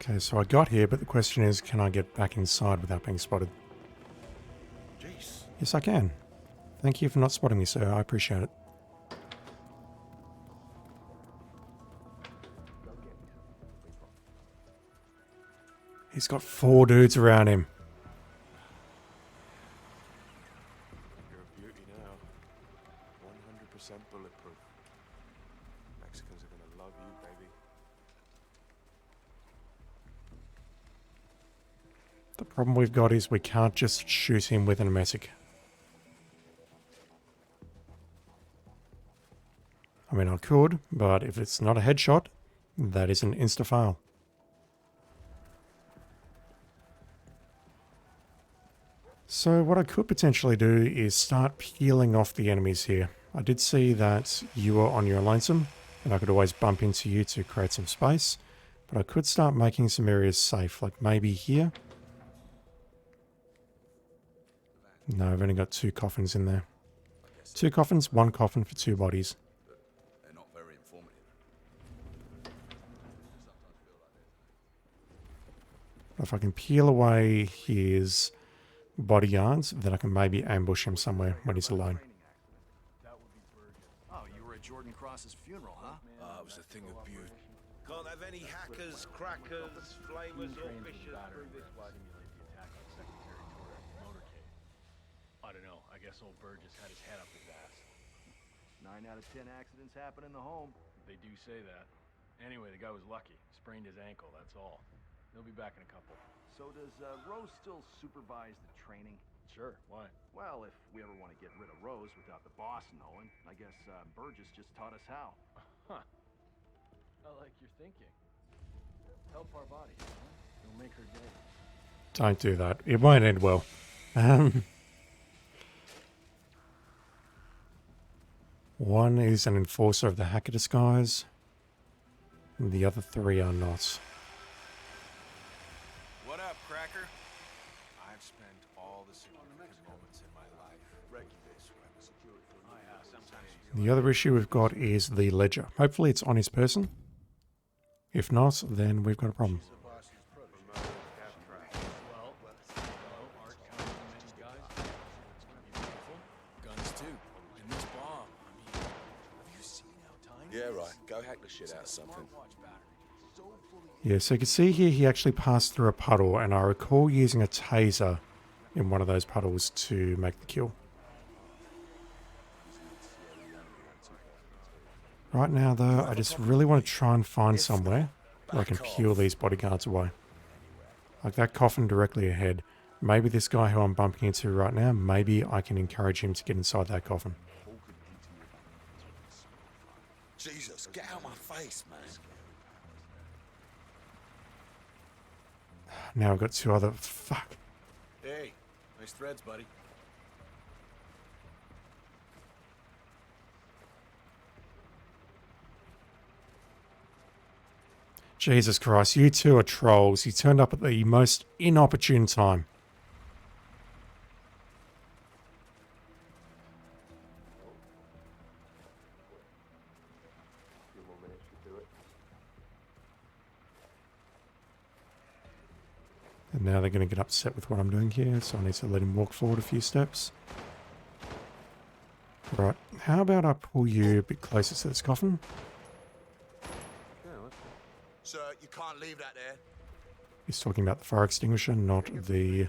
[SPEAKER 5] Okay, so I got here, but the question is, can I get back inside without being spotted?
[SPEAKER 2] Jeez.
[SPEAKER 5] Yes, I can. Thank you for not spotting me, sir. I appreciate it. He's got 4 dudes around him.
[SPEAKER 19] You're a beauty now. 100% bulletproof. Mexicans are gonna love you, baby.
[SPEAKER 5] The problem we've got is we can't just shoot him with an emetic. I mean, I could, but if it's not a headshot, that is an insta-fail. So what I could potentially do is start peeling off the enemies here. I did see that you were on your lonesome, and I could always bump into you to create some space, but I could start making some areas safe, like maybe here. No, I've only got 2 coffins in there. 2 coffins, 1 coffin for 2 bodies.
[SPEAKER 1] They're not very informative.
[SPEAKER 5] If I can peel away his bodyguards, then I can maybe ambush him somewhere when he's alone.
[SPEAKER 19] Oh, you were at Jordan Cross's funeral, huh?
[SPEAKER 1] It was a thing of beauty.
[SPEAKER 21] Can't have any hackers, crackers, flamers, or fishers through this way.
[SPEAKER 20] I don't know. I guess old Burgess had his head up his ass.
[SPEAKER 18] 9 out of 10 accidents happen in the home.
[SPEAKER 20] They do say that. Anyway, the guy was lucky. Sprained his ankle, that's all. He'll be back in a couple.
[SPEAKER 18] So does Rose still supervise the training?
[SPEAKER 20] Sure, why?
[SPEAKER 18] Well, if we ever want to get rid of Rose without the boss knowing, I guess Burgess just taught us how.
[SPEAKER 20] Huh. I like your thinking. Help our body. It'll make her day.
[SPEAKER 5] Don't do that. It won't end well. One is an enforcer of the hacker disguise. And the other three are not.
[SPEAKER 19] What up, Cracker? I've spent all the significant moments in my life.
[SPEAKER 5] The other issue we've got is the ledger. Hopefully it's on his person. If not, then we've got a problem.
[SPEAKER 19] Guns too. And this bomb. I mean, have you seen how tiny?
[SPEAKER 21] Yeah, right. Go hack the shit out of something.
[SPEAKER 5] Yeah, so you can see here he actually passed through a puddle, and I recall using a taser in one of those puddles to make the kill. Right now, though, I just really want to try and find somewhere where I can peel these bodyguards away. Like that coffin directly ahead. Maybe this guy who I'm bumping into right now, maybe I can encourage him to get inside that coffin.
[SPEAKER 21] Jesus, get out of my face, man.
[SPEAKER 5] Now I've got two other... Fuck.
[SPEAKER 19] Hey, nice threads, buddy.
[SPEAKER 5] Jesus Christ, you two are trolls. You turned up at the most inopportune time. And now they're going to get upset with what I'm doing here, so I need to let him walk forward a few steps. Right, how about I pull you a bit closer to this coffin?
[SPEAKER 21] Sir, you can't leave that there.
[SPEAKER 5] He's talking about the fire extinguisher, not the...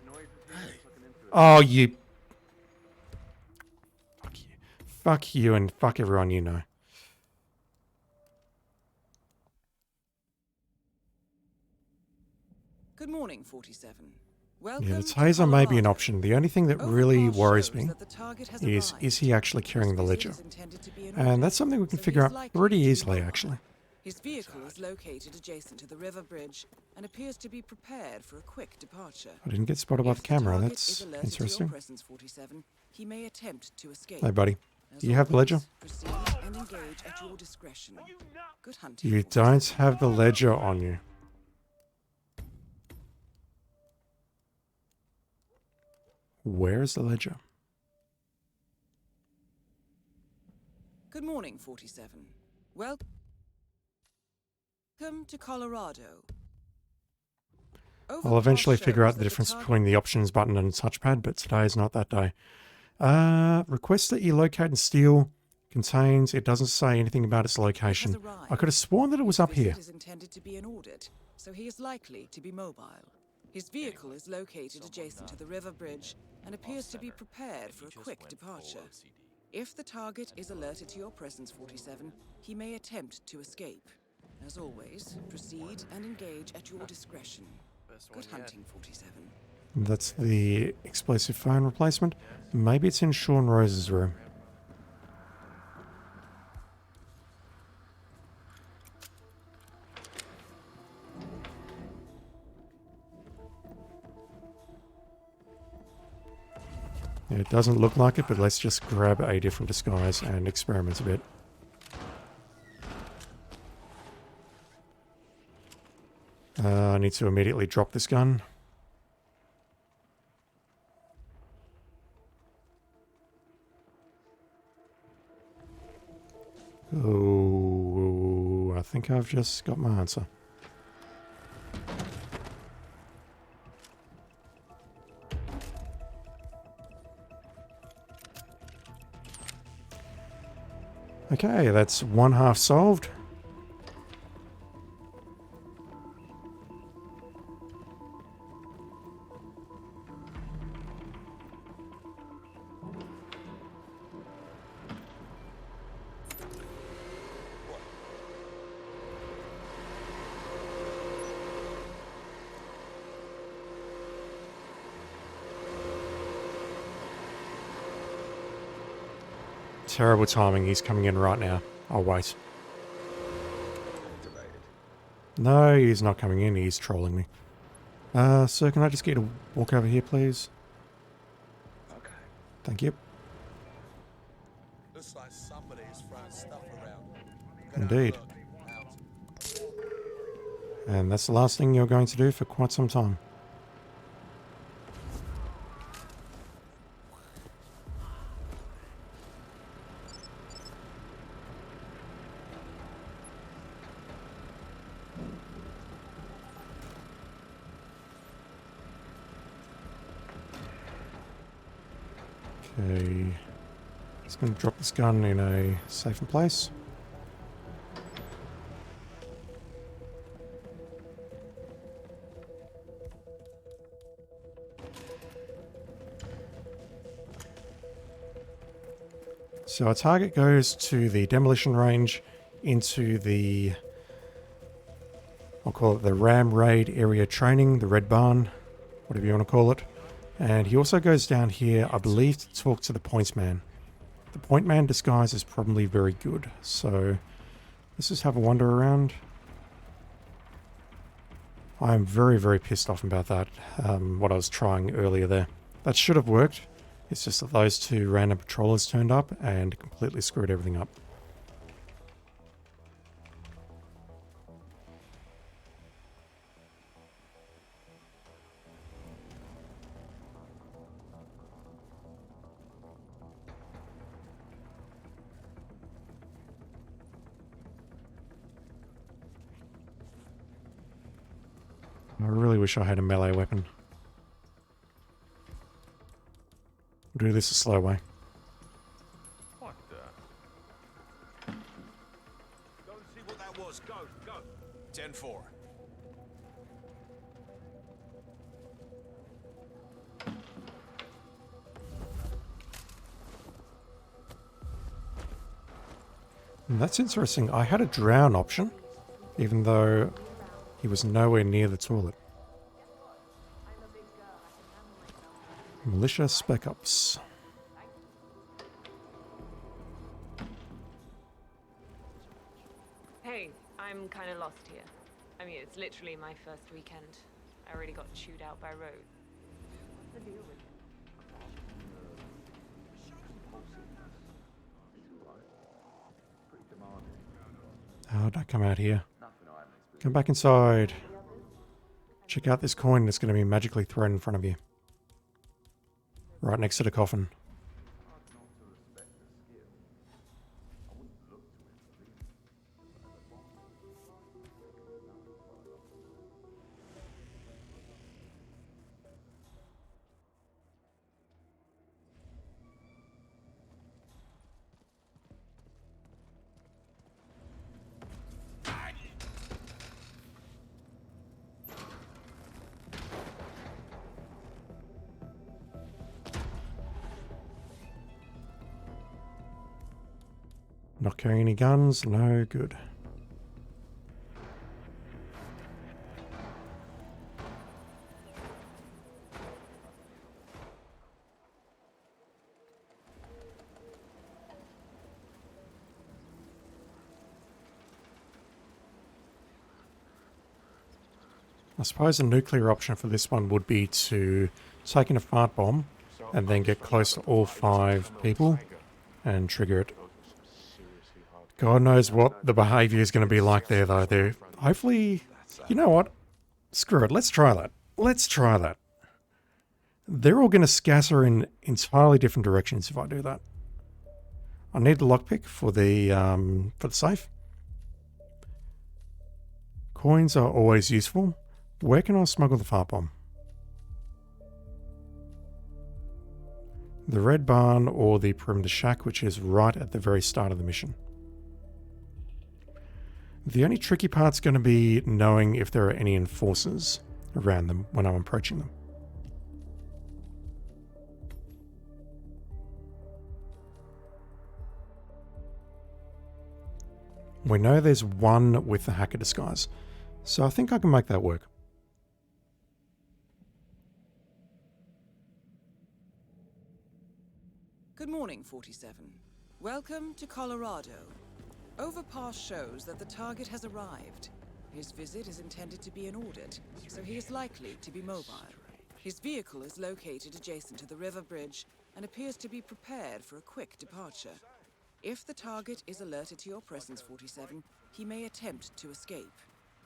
[SPEAKER 5] Oh, you... Fuck you. Fuck you and fuck everyone you know.
[SPEAKER 6] Good morning, 47. Welcome
[SPEAKER 5] Yeah, the taser may be an option. The only thing that really worries me is he actually carrying the ledger? And that's something we can figure out pretty easily, actually.
[SPEAKER 6] His vehicle is located adjacent to the river bridge and appears to be prepared for a quick departure.
[SPEAKER 5] I didn't get spotted by the camera.
[SPEAKER 6] Target
[SPEAKER 5] That's
[SPEAKER 6] is alerted to your
[SPEAKER 5] interesting.
[SPEAKER 6] presence, 47. He may attempt to escape.
[SPEAKER 5] Hey, buddy.
[SPEAKER 6] As
[SPEAKER 5] Do you have the ledger?
[SPEAKER 6] proceed and engage at your discretion. Good hunting.
[SPEAKER 5] You don't have the ledger on you. Where is the ledger?
[SPEAKER 6] Good morning, 47. Welcome to Colorado.
[SPEAKER 5] I'll eventually figure out the difference between the options button and touchpad, but today is not that day. Request that you locate and steal contains... It doesn't say anything about its location. I could have sworn that it was up here.
[SPEAKER 6] Visit is intended to be an audit, so he is likely to be mobile. His vehicle is located adjacent to the river bridge and appears to be prepared for a quick departure. If the target is alerted to your presence, 47, he may attempt to escape. As always, proceed and engage at your discretion. Good hunting, 47.
[SPEAKER 5] That's the explosive phone replacement. Maybe it's in Sean Rose's room. Yeah, it doesn't look like it, but let's just grab a different disguise and experiment a bit. I need to immediately drop this gun. Oh, I think I've just got my answer. Okay, that's one half solved. Terrible timing. He's coming in right now. I'll wait. No, he's not coming in. He's trolling me. Sir, can I just get you to walk over here, please?
[SPEAKER 21] Okay.
[SPEAKER 5] Thank you.
[SPEAKER 21] Looks like somebody's throwing stuff around.
[SPEAKER 5] Indeed. And that's the last thing you're going to do for quite some time. Okay. Just going to drop this gun in a safer place. So our target goes to the demolition range into the, I'll call it the Ram Raid area training, the Red Barn, whatever you want to call it. And he also goes down here, I believe, to talk to the Points Man. The Point Man disguise is probably very good, so let's just have a wander around. I'm very, very pissed off about that, what I was trying earlier there. That should have worked. It's just that those two random patrollers turned up and completely screwed everything up. I really wish I had a melee weapon. We'll do this a slow way.
[SPEAKER 21] What the? Go and see what that was. Go, go. 10-4.
[SPEAKER 5] That's interesting. I had a drown option, even though he was nowhere near the toilet. Militia Spec Ops.
[SPEAKER 3] Hey, I'm kind of lost here. I mean, it's literally my first weekend. I already got chewed out by Rogue. What's the deal with it?
[SPEAKER 5] Oh, don't come out here. Come back inside. Check out this coin that's going to be magically thrown in front of you. Right next to the coffin. Not carrying any guns, no good. I suppose a nuclear option for this one would be to take in a fart bomb and then get close to all 5 people and trigger it. God knows what the behaviour is going to be like there, though. There, hopefully, you know what? Screw it. Let's try that. Let's try that. They're all going to scatter in entirely different directions if I do that. I need the lockpick for the safe. Coins are always useful. Where can I smuggle the fart bomb? The Red Barn or the Perimeter Shack, which is right at the very start of the mission. The only tricky part's going to be knowing if there are any enforcers around them when I'm approaching them. We know there's one with the hacker disguise, so I think I can make that work.
[SPEAKER 6] Good morning, 47. Welcome to Colorado. Overpass shows that the target has arrived. His visit is intended to be an audit, so he is likely to be mobile. His vehicle is located adjacent to the river bridge and appears to be prepared for a quick departure. If the target is alerted to your presence, 47, he may attempt to escape.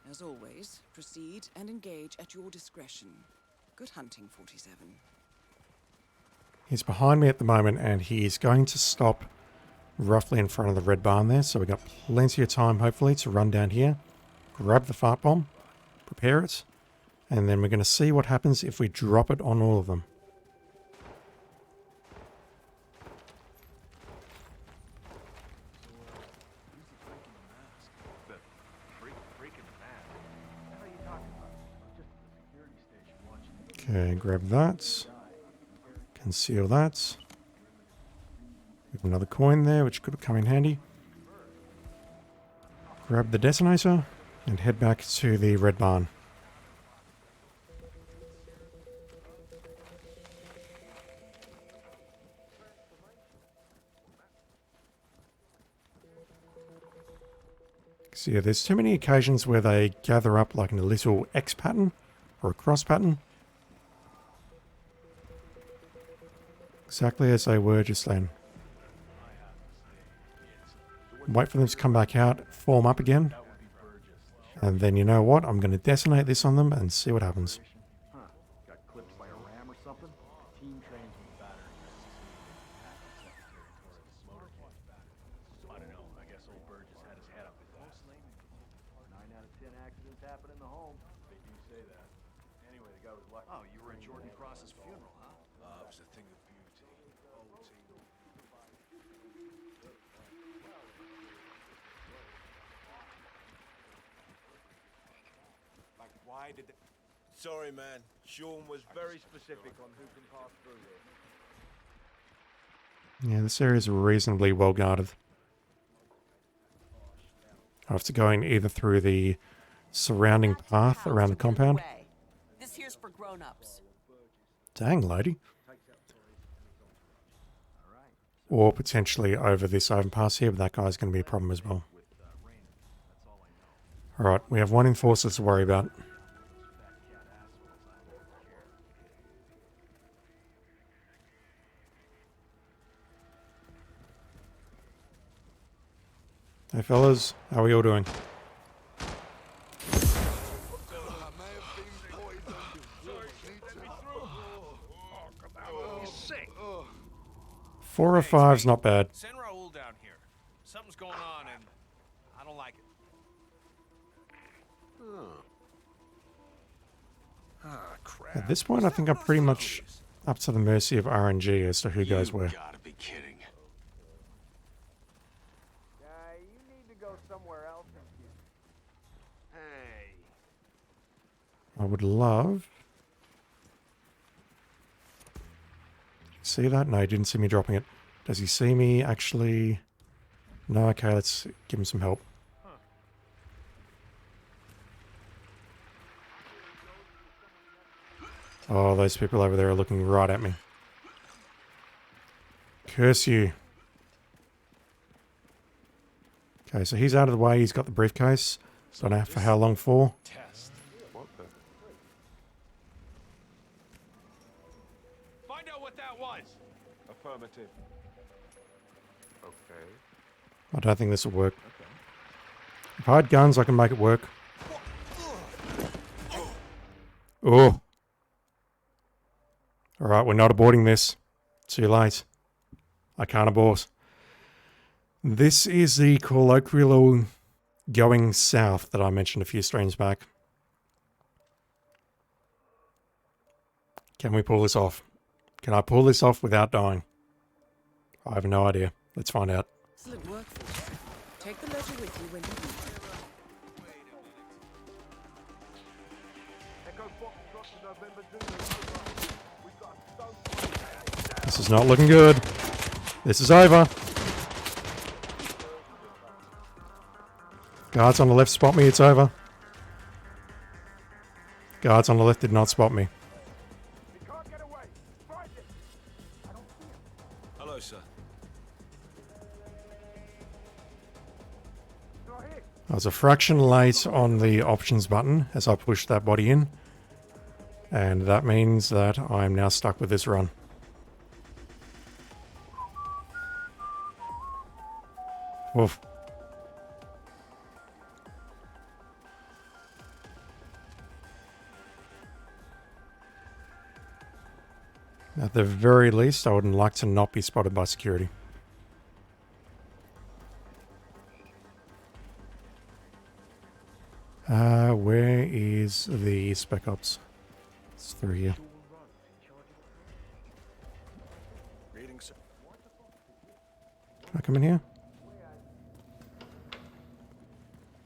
[SPEAKER 6] As always, proceed and engage at your discretion. Good hunting, 47.
[SPEAKER 5] He's behind me at the moment, and he's going to stop roughly in front of the red barn there, so we've got plenty of time, hopefully, to run down here, grab the fart bomb, prepare it, and then we're going to see what happens if we drop it on all of them. Okay, grab that. Conceal that. We have another coin there, which could have come in handy. Grab the detonator and head back to the red barn. So yeah, there's too many occasions where they gather up like in a little X pattern or a cross pattern. Exactly as they were just then. Wait for them to come back out, form up again. And then you know what? I'm going to detonate this on them and see what happens.
[SPEAKER 20] Got clipped by a ram or something? Team trains with batteries. I don't know. I guess old Burgess had his head up his ass. 9 out of 10 accidents happen in the home. They do say that. Anyway, the guy was lucky.
[SPEAKER 19] Oh, you were at Jordan Cross's funeral, huh?
[SPEAKER 21] It was a thing of beauty.
[SPEAKER 19] Like, why did they...
[SPEAKER 21] Sorry, man. Sean was very specific on who can pass through here.
[SPEAKER 5] Yeah, this area is reasonably well guarded. I have to go in either through the surrounding path around the compound.
[SPEAKER 9] This here's for grown-ups.
[SPEAKER 5] Dang, lady. Or potentially over this overpass here, but that guy's going to be a problem as well. Alright, we have one enforcer to worry about. Hey fellas, how are you all doing? Four or five's not bad.
[SPEAKER 21] Send Raoul down here. Something's going on and I don't like it.
[SPEAKER 19] Crap.
[SPEAKER 5] At this point, I think I'm pretty much up to the mercy of RNG as to who goes where.
[SPEAKER 19] Gotta be kidding.
[SPEAKER 18] You need to go somewhere else.
[SPEAKER 19] Hey.
[SPEAKER 5] I would love... See that? No, he didn't see me dropping it. Does he see me actually? No, okay, let's give him some help. Oh, those people over there are looking right at me. Curse you. Okay, so he's out of the way. He's got the briefcase. Don't know for how long for.
[SPEAKER 19] Test. What the?
[SPEAKER 21] Find out what that was.
[SPEAKER 19] Affirmative. Okay.
[SPEAKER 5] I don't think this will work. If I had guns, I can make it work. Oh. Alright, we're not aborting this. Too late. I can't abort. This is the colloquial going south that I mentioned a few streams back. Can we pull this off? Can I pull this off without dying? I have no idea. Let's find out.
[SPEAKER 6] Excellent work, Fortune. Take the ledger with you when you need it.
[SPEAKER 5] This is not looking good. This is over. Guards on the left spot me, it's over. Guards on the left did not spot me.
[SPEAKER 21] Hello, sir.
[SPEAKER 5] I was a fraction late on the options button as I pushed that body in. And that means that I'm now stuck with this run. Woof. At the very least, I would like to not be spotted by security. Where is the Spec Ops? It's through here. Can I come in here?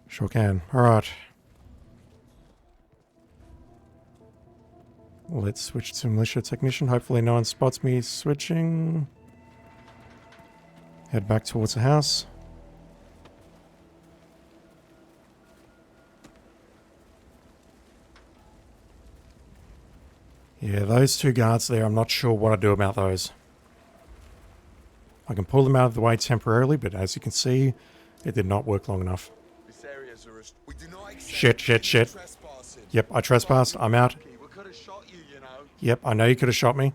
[SPEAKER 5] Sure can. Alright. Let's switch to Militia Technician. Hopefully no one spots me switching. Head back towards the house. Yeah, those two guards there, I'm not sure what I do about those. I can pull them out of the way temporarily, but as you can see, it did not work long enough. Shit. Yep, I trespassed. I'm out. Yep, I know you could have shot me.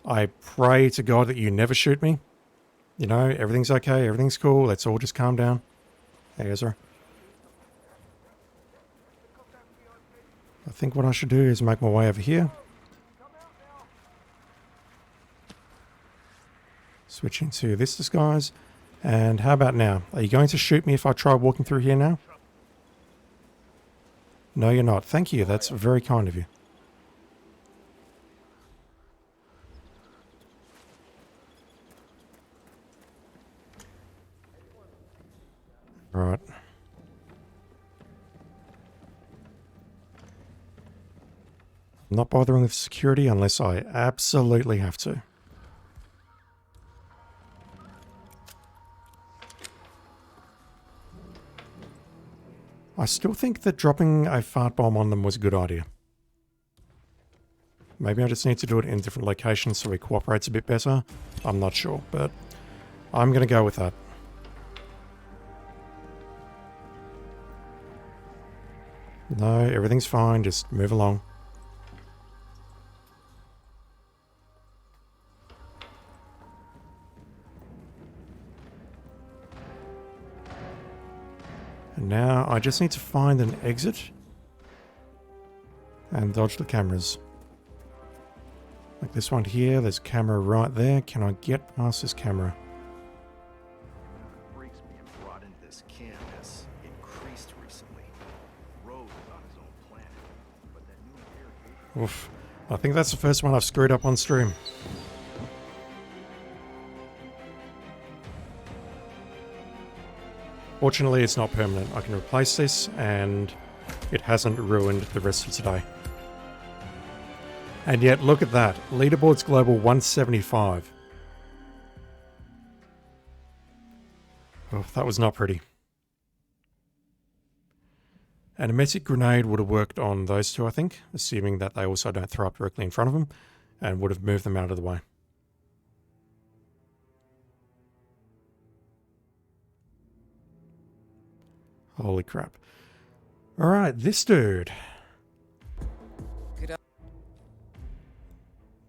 [SPEAKER 5] I pray to God that you never shoot me. You know, everything's okay, everything's cool. Let's all just calm down. Hey, Ezra. I think what I should do is make my way over here. Switching to this disguise. And how about now? Are you going to shoot me if I try walking through here now? No, you're not. Thank you. That's very kind of you. Right. I'm not bothering with security unless I absolutely have to. I still think that dropping a fart bomb on them was a good idea. Maybe I just need to do it in different locations so he cooperates a bit better. I'm not sure, but I'm going to go with that. No, everything's fine. Just move along. And now I just need to find an exit and dodge the cameras. Like this one here, there's a camera right there. Can I get past this camera?
[SPEAKER 20] Freaks being brought into this camp has increased recently. Rose is on his own planet, but that new irrigation.
[SPEAKER 5] Oof. I think that's the first one I've screwed up on stream. Fortunately, it's not permanent. I can replace this, and it hasn't ruined the rest of today. And yet, look at that. Leaderboard's global 175. Oh, that was not pretty. An emetic grenade would have worked on those two, I think, assuming that they also don't throw up directly in front of them, and would have moved them out of the way. Holy crap. Alright, this dude.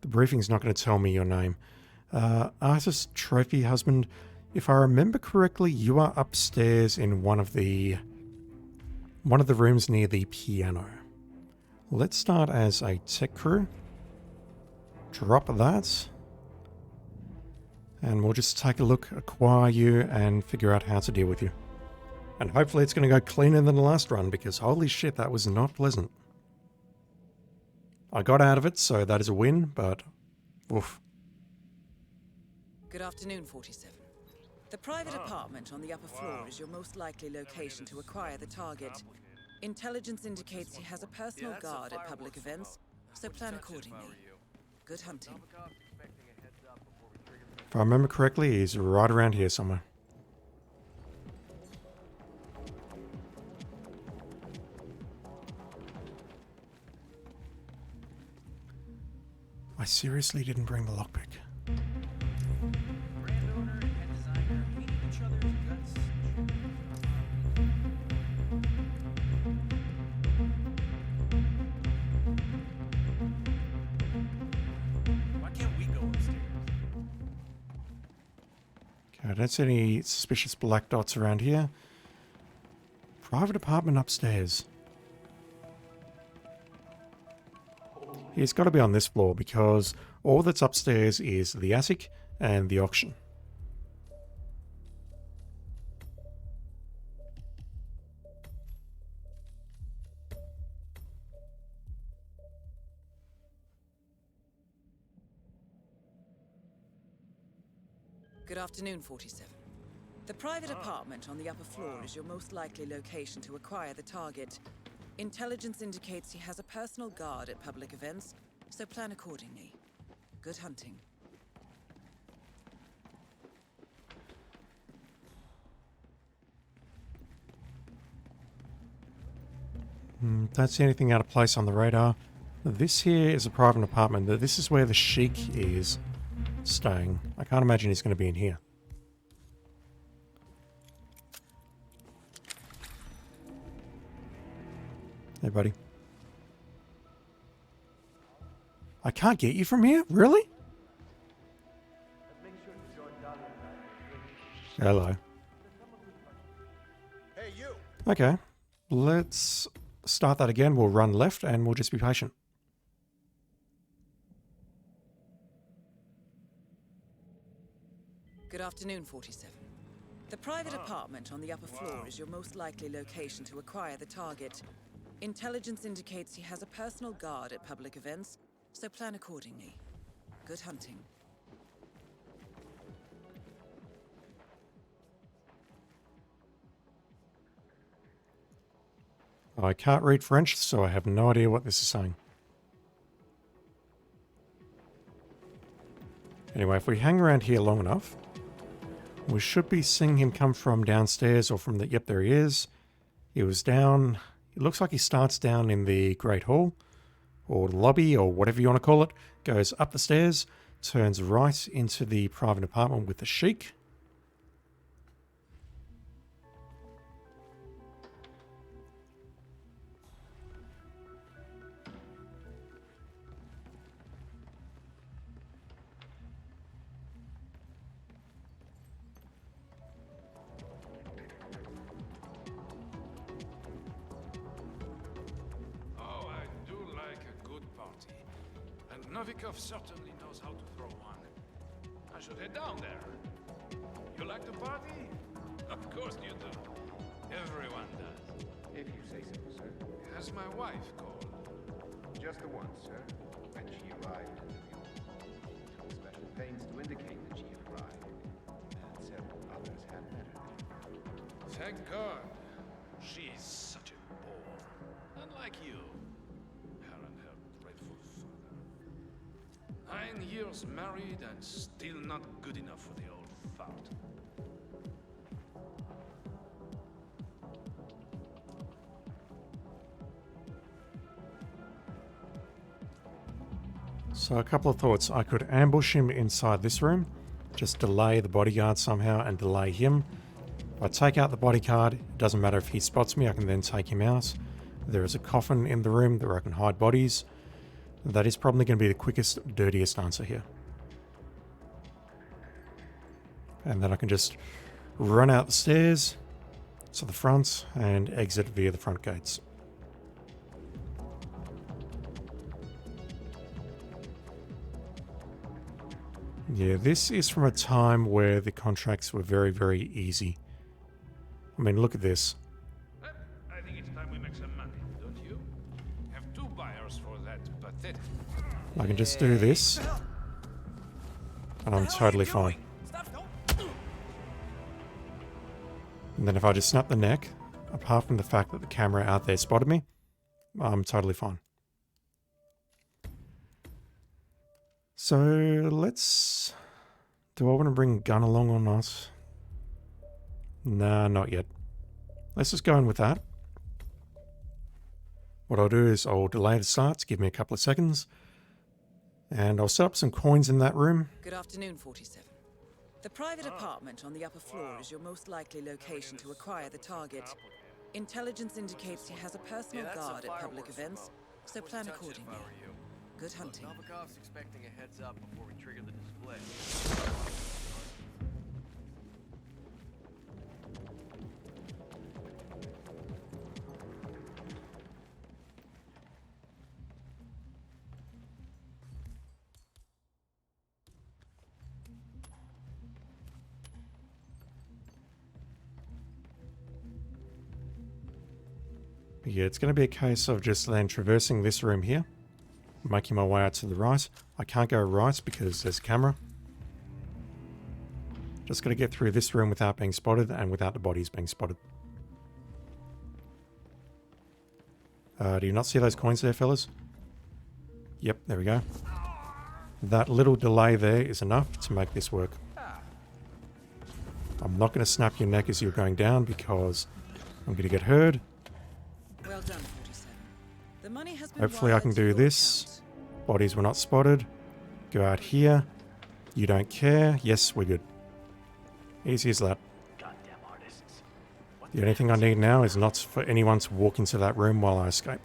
[SPEAKER 5] The briefing's not going to tell me your name. Artist Trophy Husband. If I remember correctly, you are upstairs in one of the rooms near the piano. Let's start as a tech crew. Drop that. And we'll just take a look, acquire you, and figure out how to deal with you. And hopefully it's going to go cleaner than the last run, because holy shit, that was not pleasant. I got out of it, so that is a win, but oof.
[SPEAKER 6] Good afternoon, 47. The private apartment on the upper floor is your most likely location to acquire the target. Intelligence indicates he has a personal guard at public events, so plan accordingly. Good hunting.
[SPEAKER 5] If I remember correctly, he's right around here somewhere. I seriously didn't bring the lockpick. I don't see any suspicious black dots around here. Private apartment upstairs. He's got to be on this floor because all that's upstairs is the attic and the auction.
[SPEAKER 6] Good afternoon, 47. The private apartment on the upper floor is your most likely location to acquire the target. Intelligence indicates he has a personal guard at public events, so plan accordingly. Good hunting.
[SPEAKER 5] Don't see anything out of place on the radar. This here is a private apartment. This is where the Sheik is staying. I can't imagine he's going to be in here. Hey, buddy. I can't get you from here? Really? Hello.
[SPEAKER 2] Hey, you!
[SPEAKER 5] Okay. Let's start that again. We'll run left and we'll just be patient.
[SPEAKER 6] Good afternoon, 47. The private apartment on the upper floor is your most likely location to acquire the target. Intelligence indicates he has a personal guard at public events, so plan accordingly. Good hunting.
[SPEAKER 5] I can't read French, so I have no idea what this is saying. Anyway, if we hang around here long enough, we should be seeing him come from downstairs or from the... Yep, there he is. He was down... It looks like he starts down in the Great Hall, or lobby, or whatever you want to call it. Goes up the stairs, turns right into the private apartment with the Sheik.
[SPEAKER 7] Novikov certainly knows how to throw one. I should head down there. You like to party? Of course you do. Everyone does.
[SPEAKER 22] If you say so, sir.
[SPEAKER 7] Has my wife called?
[SPEAKER 22] Just the once, sir. When she arrived in the view. Took special pains to indicate that she had arrived. And several others had met her.
[SPEAKER 7] Thank God. She's such a bore. Unlike you. Her and her dreadful father. 9 years married and still not good enough for the old fart.
[SPEAKER 5] So a couple of thoughts. I could ambush him inside this room, just delay the bodyguard somehow and delay him. If I take out the bodyguard, it doesn't matter if he spots me, I can then take him out. There is a coffin in the room where I can hide bodies. That is probably going to be the quickest, dirtiest answer here. And then I can just run out the stairs to the front and exit via the front gates. Yeah, this is from a time where the contracts were very, very easy. I mean, look at this.
[SPEAKER 7] I think it's time we make some money, don't you? Have 2 buyers for that pathetic.
[SPEAKER 5] I can just do this, and I'm totally fine. And then if I just snap the neck, apart from the fact that the camera out there spotted me, I'm totally fine. So let's... Do I want to bring a gun along or not? Nah, not yet. Let's just go in with that. What I'll do is I'll delay the starts, give me a couple of seconds, and I'll set up some coins in that room.
[SPEAKER 6] Good afternoon, 47. The private apartment on the upper floor is your most likely location to acquire the target. Intelligence indicates he has a personal guard at public events, so plan accordingly. Good hunting.
[SPEAKER 23] Novikov's expecting a heads up before we trigger the display.
[SPEAKER 5] Yeah, it's going to be a case of just then traversing this room here, making my way out to the right. I can't go right because there's a camera. Just got to get through this room without being spotted and without the bodies being spotted. Do you not see those coins there, fellas? Yep, there we go. That little delay there is enough to make this work. I'm not going to snap your neck as you're going down because I'm going to get heard.
[SPEAKER 6] Well done, 47. The money has been
[SPEAKER 5] Hopefully I can do this. Bodies were not spotted. Go out here. You don't care. Yes, we're good. Easy as that. The only thing I need now is not for anyone to walk into that room while I escape.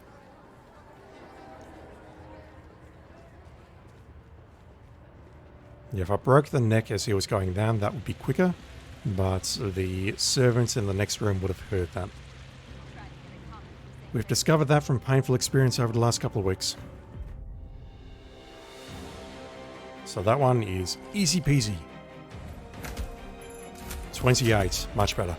[SPEAKER 5] Yeah, if I broke the neck as he was going down, that would be quicker. But the servants in the next room would have heard that. We've discovered that from painful experience over the last couple of weeks. So that one is easy peasy. 28, much better.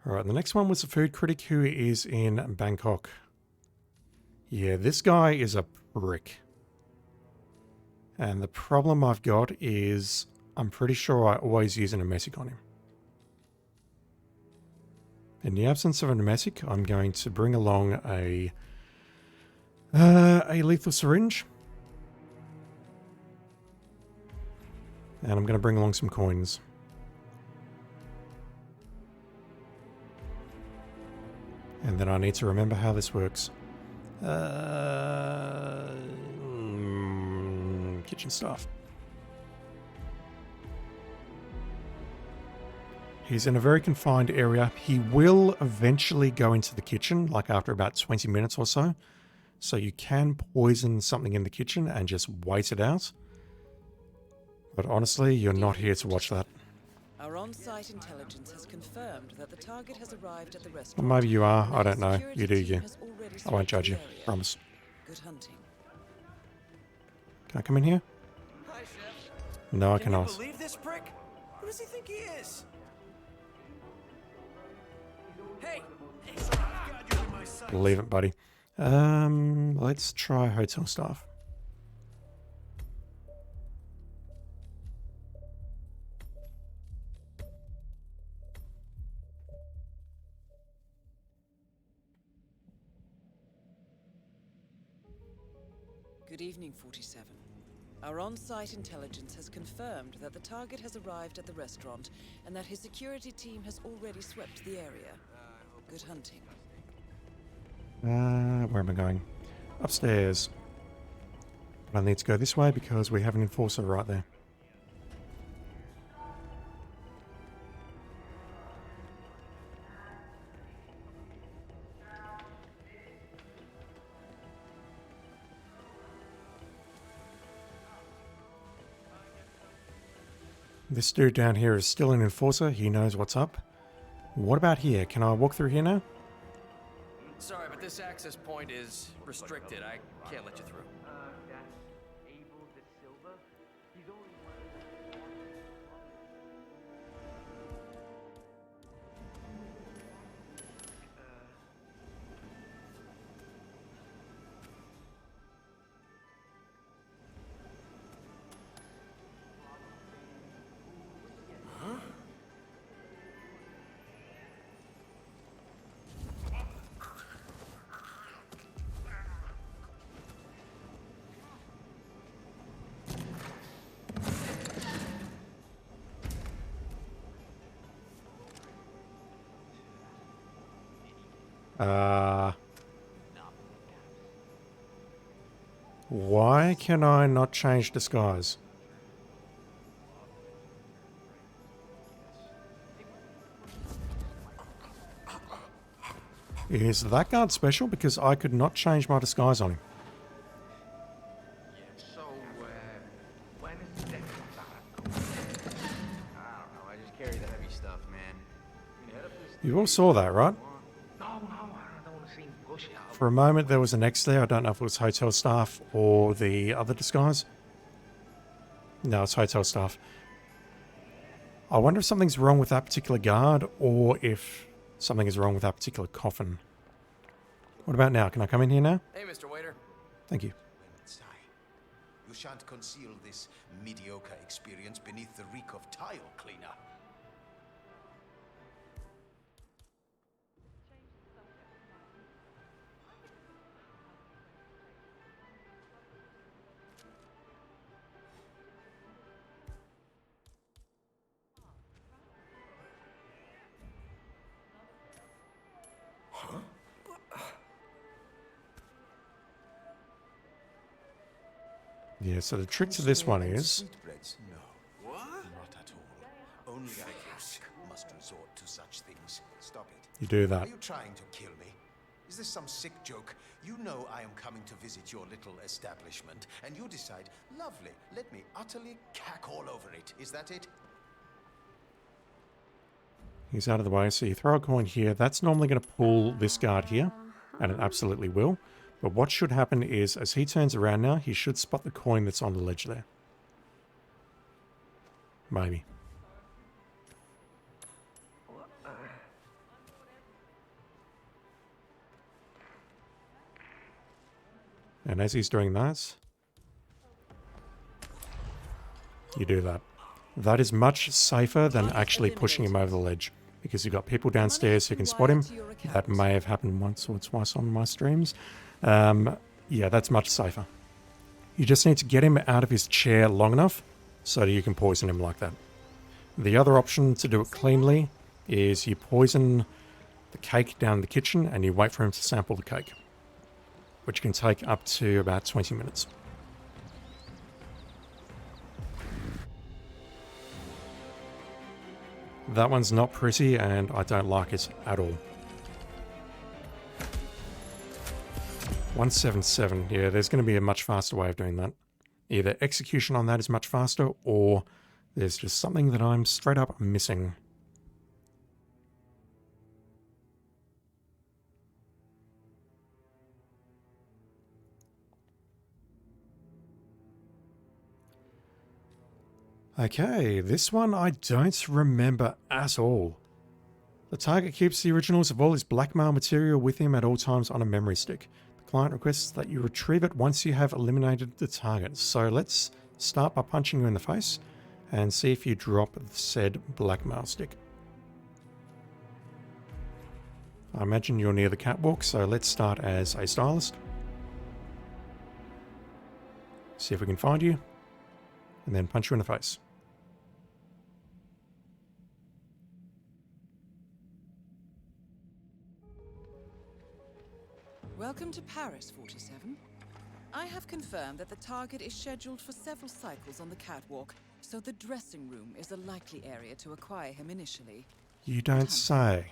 [SPEAKER 5] Alright, the next one was a food critic who is in Bangkok. Yeah, this guy is a prick. And the problem I've got is I'm pretty sure I always use an emetic on him. In the absence of an emetic, I'm going to bring along a lethal syringe. And I'm going to bring along some coins. And then I need to remember how this works. Kitchen staff. He's in a very confined area. He will eventually go into the kitchen, like after about 20 minutes or so. So you can poison something in the kitchen and just wait it out. But honestly, you're not here to watch that.
[SPEAKER 6] Our on-site intelligence has confirmed that the target has arrived at the
[SPEAKER 5] Well,
[SPEAKER 6] restaurant.
[SPEAKER 5] maybe you are. I don't know. You do you. I won't judge you. Promise.
[SPEAKER 6] Good hunting.
[SPEAKER 5] Can I come in here?
[SPEAKER 10] Hi, Chef.
[SPEAKER 5] No, I
[SPEAKER 10] Can you
[SPEAKER 5] cannot.
[SPEAKER 10] believe this prick? Who does he think he is? Hey!
[SPEAKER 5] Believe it, buddy. Let's try hotel staff.
[SPEAKER 6] Good evening, 47. Our on-site intelligence has confirmed that the target has arrived at the restaurant and that his security team has already swept the area. Good hunting.
[SPEAKER 5] Where am I going? Upstairs. I need to go this way because we have an enforcer right there. This dude down here is still an enforcer. He knows what's up. What about here? Can I walk through here now?
[SPEAKER 15] Sorry, but this access point is restricted. I can't let you through.
[SPEAKER 5] Why can I not change disguise? Is that guard special? Because I could not change my disguise on him.
[SPEAKER 22] So, when is the next I don't know, I just carry the heavy stuff, man.
[SPEAKER 5] You all saw that, right?
[SPEAKER 22] No, I don't
[SPEAKER 5] For a moment there was an X there. I don't know if it was hotel staff or the other disguise. No, it's hotel staff. I wonder if something's wrong with that particular guard or if something is wrong with that particular coffin. What about now? Can I come in here now?
[SPEAKER 11] Hey, Mr. Waiter.
[SPEAKER 5] Thank you.
[SPEAKER 22] You shan't conceal this mediocre experience beneath the reek of tile cleaner.
[SPEAKER 5] Yeah, so the trick to this one is...
[SPEAKER 22] No. What? Not at all. Only a hack must resort to such things. Stop it.
[SPEAKER 5] You do that.
[SPEAKER 22] Are you trying to kill me? Is this some sick joke? You know I am coming to visit your little establishment, and you decide, lovely, let me utterly cack all over it. Is that it?
[SPEAKER 5] He's out of the way, so you throw a coin here. That's normally going to pull this guard here, and it absolutely will. But what should happen is, as he turns around now, he should spot the coin that's on the ledge there. Maybe. And as he's doing that, you do that. That is much safer than actually pushing him over the ledge, because you've got people downstairs who can spot him. That may have happened once or twice on my streams. Yeah, that's much safer. You just need to get him out of his chair long enough so that you can poison him like that. The other option to do it cleanly is you poison the cake down in the kitchen and you wait for him to sample the cake, which can take up to about 20 minutes. That one's not pretty and I don't like it at all. 177, yeah, there's going to be a much faster way of doing that. Either execution on that is much faster, or there's just something that I'm straight up missing. Okay, this one I don't remember at all. The target keeps the originals of all his blackmail material with him at all times on a memory stick. Client requests that you retrieve it once you have eliminated the target. So let's start by punching you in the face and see if you drop the said blackmail stick. I imagine you're near the catwalk, so let's start as a stylist. See if we can find you, and then punch you in the face.
[SPEAKER 6] Welcome to Paris, 47. I have confirmed that the target is scheduled for several cycles on the catwalk, so the dressing room is a likely area to acquire him initially.
[SPEAKER 5] You don't say.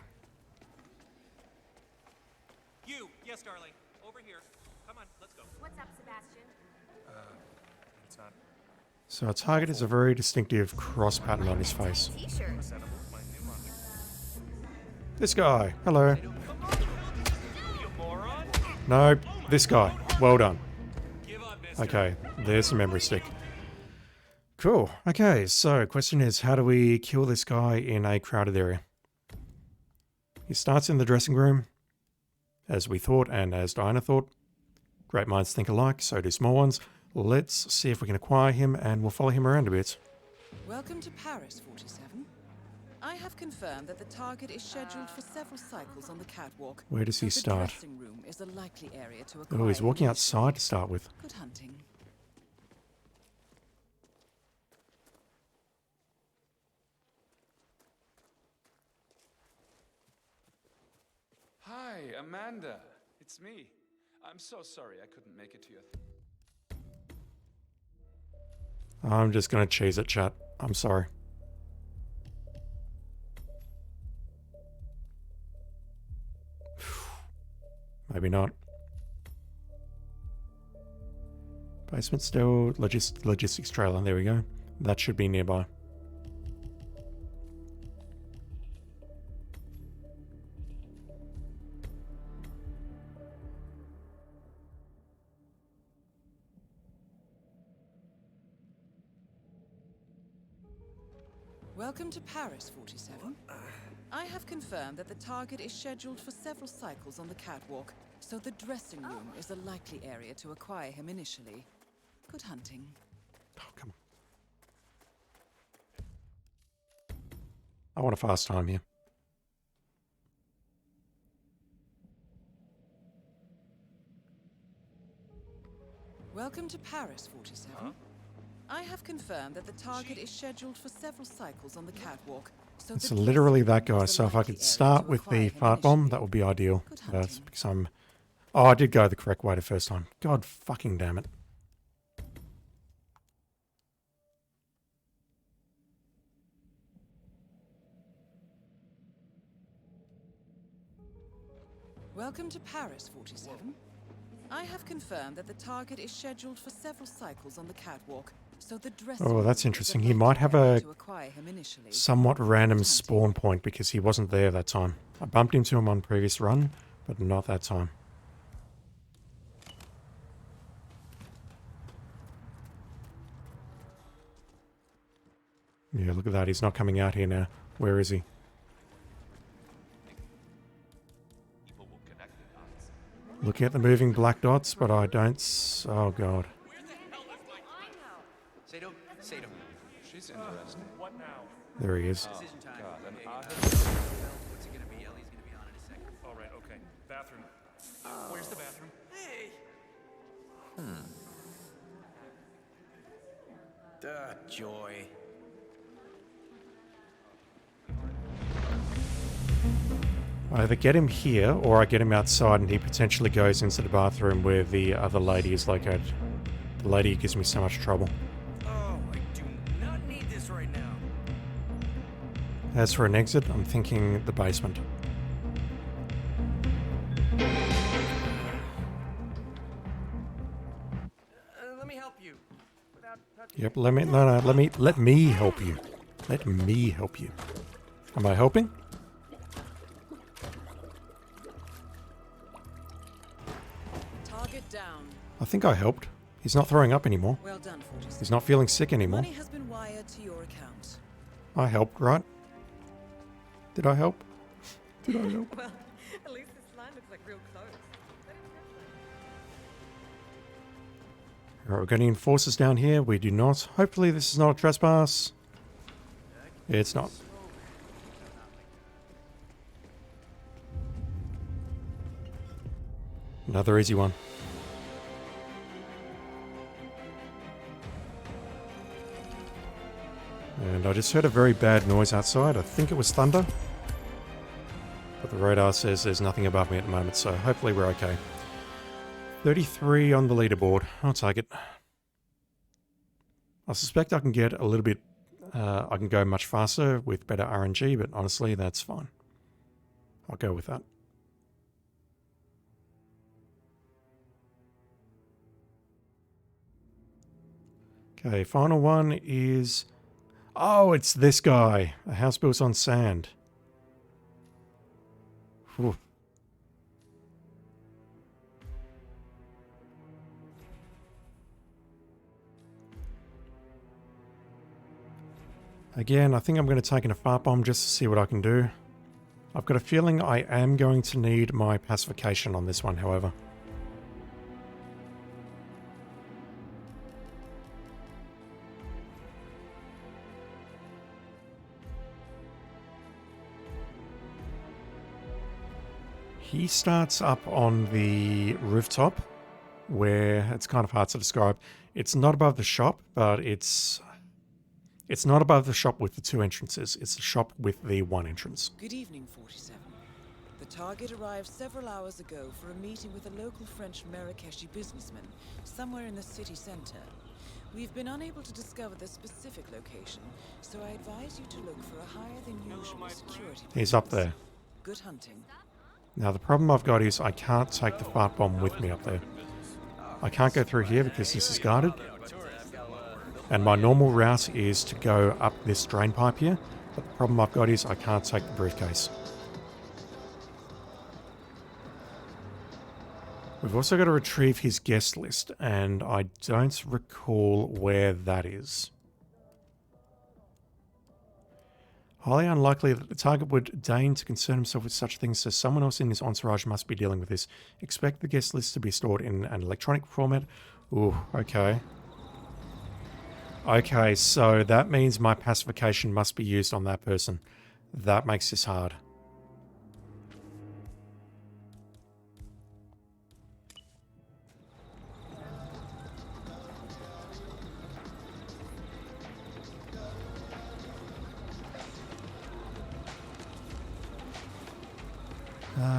[SPEAKER 12] You! Yes, darling. Over here. Come on, let's go.
[SPEAKER 14] What's up, Sebastian?
[SPEAKER 19] It's not.
[SPEAKER 5] So our target is a very distinctive cross pattern on his face. This guy. Hello. No, this guy. Well done. Okay, there's the memory stick. Cool. Okay, so question is, how do we kill this guy in a crowded area? He starts in the dressing room, as we thought and as Diana thought. Great minds think alike, so do small ones. Let's see if we can acquire him and we'll follow him around a bit.
[SPEAKER 6] Welcome to Paris, 47. I have confirmed that the target is scheduled for several cycles on the catwalk.
[SPEAKER 5] Where does he start?
[SPEAKER 6] The dressing room is a likely area to acquire.
[SPEAKER 5] Oh, he's walking outside to start with.
[SPEAKER 6] Good hunting.
[SPEAKER 1] Hi, Amanda. It's me. I'm so sorry I couldn't make it to your
[SPEAKER 5] I'm just going to cheese it, chat. I'm sorry. Maybe not. Basement still, logistics trailer, there we go. That should be nearby.
[SPEAKER 6] Welcome to Paris, 47. I have confirmed that the target is scheduled for several cycles on the catwalk, so the dressing room is a likely area to acquire him initially. Good hunting.
[SPEAKER 5] Oh, come on. I want a fast time here.
[SPEAKER 6] Welcome to Paris, 47. I have confirmed that the target is scheduled for several cycles on the catwalk. So
[SPEAKER 5] It's literally that guy. So if I could start with the fart bomb, that would be ideal. That's because I'm... Oh, I did go the correct way the first time. God fucking damn it.
[SPEAKER 6] Welcome to Paris, 47. I have confirmed that the target is scheduled for several cycles on the catwalk. So the
[SPEAKER 5] Oh, that's interesting. He might have a somewhat random spawn point because he wasn't there that time. I bumped into him on previous run, but not that time. Yeah, look at that. He's not coming out here now. Where is he? Looking at the moving black dots, but I don't... Oh, God.
[SPEAKER 21] She's interesting.
[SPEAKER 17] What now?
[SPEAKER 5] There he is.
[SPEAKER 21] Decision time.
[SPEAKER 17] What's it gonna be? Ellie's gonna be on in a second. All right, okay. Bathroom. Where's the bathroom? Hey.
[SPEAKER 21] Joy.
[SPEAKER 5] I either get him here, or I get him outside and he potentially goes into the bathroom where the other lady is located. The lady gives me so much trouble.
[SPEAKER 10] Oh, I do not need this right now.
[SPEAKER 5] As for an exit, I'm thinking the basement.
[SPEAKER 10] Let me help you.
[SPEAKER 5] Yep, let me help you. Let me help you. Am I helping?
[SPEAKER 6] Target down.
[SPEAKER 5] I think I helped. He's not throwing up anymore.
[SPEAKER 6] Well done, 47.
[SPEAKER 5] He's not feeling sick anymore.
[SPEAKER 6] Money has been wired to your account.
[SPEAKER 5] I helped, right? Did I help? Did I help?
[SPEAKER 3] Well, at least this line looks like real close.
[SPEAKER 5] Alright, we've got any enforcers down here? We do not. Hopefully this is not a trespass. It's not. Another easy one. And I just heard a very bad noise outside. I think it was thunder. But the radar says there's nothing above me at the moment, so hopefully we're okay. 33 on the leaderboard. I'll take it. I suspect I can get a little bit... I can go much faster with better RNG, but honestly, that's fine. I'll go with that. Okay, final one is... Oh, it's this guy. A house built on sand. Whew. Again, I think I'm going to take in a fart bomb just to see what I can do. I've got a feeling I am going to need my pacification on this one, however. He starts up on the rooftop, where it's kind of hard to describe. It's not above the shop, but it's not above the shop with the two entrances. It's the shop with the one entrance.
[SPEAKER 6] Good evening, 47. The target arrived several hours ago for a meeting with a local French Marrakeshi businessman somewhere in the city center. We've been unable to discover the specific location, so I advise you to look for a higher than usual security.
[SPEAKER 5] He's up there.
[SPEAKER 6] Good hunting.
[SPEAKER 5] Now the problem I've got is I can't take the fart bomb with me up there. I can't go through here because this is guarded. And my normal route is to go up this drain pipe here. But the problem I've got is I can't take the briefcase. We've also got to retrieve his guest list, and I don't recall where that is. Highly unlikely that the target would deign to concern himself with such things, so someone else in his entourage must be dealing with this. Expect the guest list to be stored in an electronic format. Ooh, okay. Okay, so that means my pacification must be used on that person. That makes this hard.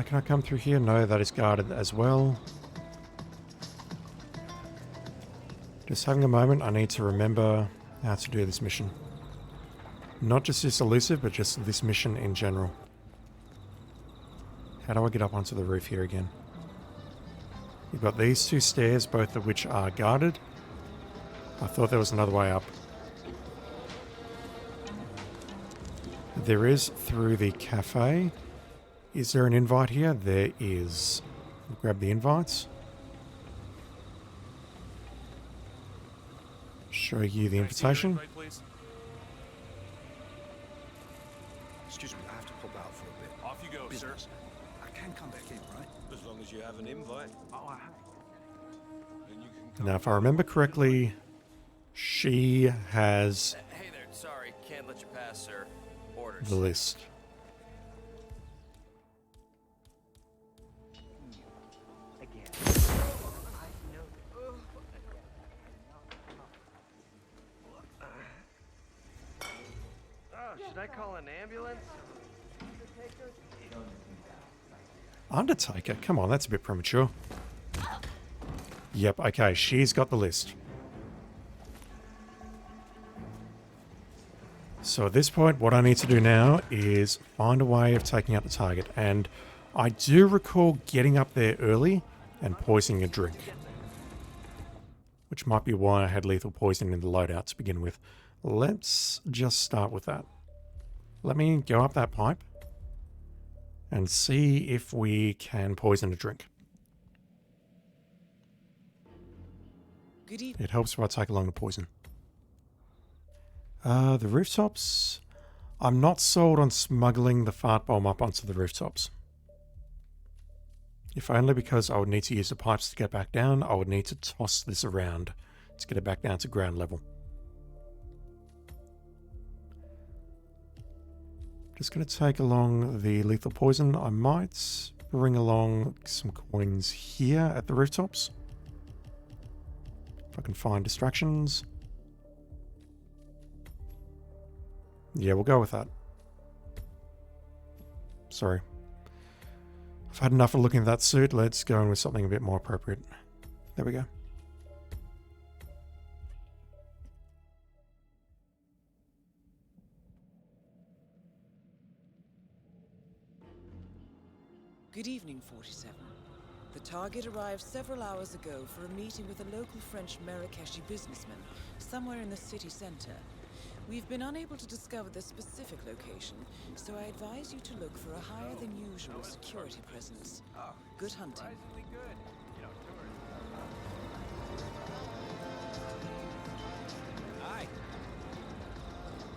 [SPEAKER 5] Can I come through here? No, that is guarded as well. Just having a moment, I need to remember how to do this mission. Not just this elusive, but just this mission in general. How do I get up onto the roof here again? You've got these two stairs, both of which are guarded. I thought there was another way up. There is through the cafe. Is there an invite here? There is. We'll grab the invites. Show you the invitation.
[SPEAKER 21] Excuse me, I have to pop out for a bit.
[SPEAKER 19] Off you go,
[SPEAKER 21] Business.
[SPEAKER 19] sir.
[SPEAKER 21] I can come back in, right?
[SPEAKER 19] As long as you have an invite.
[SPEAKER 21] Oh, I have.
[SPEAKER 19] Then you can
[SPEAKER 5] Now, if I remember correctly, she has
[SPEAKER 11] Hey there, sorry, can't let you pass, sir. Orders.
[SPEAKER 5] the list.
[SPEAKER 11] Should I call an ambulance?
[SPEAKER 5] Undertaker? Come on, that's a bit premature. Yep, okay, she's got the list. So at this point, what I need to do now is find a way of taking out the target. And I do recall getting up there early and poisoning a drink. Which might be why I had lethal poison in the loadout to begin with. Let's just start with that. Let me go up that pipe and see if we can poison a drink.
[SPEAKER 6] Good evening.
[SPEAKER 5] It helps if I take along the poison. The rooftops. I'm not sold on smuggling the fart bomb up onto the rooftops. If only because I would need to use the pipes to get back down. I would need to toss this around to get it back down to ground level. Just going to take along the lethal poison. I might bring along some coins here at the rooftops. If I can find distractions. Yeah, we'll go with that. Sorry. I've had enough of looking at that suit. Let's go in with something a bit more appropriate. There we go.
[SPEAKER 6] Good evening, 47. The target arrived several hours ago for a meeting with a local French Marrakeshi businessman somewhere in the city center. We've been unable to discover the specific location, so I advise you to look for a higher than usual security presence. Good hunting.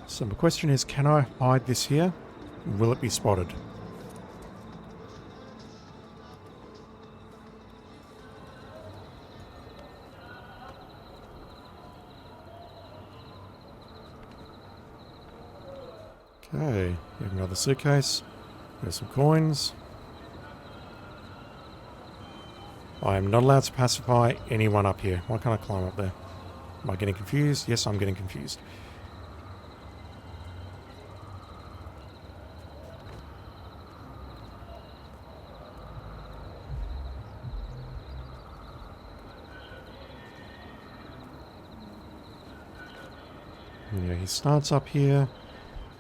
[SPEAKER 5] So my question is, can I hide this here? Will it be spotted? Okay, you have another suitcase. There's some coins. I am not allowed to pacify anyone up here. Why can't I climb up there? Am I getting confused? Yes, I'm getting confused. Yeah, he starts up here.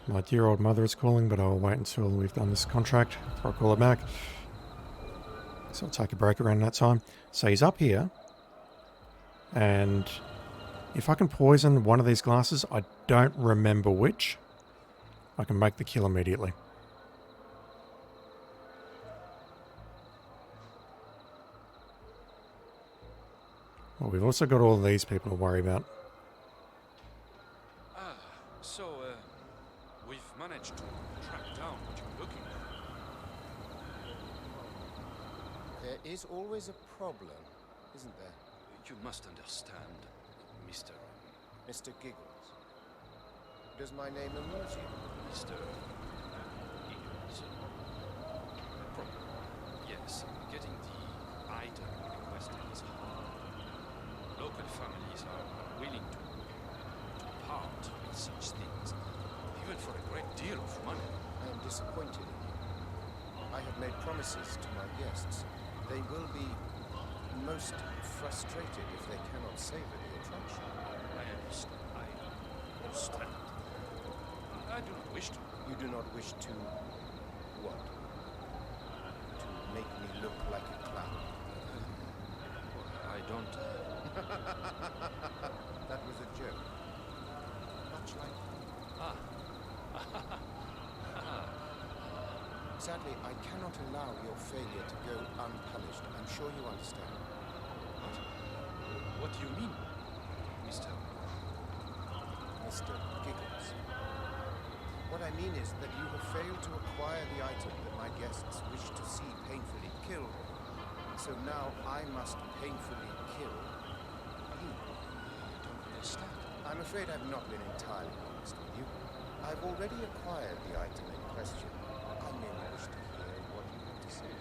[SPEAKER 5] My dear old mother is calling, but I'll wait until we've done this contract before I call her back. So I'll take a break around that time. So he's up here. And if I can poison one of these glasses, I don't remember which, I can make the kill immediately. Well, we've also got all these people to worry about.
[SPEAKER 7] So, we've managed to
[SPEAKER 8] always a problem, isn't there?
[SPEAKER 7] You must understand, Mr.
[SPEAKER 8] Mr. Giggles. Does my name amuse you?
[SPEAKER 7] Mr. Giggles. Problem. Yes, getting the item requested is hard. Local families are unwilling to part with such things, even for a great deal of money.
[SPEAKER 8] I am disappointed in you. I have made promises to my guests. They will be most frustrated if they cannot savor the attraction.
[SPEAKER 7] I understand. I do not wish to.
[SPEAKER 8] You do not wish to... what? To make me look like a clown?
[SPEAKER 7] I don't...
[SPEAKER 8] That was a joke. Much like... Sadly, I cannot allow your failure to go unpunished. I'm sure you understand.
[SPEAKER 7] What do you mean, Mr.
[SPEAKER 8] Giggles? What I mean is that you have failed to acquire the item that my guests wish to see painfully killed. So now I must painfully kill you.
[SPEAKER 7] I don't understand.
[SPEAKER 8] I'm afraid I've not been entirely honest with you. I've already acquired the item in question. I merely wish to hear what you have to say.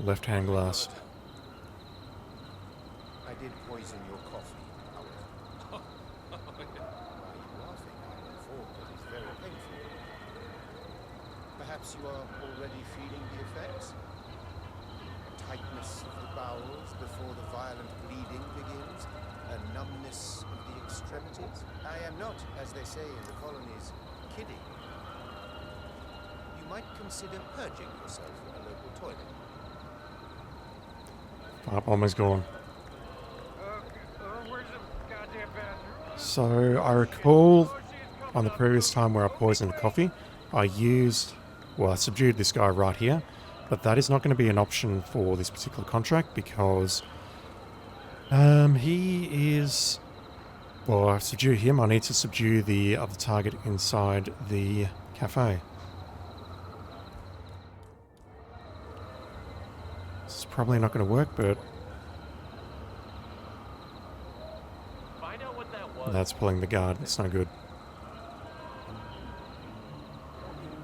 [SPEAKER 5] Left-hand glass.
[SPEAKER 8] I did poison your coffee, however. Why are you laughing? I'm informed that it's very painful. Perhaps you are already feeling the effects? Tightness of the bowels before the violent bleeding begins? A numbness of the extremities? I am not, as they say in the colonies, kidding. You might consider purging yourself in a local toilet.
[SPEAKER 5] Fart bomb is gone.
[SPEAKER 17] Where's the goddamn bathroom?
[SPEAKER 5] So I recall on the previous time where I poisoned coffee, I subdued this guy right here, but that is not going to be an option for this particular contract because he is, well, I subdue him, I need to subdue the other target inside the cafe. This is probably not going to work, but
[SPEAKER 11] Find out what that was.
[SPEAKER 5] that's pulling the guard. It's no good.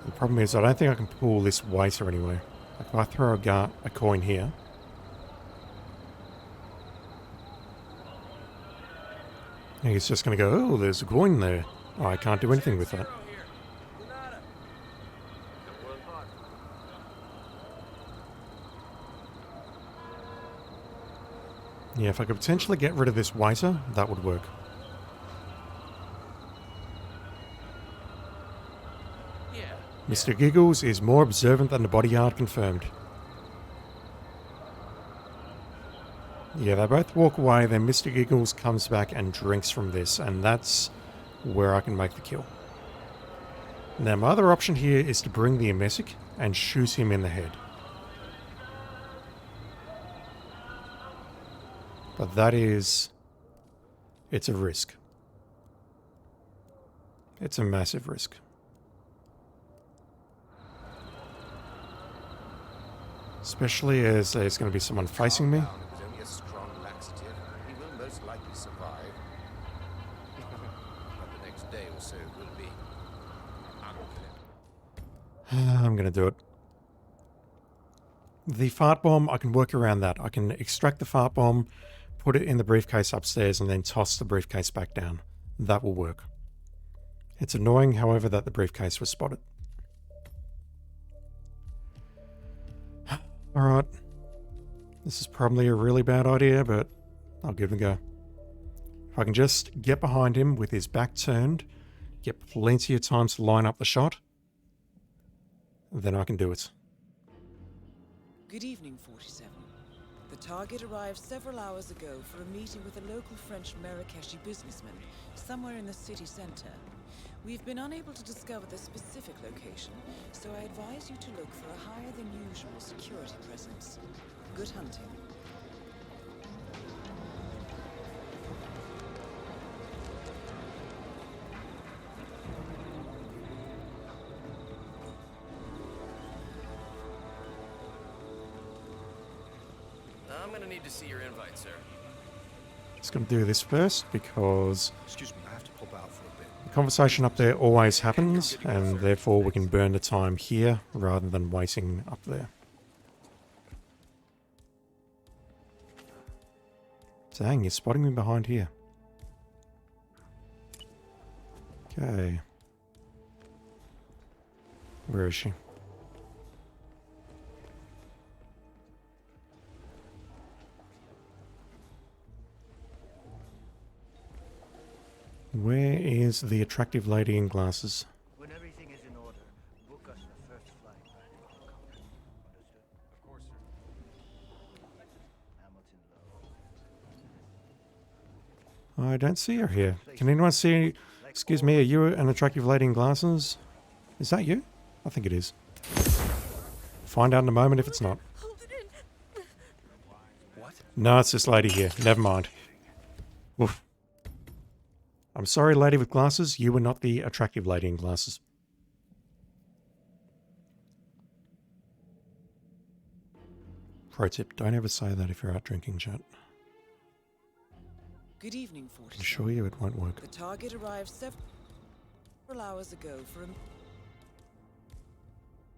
[SPEAKER 5] The problem is I don't think I can pull this waiter anywhere. Like if I throw a coin here, he's just going to go, oh, there's a coin there. Oh, I can't do anything with that. Yeah, if I could potentially get rid of this waiter, that would work. Mr. Giggles is more observant than the bodyguard confirmed. Yeah, they both walk away, then Mr. Giggles comes back and drinks from this, and that's where I can make the kill. Now, my other option here is to bring the Emesic and shoot him in the head. But that is... it's a risk. It's a massive risk. Especially as there's going to be someone facing me.
[SPEAKER 8] It was only a strong laxative. He will most likely survive. But the next day or so will be unpleasant.
[SPEAKER 5] I'm going to do it. The fart bomb, I can work around that. I can extract the fart bomb, put it in the briefcase upstairs, and then toss the briefcase back down. That will work. It's annoying, however, that the briefcase was spotted. Alright. This is probably a really bad idea, but I'll give it a go. If I can just get behind him with his back turned, get plenty of time to line up the shot, then I can do it.
[SPEAKER 6] Good evening, 47. The target arrived several hours ago for a meeting with a local French Marrakeshi businessman somewhere in the city center. We've been unable to discover the specific location, so I advise you to look for a higher than usual security presence. Good hunting.
[SPEAKER 11] I'm gonna need to see your invite, sir.
[SPEAKER 5] Just gonna do this first because
[SPEAKER 19] Excuse me, I have to pop out for a bit.
[SPEAKER 5] the conversation up there always happens, and therefore we can burn the time here rather than waiting up there. Dang, you're spotting me behind here. Okay. Where is she? Where is the attractive lady in glasses?
[SPEAKER 10] When everything is in order, book us the first flight back to Hong Kong. Understood?
[SPEAKER 7] Of course, sir.
[SPEAKER 10] Hamilton Low.
[SPEAKER 5] I don't see her here. Can anyone see... Excuse me, are you an attractive lady in glasses? Is that you? I think it is. Find out in a moment if it's not.
[SPEAKER 19] What?
[SPEAKER 5] No, it's this lady here. Never mind. Oof. I'm sorry, lady with glasses. You were not the attractive lady in glasses. Pro tip, don't ever say that if you're out drinking, chat.
[SPEAKER 6] Good evening,
[SPEAKER 5] I
[SPEAKER 6] 47.
[SPEAKER 5] can assure you it won't work.
[SPEAKER 6] The target arrived several hours ago for a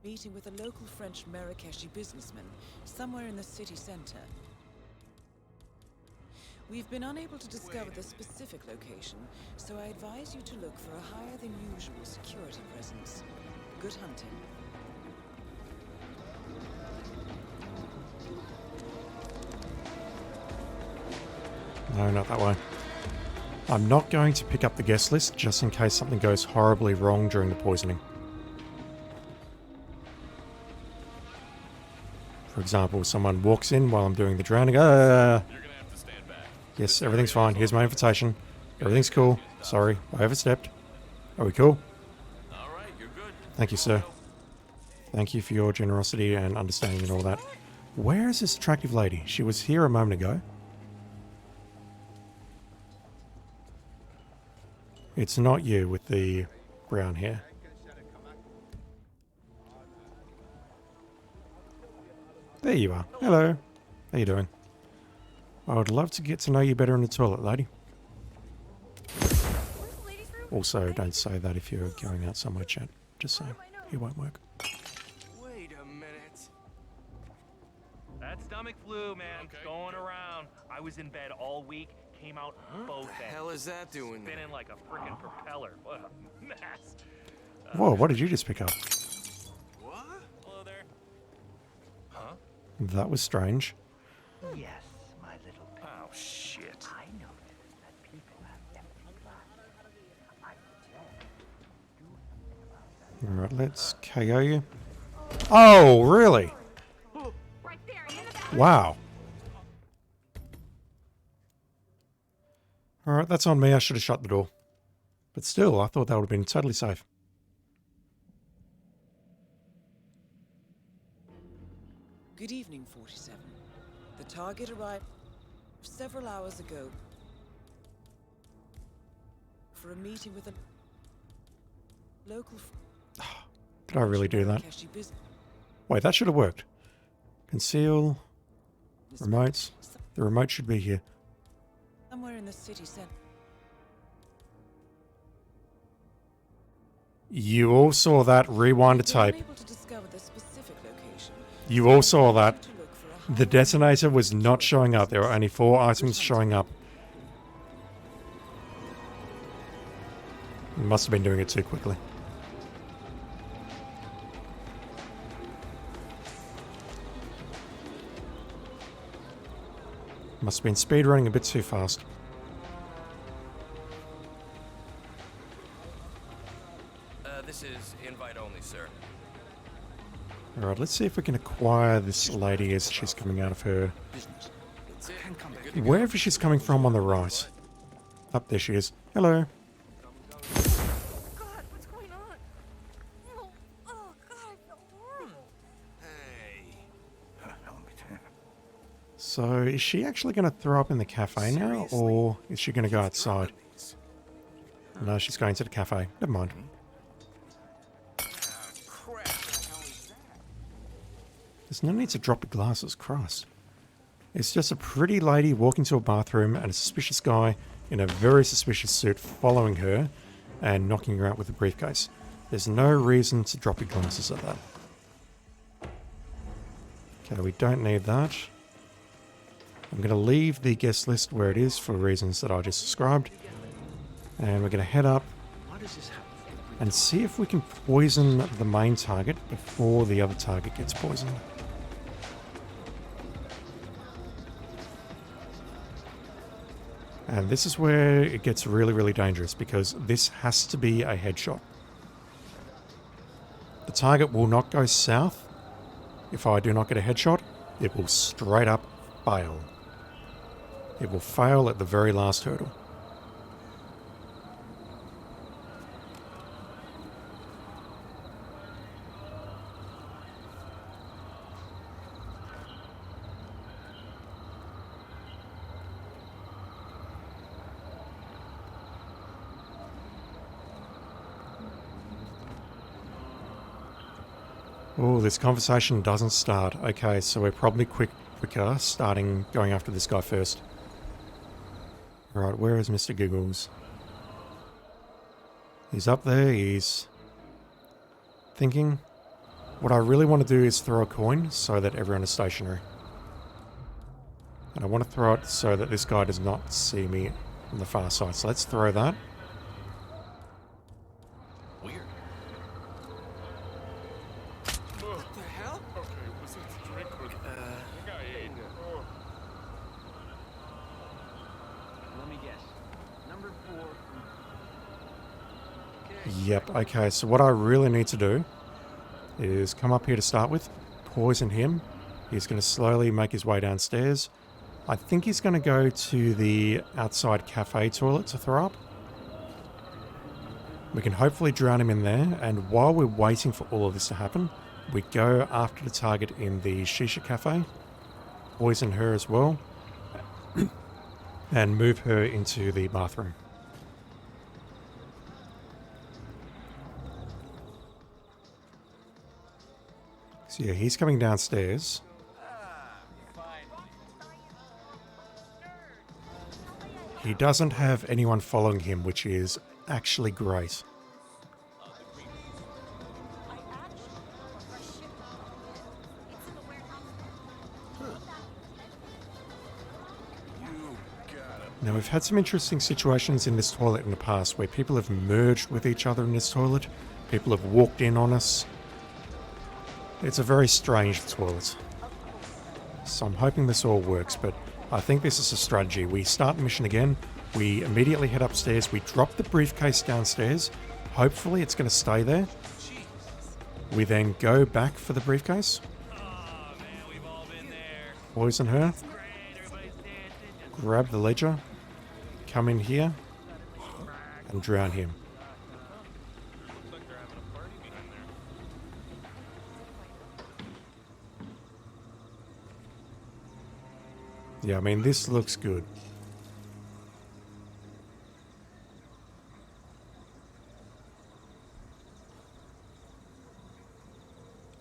[SPEAKER 6] meeting with a local French Marrakeshi businessman somewhere in the city center. We've been unable to discover the specific location, so I advise you to look for a higher than usual security presence. Good hunting.
[SPEAKER 5] No, not that way. I'm not going to pick up the guest list just in case something goes horribly wrong during the poisoning. For example, someone walks in while I'm doing the drowning. Yes, everything's fine. Here's my invitation. Everything's cool. Sorry, I overstepped. Are we cool?
[SPEAKER 11] Alright, you're good.
[SPEAKER 5] Thank you, sir. Thank you for your generosity and understanding and all that. Where is this attractive lady? She was here a moment ago. It's not you with the brown hair. There you are. Hello. How you doing? I would love to get to know you better in the toilet, lady. Also, don't say that if you're going out somewhere, chat. Just saying. It won't work.
[SPEAKER 11] Wait a minute.
[SPEAKER 12] That stomach flu, man, it's going around. I was in bed all week, came out both ends.
[SPEAKER 11] What the hell is that doing there?
[SPEAKER 12] Spinning like a freaking propeller. What a mess.
[SPEAKER 5] Whoa, what did you just pick up?
[SPEAKER 11] What?
[SPEAKER 12] Hello there.
[SPEAKER 11] Huh?
[SPEAKER 5] That was strange.
[SPEAKER 10] Yes, my little pet.
[SPEAKER 11] Oh, shit.
[SPEAKER 10] I noticed that people have empty glasses. I suggest you do something about that.
[SPEAKER 5] Alright, let's KO you. Oh, really? Wow. Alright, that's on me. I should have shut the door. But still, I thought that would have been totally safe.
[SPEAKER 6] Good evening, 47. The target arrived several hours ago for a meeting with a local
[SPEAKER 5] Did I really do that? Wait, that should have worked. Conceal. Remotes. The remote should be here.
[SPEAKER 6] somewhere in the city center.
[SPEAKER 5] You all saw that. Rewind the tape.
[SPEAKER 6] Unable to discover the specific location.
[SPEAKER 5] You all saw that. The detonator was not showing up. There were only 4 items showing up. Must have been doing it too quickly. Must have been speedrunning a bit too fast.
[SPEAKER 11] This is invite only, sir.
[SPEAKER 5] Alright, let's see if we can acquire this lady as she's coming out of her...
[SPEAKER 11] That's it.
[SPEAKER 5] Wherever she's coming from on the right. Up there she is. Hello.
[SPEAKER 14] God, what's going on? Oh, God, I feel horrible.
[SPEAKER 5] So, is she actually going to throw up in the cafe now, or is she going to go outside? No, she's going to the cafe. Never mind. There's no need to drop the glasses, Christ. It's just a pretty lady walking to a bathroom and a suspicious guy in a very suspicious suit following her and knocking her out with a briefcase. There's no reason to drop your glasses at that. Okay, we don't need that. I'm going to leave the guest list where it is for reasons that I just described. And we're going to head up and see if we can poison the main target before the other target gets poisoned. And this is where it gets really, really dangerous because this has to be a headshot. The target will not go south. If I do not get a headshot, it will straight up fail. It will fail at the very last hurdle. Oh, this conversation doesn't start. Okay, so we're probably quicker going after this guy first. Alright, where is Mr. Giggles? He's up there, he's thinking. What I really want to do is throw a coin so that everyone is stationary. And I want to throw it so that this guy does not see me on the far side. So let's throw that. Yep, okay, so what I really need to do is come up here to start with, poison him. He's going to slowly make his way downstairs. I think he's going to go to the outside cafe toilet to throw up. We can hopefully drown him in there, and while we're waiting for all of this to happen, we go after the target in the shisha cafe, poison her as well, and move her into the bathroom. So yeah, he's coming downstairs. He doesn't have anyone following him, which is actually great. Now, we've had some interesting situations in this toilet in the past where people have merged with each other in this toilet. People have walked in on us. It's a very strange toilet. So I'm hoping this all works, but I think this is a strategy. We start the mission again. We immediately head upstairs. We drop the briefcase downstairs. Hopefully it's going to stay there. We then go back for the briefcase. Poison her. Grab the ledger. Come in here. And drown him. Yeah, I mean, this looks good.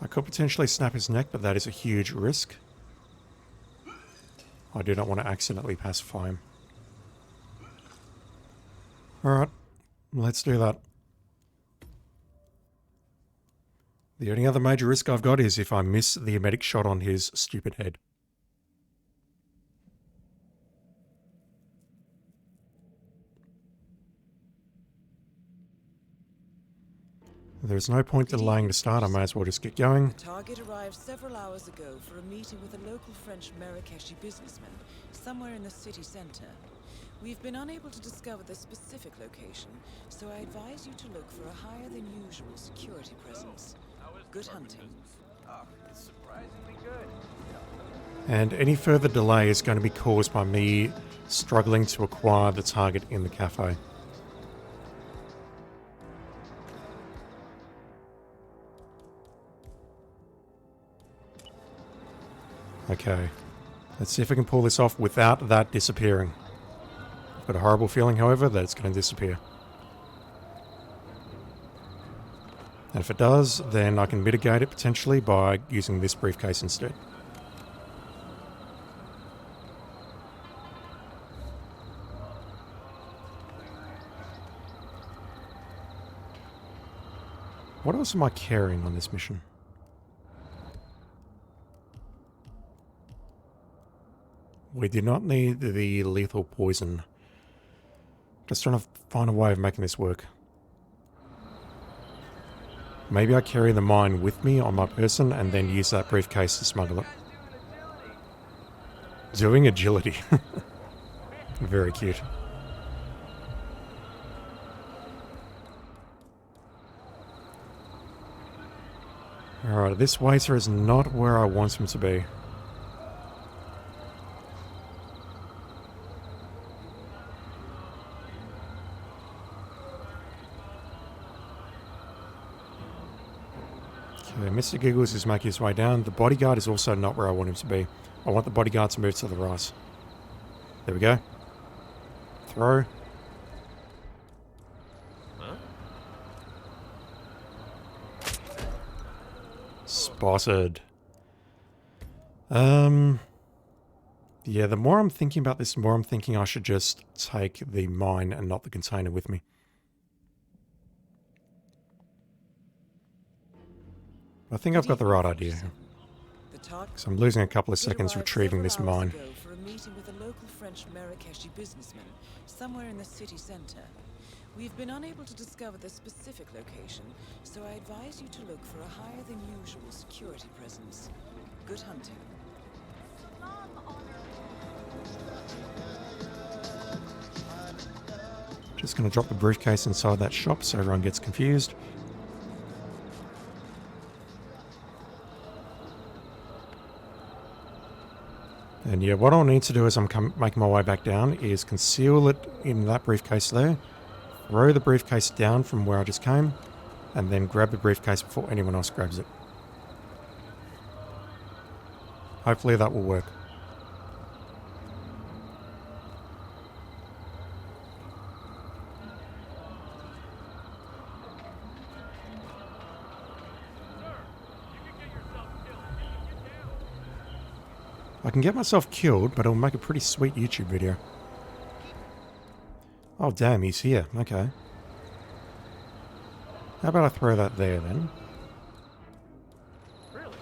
[SPEAKER 5] I could potentially snap his neck, but that is a huge risk. I do not want to accidentally pacify him. Alright, let's do that. The only other major risk I've got is if I miss the emetic shot on his stupid head. There's no point delaying the start, I may as well just get going.
[SPEAKER 6] The target arrived several hours ago for a meeting with a local French Marrakeshi businessman somewhere in the city center. We've been unable to discover the specific location, so I advise you to look for a higher than usual security presence. Good hunting.
[SPEAKER 17] It's surprisingly good.
[SPEAKER 5] And any further delay is going to be caused by me struggling to acquire the target in the cafe. Okay, let's see if I can pull this off without that disappearing. I've got a horrible feeling, however, that it's going to disappear. And if it does, then I can mitigate it potentially by using this briefcase instead. What else am I carrying on this mission? We do not need the lethal poison. Just trying to find a way of making this work. Maybe I carry the mine with me on my person and then use that briefcase to smuggle it. Doing agility. Very cute. Alright, this waiter is not where I want him to be. Okay, Mr. Giggles is making his way down. The bodyguard is also not where I want him to be. I want the bodyguard to move to the right. There we go. Throw.
[SPEAKER 11] Huh?
[SPEAKER 5] Spotted. Yeah, the more I'm thinking about this, the more I'm thinking I should just take the mine and not the container with me. I think I've got the right idea. So I'm losing a couple of seconds retrieving this mine.
[SPEAKER 6] For a meeting with a local French Marrakeshi businessman somewhere in the city center. We've been unable to discover the specific location, so I advise you to look for a higher than usual security presence. Good hunting.
[SPEAKER 5] Just going to drop the briefcase inside that shop so everyone gets confused. And yeah, what I'll need to do as I'm making my way back down is conceal it in that briefcase there, throw the briefcase down from where I just came, and then grab the briefcase before anyone else grabs it. Hopefully that will work. I can get myself killed, but it'll make a pretty sweet YouTube video. Oh damn, he's here. Okay. How about I throw that there then?
[SPEAKER 11] Really?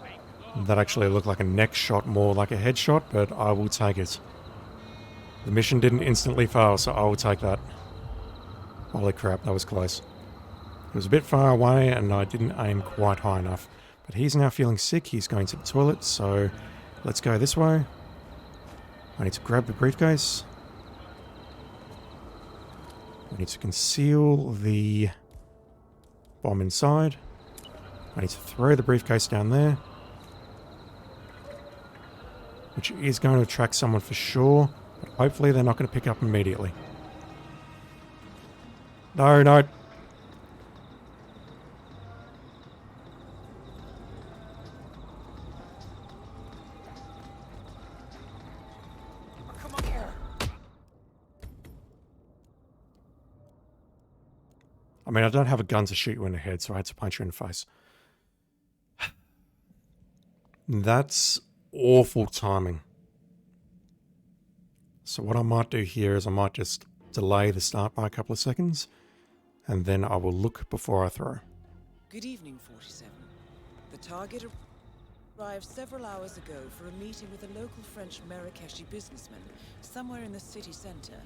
[SPEAKER 11] Huh.
[SPEAKER 5] That actually looked like a neck shot, more like a headshot, but I will take it. The mission didn't instantly fail, so I will take that. Holy crap, that was close. It was a bit far away and I didn't aim quite high enough. But he's now feeling sick, he's going to the toilet, so let's go this way. I need to grab the briefcase. I need to conceal the bomb inside. I need to throw the briefcase down there. Which is going to attract someone for sure, but hopefully they're not going to pick up immediately. No, no. I mean, I don't have a gun to shoot you in the head, so I had to punch you in the face. That's awful timing. So what I might do here is I might just delay the start by a couple of seconds, and then I will look before I throw.
[SPEAKER 6] Good evening, 47. The target arrived several hours ago for a meeting with a local French Marrakeshi businessman somewhere in the city center.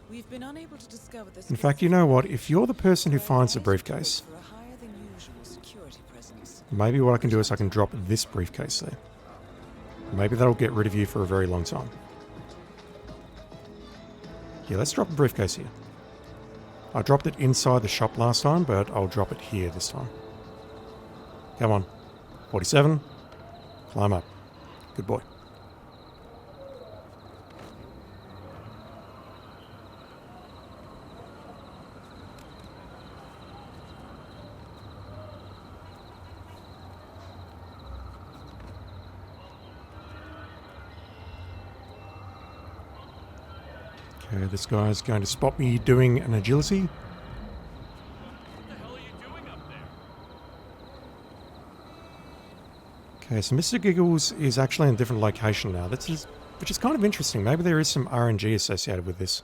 [SPEAKER 6] We've been unable to discover this.
[SPEAKER 5] In fact, you know what? If you're the person who finds the briefcase, maybe what I can do is I can drop this briefcase there. Maybe that'll get rid of you for a very long time. Yeah, let's drop the briefcase here. I dropped it inside the shop last time, but I'll drop it here this time. Come on. 47. Climb up. Good boy. Okay, this guy's going to spot me doing an agility.
[SPEAKER 15] What the hell are you doing up there?
[SPEAKER 5] Okay, so Mr. Giggles is actually in a different location now, which is kind of interesting. Maybe there is some RNG associated with this.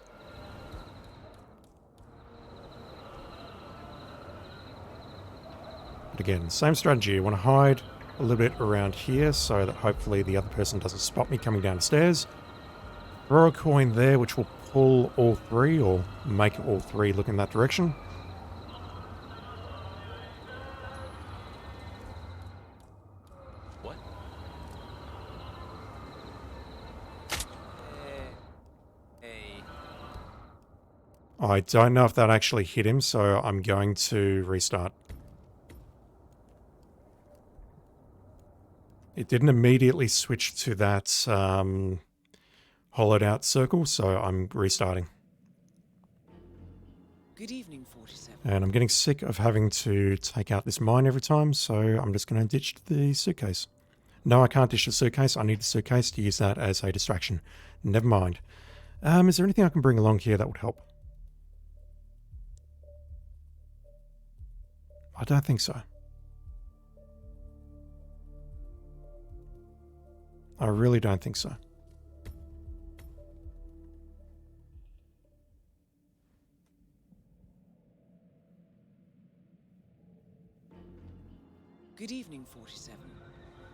[SPEAKER 5] But again, same strategy. I want to hide a little bit around here so that hopefully the other person doesn't spot me coming down the stairs. Throw a coin there, which will pull all three, or make all three look in that direction.
[SPEAKER 11] What? Hey.
[SPEAKER 5] I don't know if that actually hit him, so I'm going to restart. It didn't immediately switch to that hollowed out circle, so I'm restarting.
[SPEAKER 6] Good evening, 47.
[SPEAKER 5] And I'm getting sick of having to take out this mine every time, so I'm just going to ditch the suitcase. No, I can't ditch the suitcase. I need the suitcase to use that as a distraction. Never mind. Is there anything I can bring along here that would help? I don't think so. I really don't think so.
[SPEAKER 6] Good evening, 47.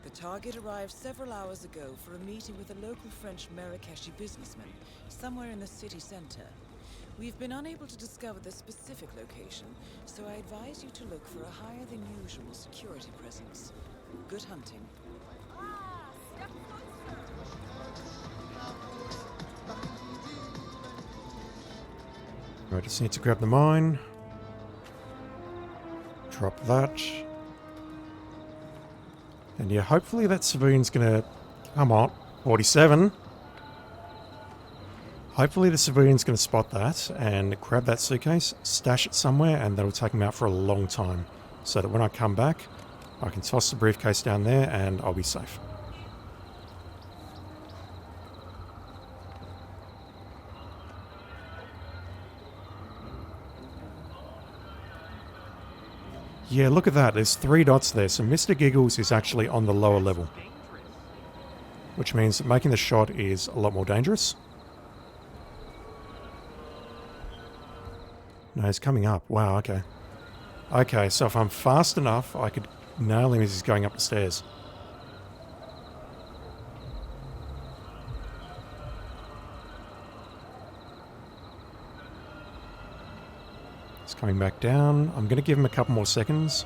[SPEAKER 6] The target arrived several hours ago for a meeting with a local French Marrakeshi businessman somewhere in the city center. We've been unable to discover the specific location, so I advise you to look for a higher than usual security presence. Good hunting.
[SPEAKER 5] I just need to grab the mine. Drop that. And yeah, hopefully that civilian's gonna come on. 47. Hopefully the civilian's gonna spot that and grab that suitcase, stash it somewhere, and that'll take him out for a long time. So that when I come back, I can toss the briefcase down there and I'll be safe. Yeah, look at that. There's 3 dots there. So Mr. Giggles is actually on the lower level. Which means that making the shot is a lot more dangerous. No, he's coming up. Wow, okay. Okay, so if I'm fast enough, I could nail him as he's going up the stairs. Coming back down. I'm going to give him a couple more seconds.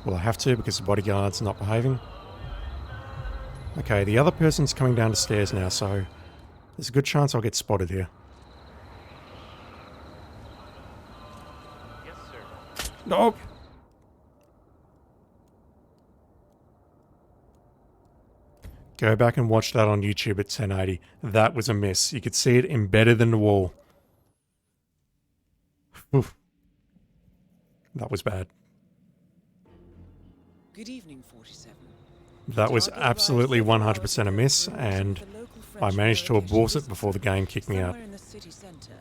[SPEAKER 5] Well, I have to because the bodyguard's not behaving. Okay, the other person's coming down the stairs now, so there's a good chance I'll get spotted here.
[SPEAKER 12] Yes, sir.
[SPEAKER 5] Nope. Go back and watch that on YouTube at 1080. That was a miss. You could see it embedded in the wall. Oof. That was bad.
[SPEAKER 6] Good evening, 47.
[SPEAKER 5] That was absolutely 100% a miss, and I managed to abort it before the game kicked me out.
[SPEAKER 6] In the city center.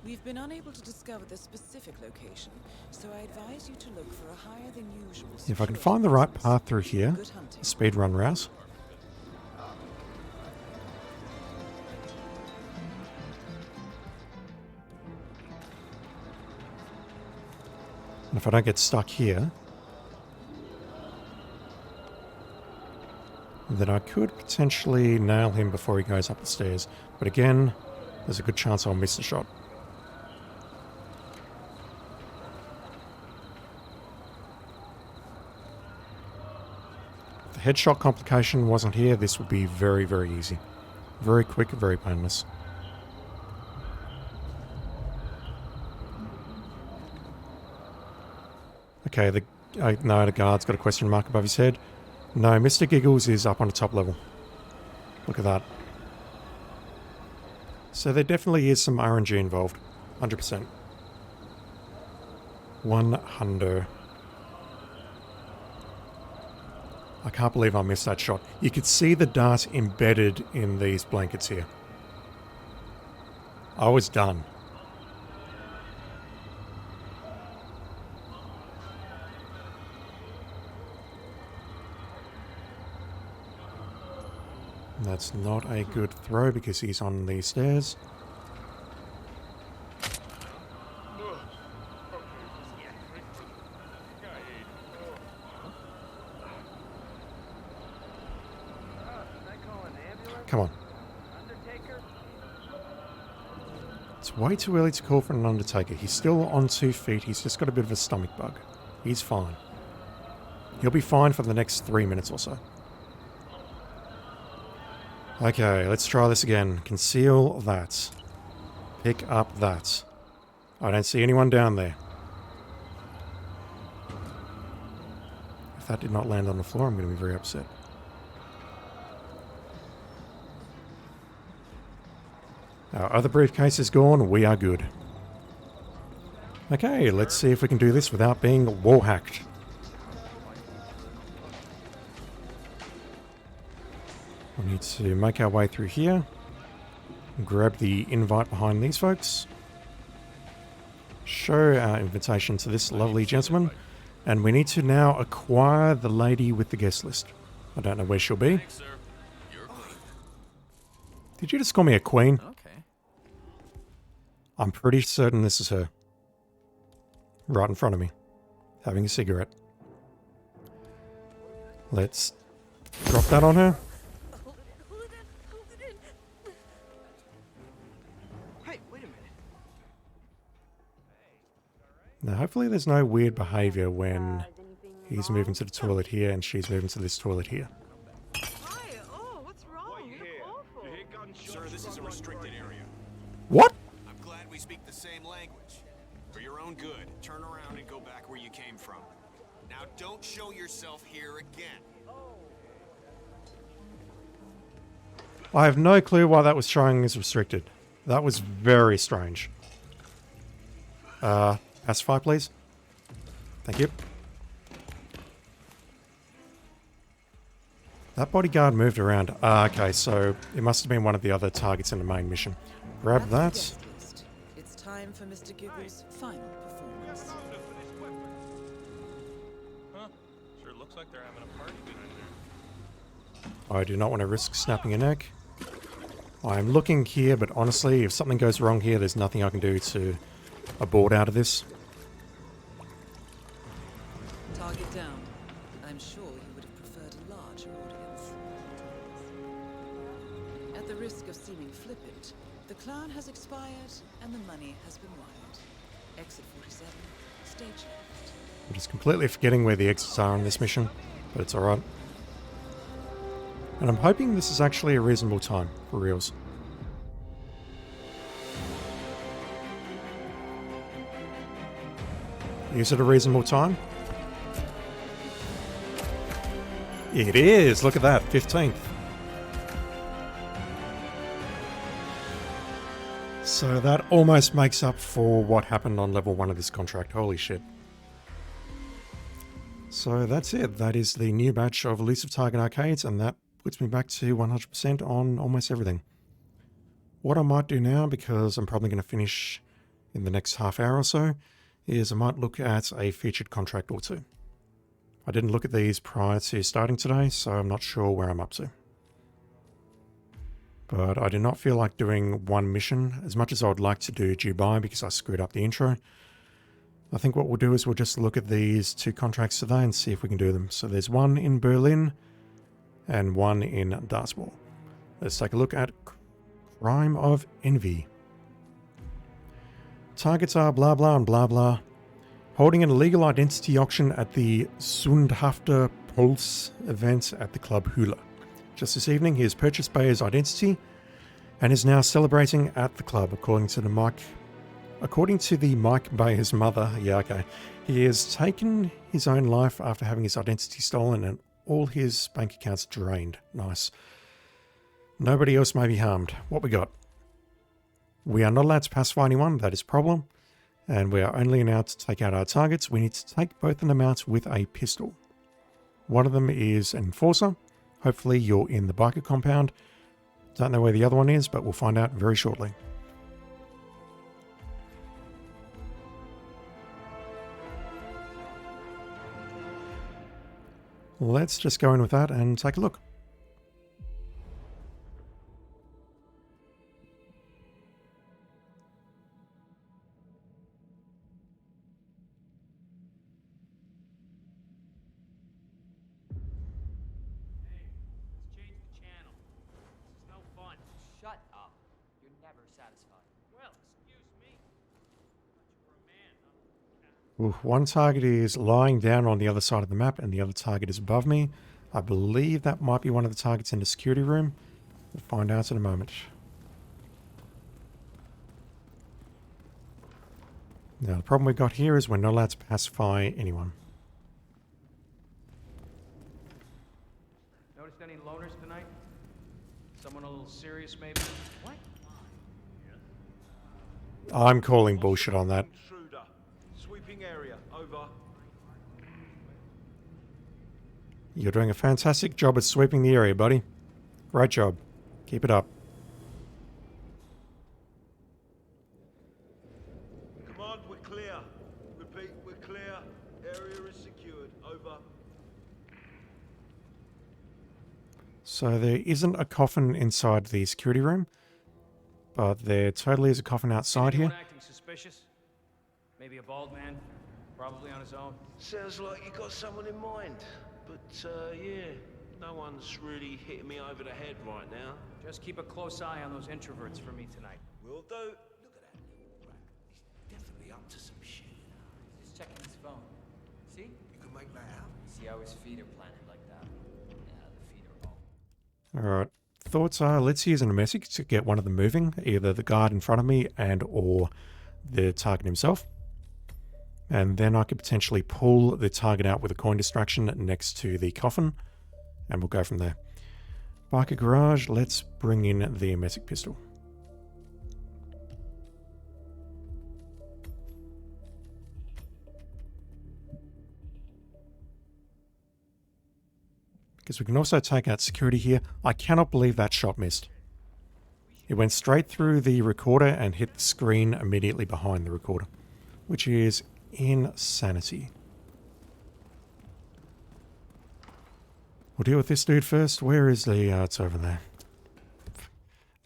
[SPEAKER 6] We've been unable to discover the specific location, so I advise you to look for a higher than usual.
[SPEAKER 5] If I can find the right path through here, the speedrun route. And if I don't get stuck here, then I could potentially nail him before he goes up the stairs. But again, there's a good chance I'll miss the shot. If the headshot complication wasn't here, this would be very, very easy. Very quick, very painless. Okay, no, the guard's got a question mark above his head. No, Mr. Giggles is up on the top level. Look at that. So there definitely is some RNG involved. 100%. 100. I can't believe I missed that shot. You could see the dart embedded in these blankets here. I was done. That's not a good throw because he's on the stairs. come on. It's way too early to call for an Undertaker. He's still on 2 feet. He's just got a bit of a stomach bug. He's fine. He'll be fine for the next 3 minutes or so. Okay, let's try this again. Conceal that. Pick up that. I don't see anyone down there. If that did not land on the floor, I'm going to be very upset. Our other briefcase is gone. We are good. Okay, let's see if we can do this without being wall hacked. We need to make our way through here. Grab the invite behind these folks. Show our invitation to this lovely gentleman. And we need to now acquire the lady with the guest list. I don't know where she'll be. Did you just call me a queen?
[SPEAKER 11] Okay.
[SPEAKER 5] I'm pretty certain this is her. Right in front of me. Having a cigarette. Let's drop that on her.
[SPEAKER 10] Hey, wait a minute.
[SPEAKER 5] Now, hopefully there's no weird behavior when he's moving to the toilet here and she's moving to this toilet here.
[SPEAKER 14] Hi. Oh, what's wrong? You look awful.
[SPEAKER 19] Sir, this is a restricted area.
[SPEAKER 5] What?
[SPEAKER 19] I'm glad we speak the same language. For your own good, turn around and go back where you came from. Now don't show yourself here again.
[SPEAKER 5] I have no clue why that was showing as restricted. That was very strange. Pacify, please. Thank you. That bodyguard moved around. Okay, so it must have been one of the other targets in the main mission. Grab that.
[SPEAKER 6] It's time for Mr. Giggle's final performance.
[SPEAKER 7] Huh? Sure looks like they're having a party behind there.
[SPEAKER 5] I do not want to risk snapping a neck. I'm looking here, but honestly, if something goes wrong here, there's nothing I can do to abort out of this.
[SPEAKER 6] Target down. I'm sure you would have preferred a larger audience. At the risk of seeming flippant, the clown has expired and the money has been wired. Exit 47, stage left.
[SPEAKER 5] I'm just completely forgetting where the exits are on this mission, but it's alright. And I'm hoping this is actually a reasonable time for reals. Is it a reasonable time? It is! Look at that, 15th. So that almost makes up for what happened on level 1 of this contract. Holy shit. So that's it. That is the new batch of Elusive Target Arcades, and that puts me back to 100% on almost everything. What I might do now, because I'm probably going to finish in the next half hour or so, is I might look at a featured contract or two. I didn't look at these prior to starting today, so I'm not sure where I'm up to. But I do not feel like doing one mission as much as I would like to do Dubai because I screwed up the intro. I think what we'll do is we'll just look at these 2 contracts today and see if we can do them. So there's one in Berlin and one in Dartmoor. Let's take a look at Crime of Envy. Targets are blah blah and blah blah. Holding an illegal identity auction at the Sundhafter Pulse event at the Club Hula. Just this evening, he has purchased Bayer's identity and is now celebrating at the club, according to the Mike Bayer's mother. Yeah, okay. He has taken his own life after having his identity stolen and all his bank accounts drained. Nice. Nobody else may be harmed. What we got? We are not allowed to pacify anyone. That is a problem. And we are only allowed to take out our targets. We need to take both of them out with a pistol. One of them is an enforcer. Hopefully you're in the biker compound. Don't know where the other one is, but we'll find out very shortly. Let's just go in with that and take a look. Ooh, one target is lying down on the other side of the map and the other target is above me. I believe that might be one of the targets in the security room. We'll find out in a moment. Now, the problem we've got here is we're not allowed to pacify anyone.
[SPEAKER 17] Noticed any loners tonight? Someone a little serious, maybe? What?
[SPEAKER 5] I'm calling bullshit on that.
[SPEAKER 21] Intruder. Sweeping area. Over.
[SPEAKER 5] You're doing a fantastic job at sweeping the area, buddy. Great job. Keep it up.
[SPEAKER 21] Command, we're clear. Repeat, we're clear. Area is secured. Over.
[SPEAKER 5] So there isn't a coffin inside the security room, but there totally is a coffin outside here.
[SPEAKER 17] Anyone acting suspicious? Maybe a bald man, probably on his own.
[SPEAKER 21] Sounds like you got someone in mind. But, yeah, no one's really hitting me over the head right now.
[SPEAKER 17] Just keep a close eye on those introverts for me tonight.
[SPEAKER 21] Will do.
[SPEAKER 10] Look at that little rat. He's definitely up to some shit.
[SPEAKER 12] Just checking his phone. See?
[SPEAKER 10] You can make that out.
[SPEAKER 12] See how his feet are planted like that. Yeah, the feet are all.
[SPEAKER 5] Alright. Thoughts are, let's use a message to get one of them moving. Either the guard in front of me and or the target himself. And then I could potentially pull the target out with a coin distraction next to the coffin. And we'll go from there. Biker garage, let's bring in the emetic pistol. Because we can also take out security here. I cannot believe that shot missed. It went straight through the recorder and hit the screen immediately behind the recorder. Which is insanity. We'll deal with this dude first. Where is the... it's over there.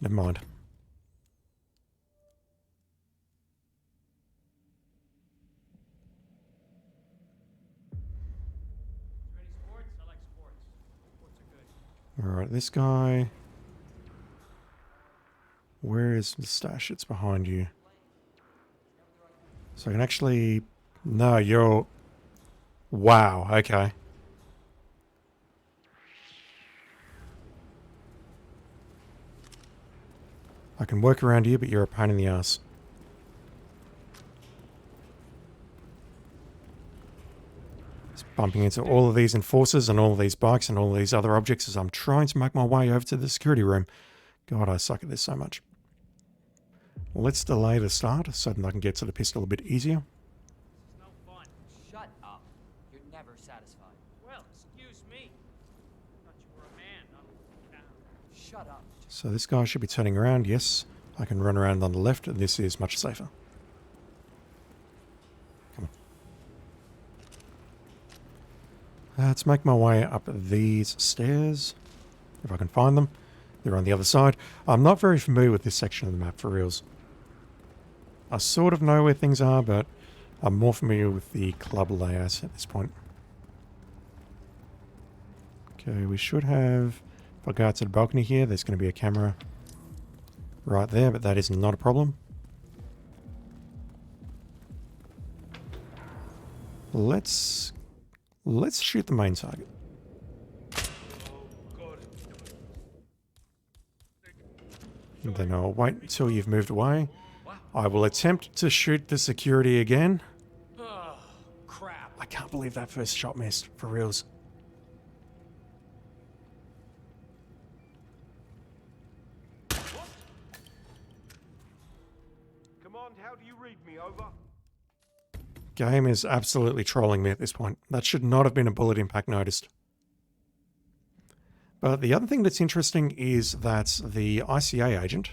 [SPEAKER 5] Never mind. Alright, this guy... Where is the stash? It's behind you. So I can actually... No, you're... Wow, okay. I can work around you, but you're a pain in the ass. Just bumping into all of these enforcers and all of these bikes and all of these other objects as I'm trying to make my way over to the security room. God, I suck at this so much. Let's delay the start so that I can get to the pistol a bit easier.
[SPEAKER 12] No fun. Shut up. You're never satisfied.
[SPEAKER 17] Well, excuse me. Thought you were a man, not a cow.
[SPEAKER 12] Shut up.
[SPEAKER 5] So this guy should be turning around. Yes, I can run around on the left. This is much safer. Come on. Let's make my way up these stairs, if I can find them. They're on the other side. I'm not very familiar with this section of the map, for reals. I sort of know where things are, but I'm more familiar with the club layout at this point. Okay, we should have... If I go out to the balcony here, there's going to be a camera right there, but that is not a problem. Let's shoot the main target. And then I'll wait until you've moved away. I will attempt to shoot the security again.
[SPEAKER 17] Oh, crap.
[SPEAKER 5] I can't believe that first shot missed, for reals.
[SPEAKER 21] Command, how do you read me? Over.
[SPEAKER 5] Game is absolutely trolling me at this point. That should not have been a bullet impact noticed. But the other thing that's interesting is that the ICA agent,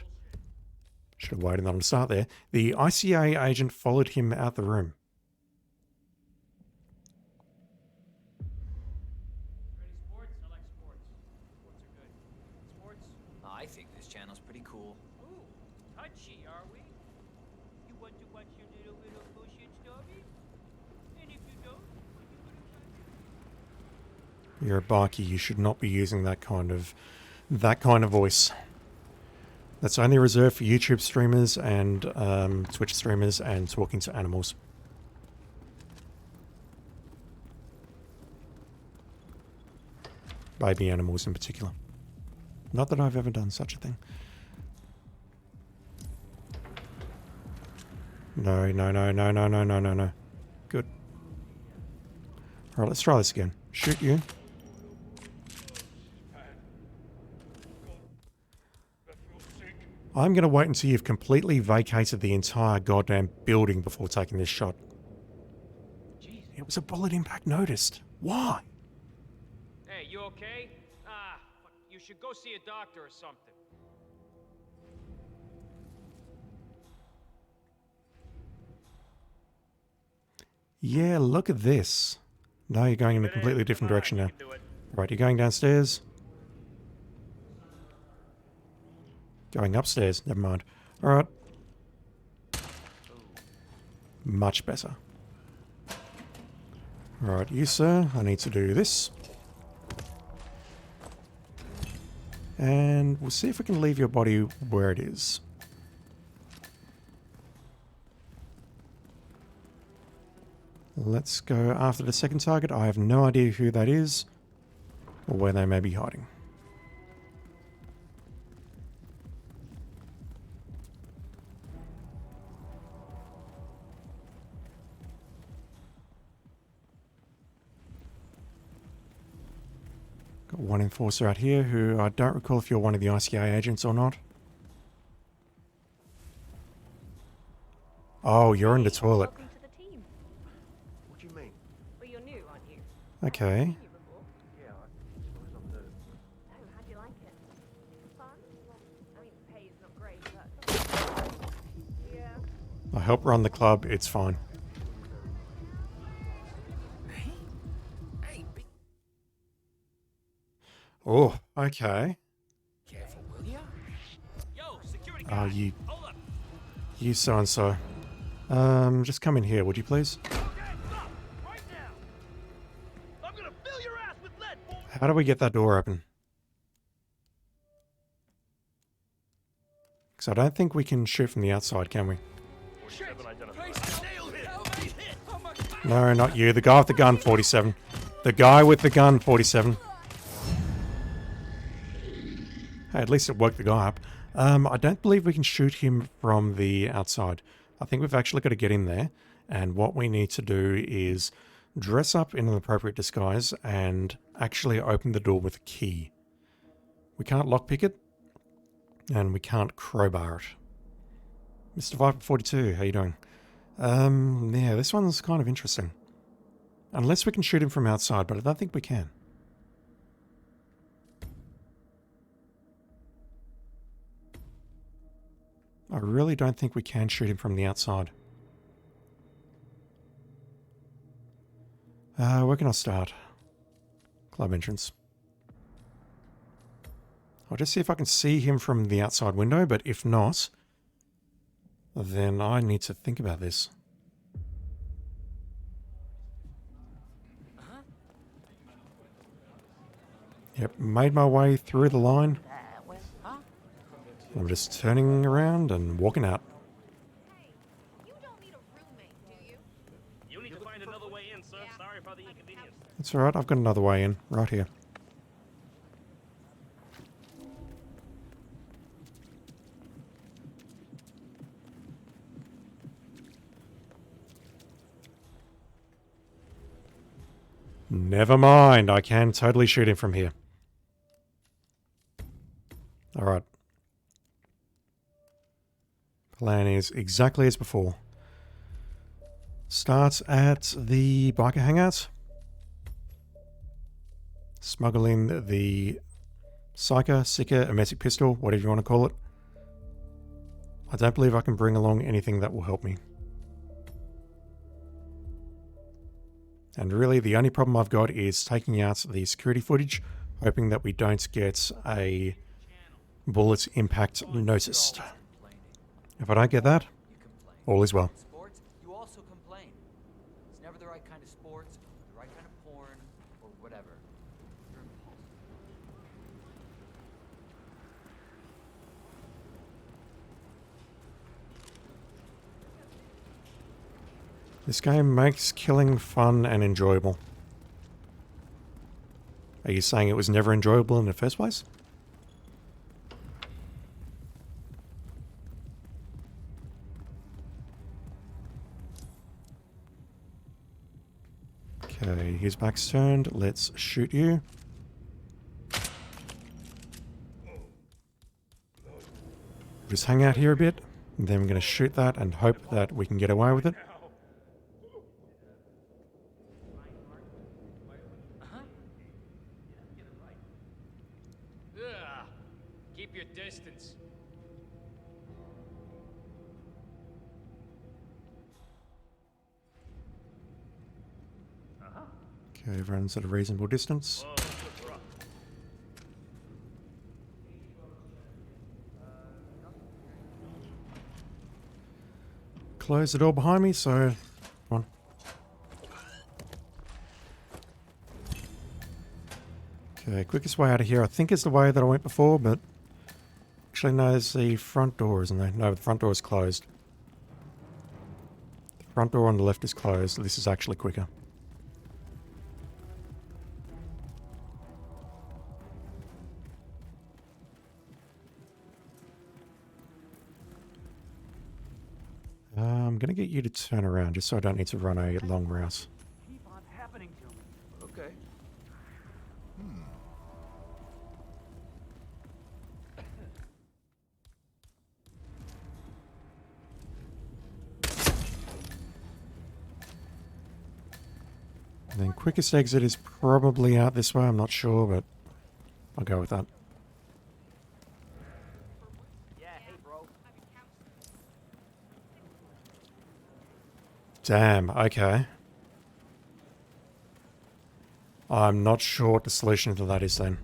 [SPEAKER 5] should have waited on him to start there, the ICA agent followed him out the room.
[SPEAKER 12] Ready sports? I like sports. Sports are good. Sports? I think this channel's pretty cool.
[SPEAKER 17] Ooh, touchy, are we? You want to watch your little bullshit story? And if you don't, what you gonna find?
[SPEAKER 5] You're a bikie, you should not be using that kind of voice. That's only reserved for YouTube streamers and Twitch streamers and talking to animals. baby animals in particular. Not that I've ever done such a thing. No, no, no, no, no, no, no, no, no. Good. Alright, let's try this again. Shoot you. I'm going to wait until you've completely vacated the entire goddamn building before taking this shot. It was a bullet impact noticed. Why?
[SPEAKER 15] Hey, you okay? Ah, fuck, you should go see a doctor or something.
[SPEAKER 5] Yeah, look at this. No, you're going in a completely different direction now. Right, you're going downstairs. Going upstairs. Never mind. Alright. Much better. Alright, you sir, I need to do this. And we'll see if we can leave your body where it is. Let's go after the second target. I have no idea who that is or where they may be hiding. Got one enforcer out here who I don't recall if you're one of the ICA agents or not. Oh, you're in the toilet.
[SPEAKER 14] Welcome to the team.
[SPEAKER 19] What do you mean?
[SPEAKER 14] Well, you're new, aren't you?
[SPEAKER 5] Okay.
[SPEAKER 19] Yeah, I suppose I'm new.
[SPEAKER 14] Oh, how do you like it? Fun? Well, I mean, the pay is not great, but... Yeah.
[SPEAKER 5] I help run the club, it's fine. Oh, okay.
[SPEAKER 10] Careful, will ya?
[SPEAKER 15] Yo, security
[SPEAKER 5] Oh,
[SPEAKER 15] guy.
[SPEAKER 5] you so-and-so. Just come in here, would you please? How do we get that door open? Because I don't think we can shoot from the outside, can we? No, not you. The guy with the gun, 47. The guy with the gun, 47. Hey, at least it woke the guy up. I don't believe we can shoot him from the outside. I think we've actually got to get in there. And what we need to do is dress up in an appropriate disguise and actually open the door with a key. We can't lockpick it. And we can't crowbar it. Mr. Viper 42, how you doing? Yeah, this one's kind of interesting. Unless we can shoot him from outside, but I don't think we can. I really don't think we can shoot him from the outside. Where can I start? Club entrance. I'll just see if I can see him from the outside window, but if not, then I need to think about this. Yep, made my way through the line. I'm just turning around and walking out.
[SPEAKER 15] You need to find another way in, sir. Sorry for the inconvenience.
[SPEAKER 5] That's alright, I've got another way in, right here. Never mind, I can totally shoot him from here. Alright. Plan is exactly as before. Start at the biker hangout. Smuggle in the Psyker, Sicker, Emetic pistol, whatever you want to call it. I don't believe I can bring along anything that will help me. And really, the only problem I've got is taking out the security footage, hoping that we don't get a bullet impact noticed. If I don't get that, all is well.
[SPEAKER 10] Sports, you also complain. It's never the right kind of sports, the right kind of porn, or whatever. You're impulsive.
[SPEAKER 5] This game makes killing fun and enjoyable. Are you saying it was never enjoyable in the first place? Okay, his back's turned. Let's shoot you. Just hang out here a bit. And then we're going to shoot that and hope that we can get away with it.
[SPEAKER 15] Keep your distance.
[SPEAKER 5] Okay, everyone's at a reasonable distance. Close the door behind me, so come on. Okay, quickest way out of here, I think is the way that I went before, but actually no, there's the front door, isn't there? No, the front door is closed. The front door on the left is closed. This is actually quicker. I'm going to get you to turn around just so I don't need to run a long route.
[SPEAKER 10] Keep on happening to me.
[SPEAKER 19] Okay.
[SPEAKER 5] And then quickest exit is probably out this way, I'm not sure, but I'll go with that. Damn, okay. I'm not sure what the solution to that is then.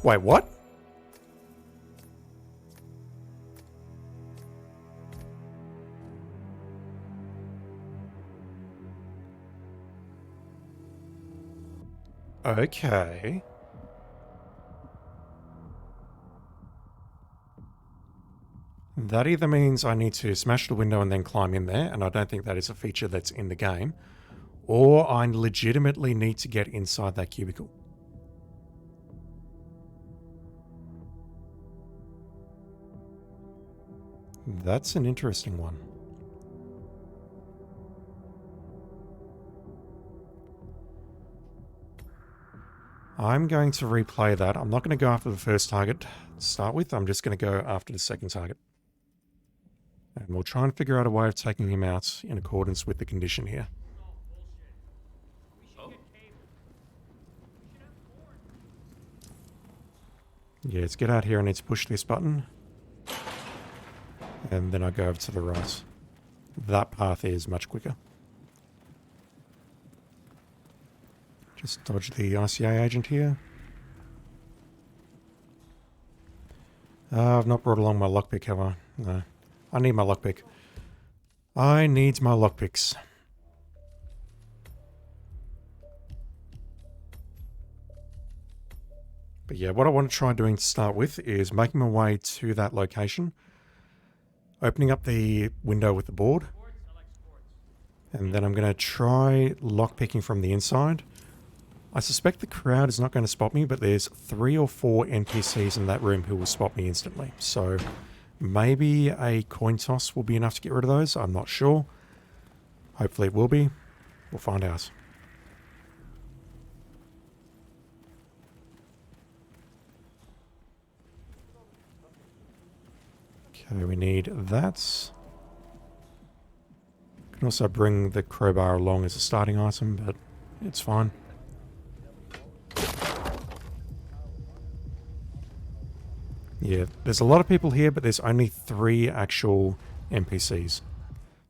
[SPEAKER 5] Wait, what? Okay. That either means I need to smash the window and then climb in there, and I don't think that is a feature that's in the game, or I legitimately need to get inside that cubicle. That's an interesting one. I'm going to replay that. I'm not going to go after the first target to start with. I'm just going to go after the second target. And we'll try and figure out a way of taking him out in accordance with the condition here. Yeah, let's get out here. I need to push this button. And then I go over to the right. That path is much quicker. Just dodge the ICA agent here. I've not brought along my lockpick, have I? No. I need my lockpick. I need my lockpicks. But yeah, what I want to try doing to start with is making my way to that location, opening up the window with the board, and then I'm going to try lockpicking from the inside. I suspect the crowd is not going to spot me, but there's 3 or 4 NPCs in that room who will spot me instantly. So maybe a coin toss will be enough to get rid of those. I'm not sure. Hopefully it will be. We'll find out. Okay, we need that. Can also bring the crowbar along as a starting item, but it's fine. Yeah, there's a lot of people here, but there's only 3 actual NPCs.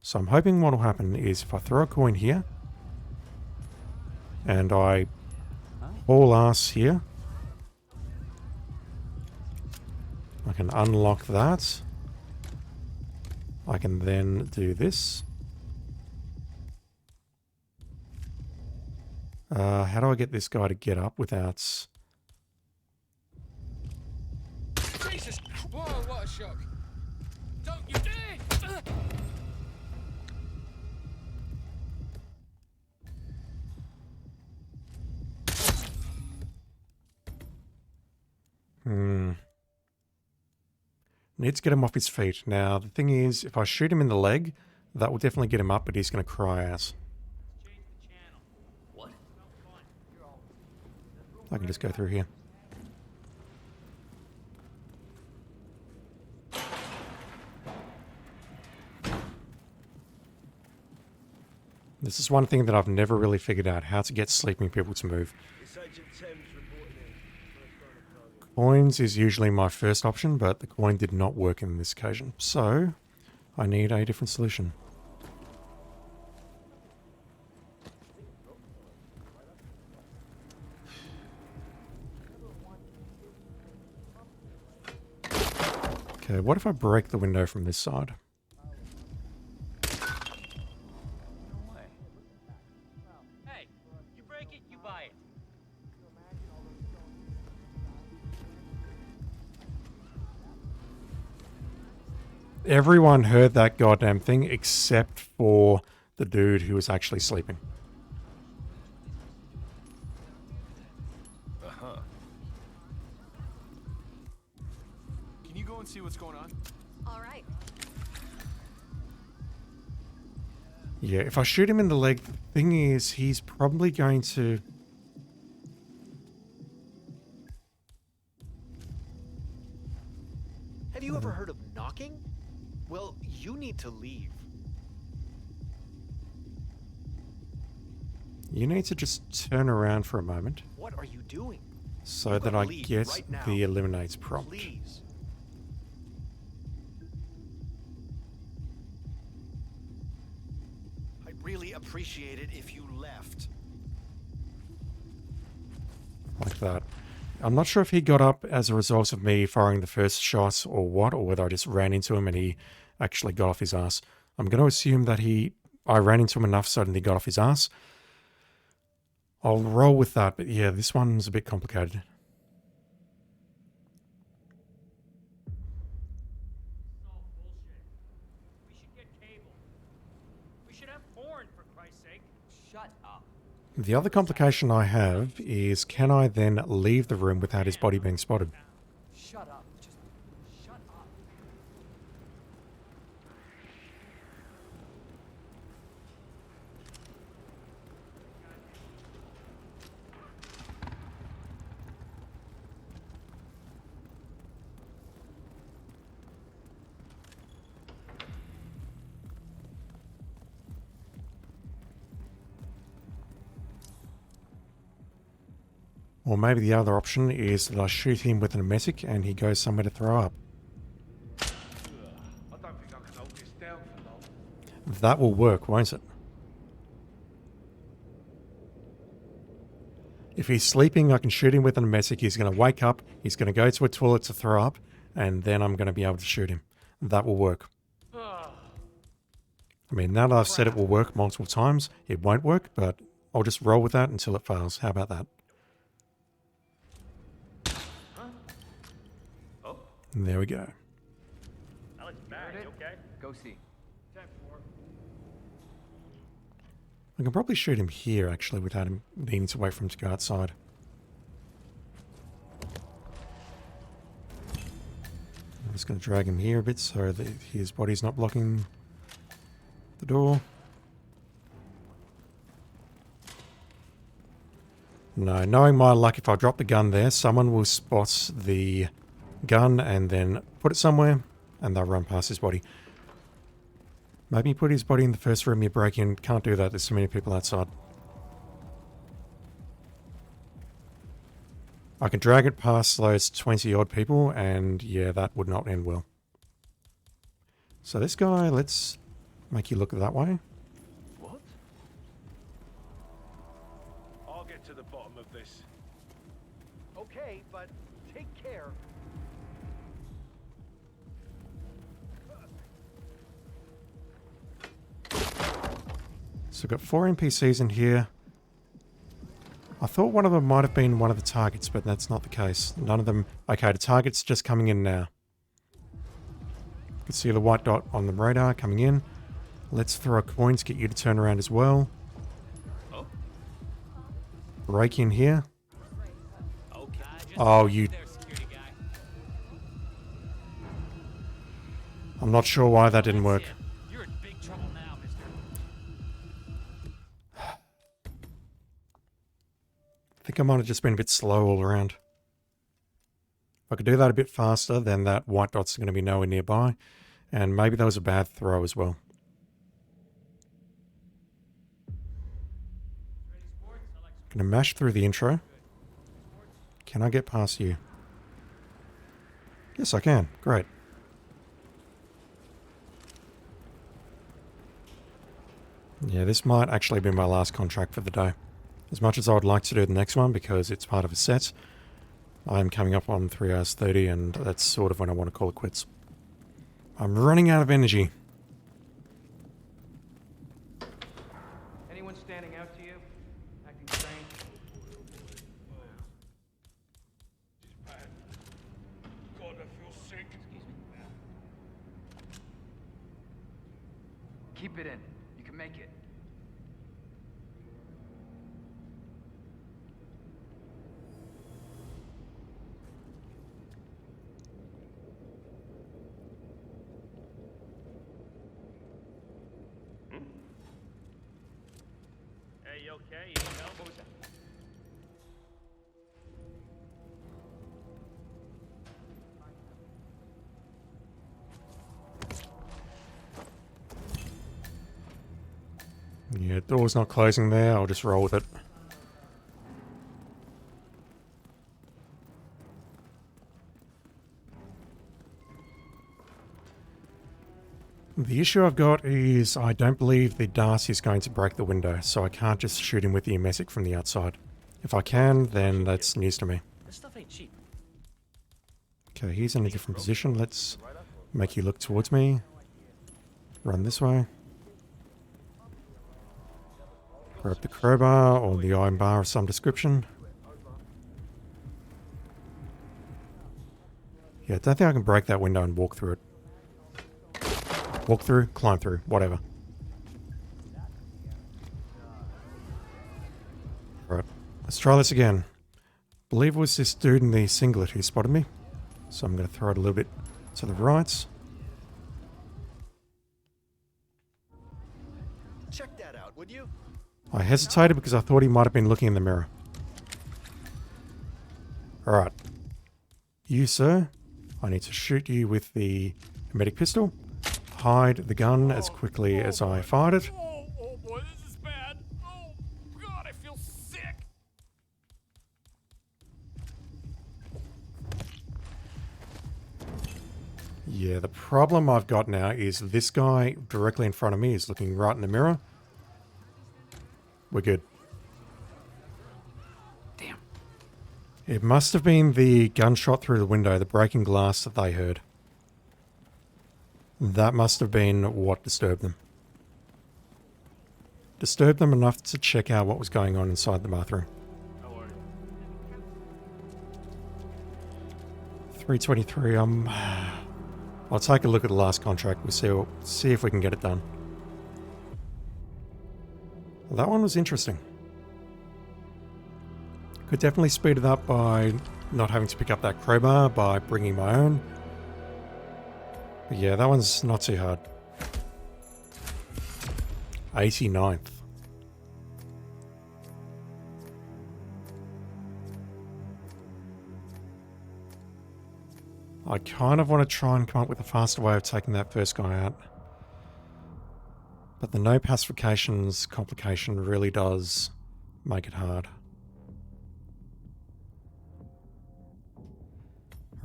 [SPEAKER 5] So I'm hoping what will happen is if I throw a coin here, and I haul ass here, I can unlock that. I can then do this. How do I get this guy to get up without...
[SPEAKER 15] Jesus! Whoa, what a shock! Don't you dare!
[SPEAKER 5] Need to get him off his feet. Now, the thing is, if I shoot him in the leg, that will definitely get him up, but he's going to cry ass.
[SPEAKER 11] What?
[SPEAKER 5] I can just go through here. This is one thing that I've never really figured out, how to get sleeping people to move. Coins is usually my first option, but the coin did not work in this occasion. So, I need a different solution. Okay, what if I break the window from this side?
[SPEAKER 12] Hey, you break it, you buy it.
[SPEAKER 5] Everyone heard that goddamn thing except for the dude who was actually sleeping.
[SPEAKER 19] Uh-huh. Can you go and see what's going on?
[SPEAKER 14] All right.
[SPEAKER 5] Yeah, if I shoot him in the leg, the thing is, he's probably going to...
[SPEAKER 4] Have you ever heard of knocking? Well, you need to leave.
[SPEAKER 5] You need to just turn around for a moment
[SPEAKER 4] What are you doing?
[SPEAKER 5] so
[SPEAKER 4] You
[SPEAKER 5] that
[SPEAKER 4] better
[SPEAKER 5] I
[SPEAKER 4] leave
[SPEAKER 5] get
[SPEAKER 4] right now.
[SPEAKER 5] the eliminates prompt.
[SPEAKER 4] Please. I'd really appreciate it if you left.
[SPEAKER 5] Like that. I'm not sure if he got up as a result of me firing the first shot or what, or whether I just ran into him and he actually got off his ass. I'm going to assume that I ran into him enough so that he got off his ass. I'll roll with that, but yeah, this one's a bit complicated.
[SPEAKER 12] We should get cable. We should have porn, for Christ's sake.
[SPEAKER 9] Shut up.
[SPEAKER 5] The other complication I have is, can I then leave the room without his body being spotted?
[SPEAKER 9] Shut up. Just shut up.
[SPEAKER 5] Or maybe the other option is that I shoot him with an emetic and he goes somewhere to throw up.
[SPEAKER 17] I don't think I can hold this down for long.
[SPEAKER 5] That will work, won't it? If he's sleeping, I can shoot him with an emetic. He's going to wake up, he's going to go to a toilet to throw up, and then I'm going to be able to shoot him. That will work. I mean, now that I've said it will work multiple times, it won't work, but I'll just roll with that until it fails. How about that? And there we go.
[SPEAKER 20] Alan's back, you okay?
[SPEAKER 11] Go see.
[SPEAKER 5] I can probably shoot him here, actually, without him needing to wait for him to go outside. I'm just going to drag him here a bit so that his body's not blocking the door. No, knowing my luck, if I drop the gun there, someone will spot the gun and then put it somewhere and they'll run past his body. Maybe put his body in the first room you break in. Can't do that, there's so many people outside. I can drag it past those 20 odd people and yeah, that would not end well. So this guy, let's make you look that way.
[SPEAKER 20] What? I'll get to the bottom of this.
[SPEAKER 4] Okay, but take care.
[SPEAKER 5] So we've got 4 NPCs in here. I thought one of them might have been one of the targets, but that's not the case. None of them... Okay, the target's just coming in now. You can see the white dot on the radar coming in. Let's throw a coin to get you to turn around as well.
[SPEAKER 11] Oh.
[SPEAKER 5] Break in here. Oh, you... I'm not sure why that didn't work.
[SPEAKER 12] You're in big trouble now, mister.
[SPEAKER 5] I think I might have just been a bit slow all around. If I could do that a bit faster, then that white dot's going to be nowhere nearby. And maybe that was a bad throw as well. Gonna mash through the intro. Can I get past you? Yes, I can. Great. Yeah, this might actually be my last contract for the day. As much as I would like to do the next one because it's part of a set, I'm coming up on 3 hours 30 and that's sort of when I want to call it quits. I'm running out of energy.
[SPEAKER 17] Anyone standing out to you? Acting strange?
[SPEAKER 19] God, I feel sick.
[SPEAKER 17] Excuse me. Keep it in. You can make it.
[SPEAKER 20] Hey, you okay? You need help?
[SPEAKER 17] What was that?
[SPEAKER 5] Yeah, door's not closing there. I'll just roll with it. The issue I've got is I don't believe the Darcy is going to break the window, so I can't just shoot him with the emetic from the outside. If I can, then that's news to me.
[SPEAKER 12] This stuff ain't cheap.
[SPEAKER 5] Okay, he's in a different position. Let's make you look towards me. Run this way. Grab the crowbar or the iron bar of some description. Yeah, I don't think I can break that window and walk through it. Walk through, climb through, whatever. Alright, let's try this again. I believe it was this dude in the singlet who spotted me. So I'm going to throw it a little bit to the right.
[SPEAKER 4] Check that out, would you?
[SPEAKER 5] I hesitated because I thought he might have been looking in the mirror. Alright. You, sir, I need to shoot you with the emetic pistol. Hide the gun as quickly as I fired it.
[SPEAKER 15] Oh boy, this is bad. Oh God, I feel sick.
[SPEAKER 5] Yeah, the problem I've got now is this guy directly in front of me is looking right in the mirror. We're good.
[SPEAKER 15] Damn.
[SPEAKER 5] It must have been the gunshot through the window, the breaking glass that they heard. That must have been what disturbed them. Disturbed them enough to check out what was going on inside the bathroom.
[SPEAKER 20] How are you?
[SPEAKER 5] 323, I'll take a look at the last contract. We'll see if we can get it done. Well, that one was interesting. Could definitely speed it up by not having to pick up that crowbar, by bringing my own. But yeah, that one's not too hard. 89th. I kind of want to try and come up with a faster way of taking that first guy out. But the no pacifications complication really does make it hard.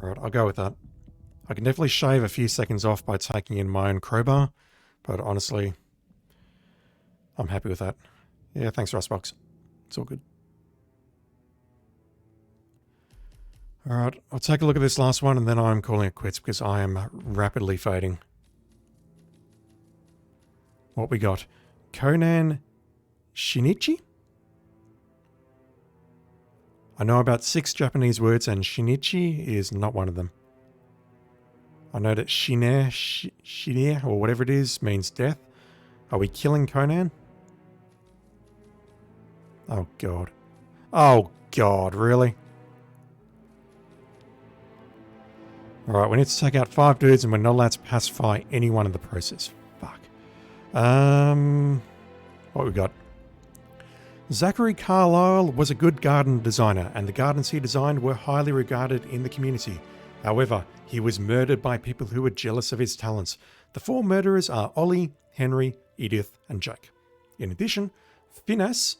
[SPEAKER 5] Alright, I'll go with that. I can definitely shave a few seconds off by taking in my own crowbar, but honestly, I'm happy with that. Yeah, thanks, Rustbox. It's all good. Alright, I'll take a look at this last one and then I'm calling it quits because I am rapidly fading. What we got? Conan Shinichi? I know about 6 Japanese words and Shinichi is not one of them. I know that shine, or whatever it is, means death. Are we killing Conan? Oh god. Oh god, really? Alright, we need to take out 5 dudes and we're not allowed to pacify anyone in the process. Fuck. What we got? Zachary Carlyle was a good garden designer, and the gardens he designed were highly regarded in the community. However, he was murdered by people who were jealous of his talents. The 4 murderers are Ollie, Henry, Edith, and Jake. In addition, Phineas...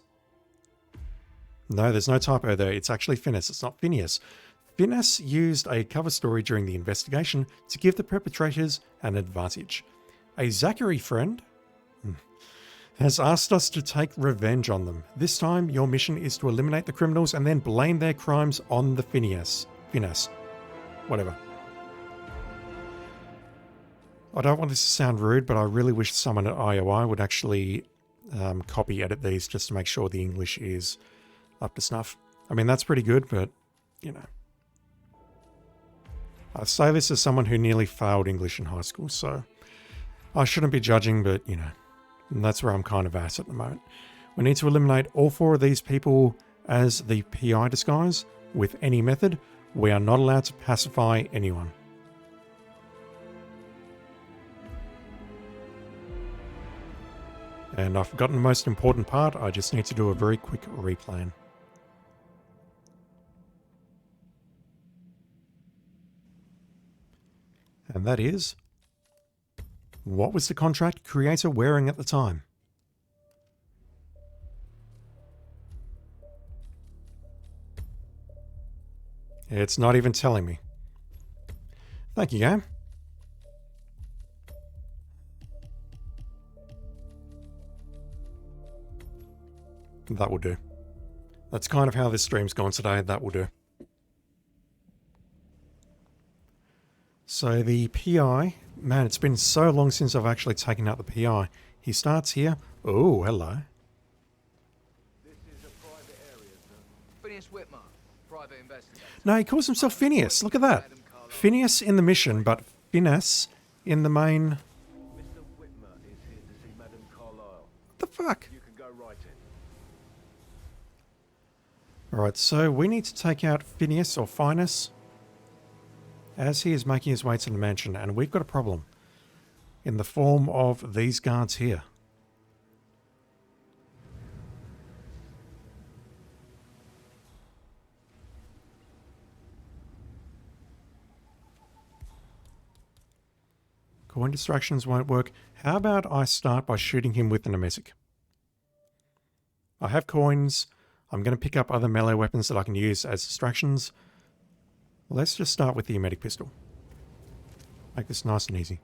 [SPEAKER 5] No, there's no typo there. It's actually Phineas. It's not Phineas. Phineas used a cover story during the investigation to give the perpetrators an advantage. A Zachary friend has asked us to take revenge on them. This time, your mission is to eliminate the criminals and then blame their crimes on the Phineas. Whatever. I don't want this to sound rude, but I really wish someone at IOI would actually copy edit these just to make sure the English is up to snuff. I mean, that's pretty good, but, you know. I say this as someone who nearly failed English in high school, so I shouldn't be judging, but, you know, and that's where I'm kind of at the moment. We need to eliminate all 4 of these people as the PI disguise with any method. We are not allowed to pacify anyone. And I've forgotten the most important part. I just need to do a very quick replan. And that is, what was the contract creator wearing at the time? It's not even telling me. Thank you, game. That will do. That's kind of how this stream's gone today. That will do. So the PI, man, it's been so long since I've actually taken out the PI. He starts here. Oh, hello.
[SPEAKER 9] Phineas Whitmer, private investigator.
[SPEAKER 5] No, he calls himself Phineas. Look at that. Phineas in the mission, but Phineas in the main.
[SPEAKER 20] Mr. Whitmer is here to see Madame Carlyle.
[SPEAKER 5] What the fuck?
[SPEAKER 20] You can go right in.
[SPEAKER 5] Alright, so we need to take out Phineas or Finus as he is making his way to the mansion, and we've got a problem in the form of these guards here. Coin distractions won't work. How about I start by shooting him with an emetic? I have coins. I'm going to pick up other melee weapons that I can use as distractions. Let's just start with the emetic pistol. Make this nice and easy.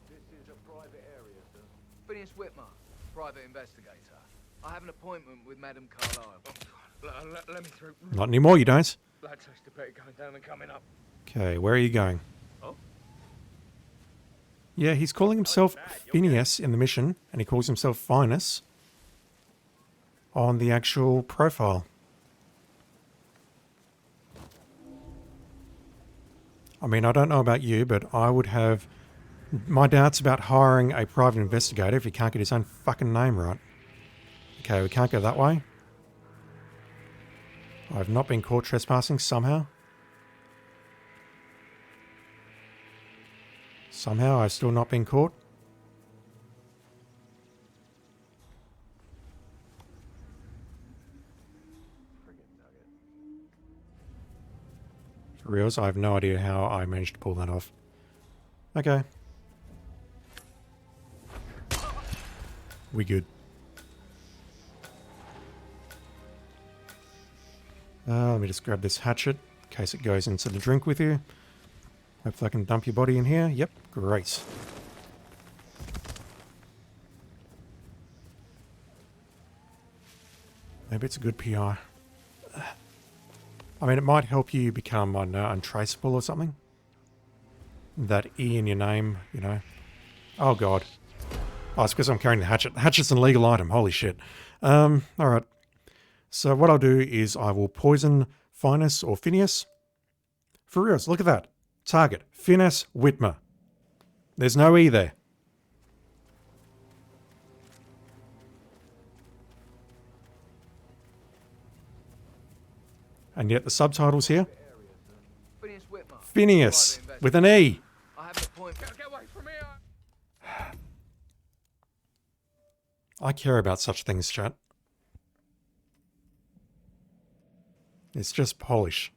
[SPEAKER 9] This is a private area, sir. Phineas Whitmer, private investigator. I have an appointment with Madame Carlyle.
[SPEAKER 17] Let me through.
[SPEAKER 5] Not anymore, you don't.
[SPEAKER 17] Blood test debate going down and coming up.
[SPEAKER 5] Okay, where are you going?
[SPEAKER 17] Oh?
[SPEAKER 5] Yeah, he's calling himself Phineas in the mission, and he calls himself Finus on the actual profile. I mean, I don't know about you, but I would have my doubts about hiring a private investigator if he can't get his own fucking name right. Okay, we can't go that way. I've not been caught trespassing somehow. Somehow I've still not been caught. For reals, I have no idea how I managed to pull that off. Okay. We good. Let me just grab this hatchet in case it goes into the drink with you. Hopefully I can dump your body in here. Yep, great. Maybe it's a good PR. I mean, it might help you become, I don't know, untraceable or something. That E in your name, you know. Oh, God. Oh, it's because I'm carrying the hatchet. The hatchet's an illegal item. Holy shit. Alright. So what I'll do is I will poison Finus or Phineas. For reals, look at that. Target, Phineas Whitmer. There's no E there. And yet the subtitles here. Phineas with an E.
[SPEAKER 9] I have an appointment. Get away from here.
[SPEAKER 5] I care about such things, chat. It's just Polish.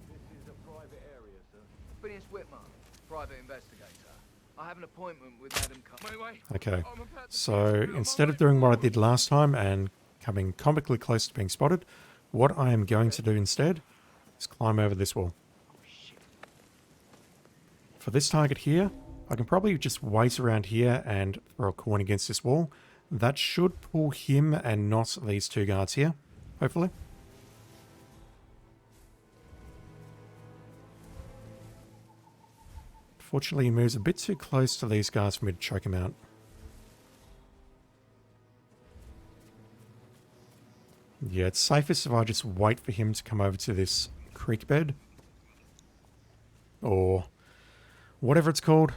[SPEAKER 9] This is a private area, sir. Phineas Whitmer, private investigator. I have an appointment with Madam Conan.
[SPEAKER 5] Okay, so instead of doing what I did last time and coming comically close to being spotted, what I am going to do instead is climb over this wall. For this target here, I can probably just wait around here and throw a coin against this wall. That should pull him and not these two guards here, hopefully. Fortunately, he moves a bit too close to these guys for me to choke him out. Yeah, it's safest if I just wait for him to come over to this creek bed. Or whatever it's called.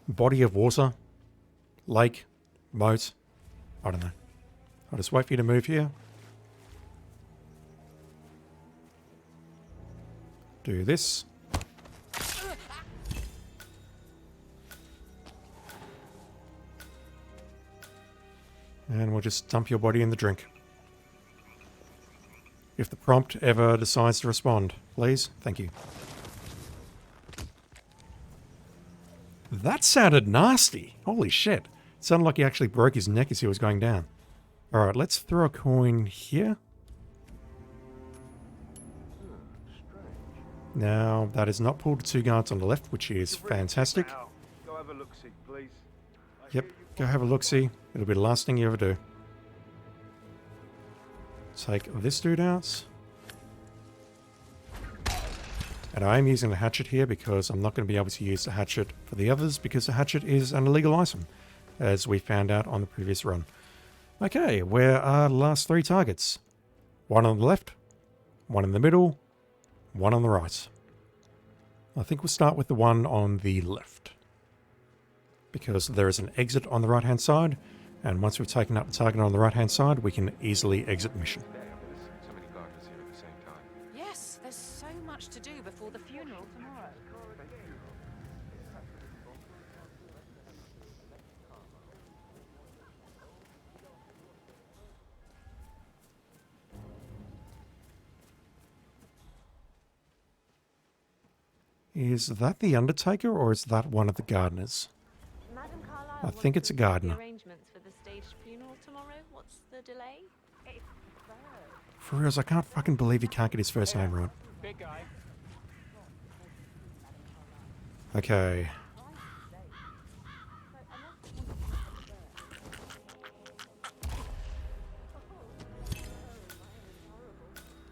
[SPEAKER 5] Body of water. Lake. Moat. I don't know. I'll just wait for you to move here. Do this. And we'll just dump your body in the drink. If the prompt ever decides to respond, please. Thank you. That sounded nasty. Holy shit. It sounded like he actually broke his neck as he was going down. Alright, let's throw a coin here. Now, that is not pulled to two guards on the left, which is fantastic.
[SPEAKER 17] Go have a look-see, please.
[SPEAKER 5] Yep, go have a look-see. It'll be the last thing you ever do. Take this dude out. And I am using the hatchet here because I'm not going to be able to use the hatchet for the others because the hatchet is an illegal item, as we found out on the previous run. Okay, where are the last three targets? One on the left, one in the middle, one on the right. I think we'll start with the one on the left, because there is an exit on the right-hand side, and once we've taken up the target on the right-hand side, we can easily exit the mission.
[SPEAKER 3] Yes, there's so much to do before the funeral tomorrow.
[SPEAKER 5] Is that the Undertaker, or is that one of the gardeners? I think it's a gardener.
[SPEAKER 3] Arrangements for the staged funeral tomorrow. What's the delay?
[SPEAKER 5] For reals, I can't fucking believe he can't get his first name right.
[SPEAKER 17] Big guy.
[SPEAKER 5] Okay.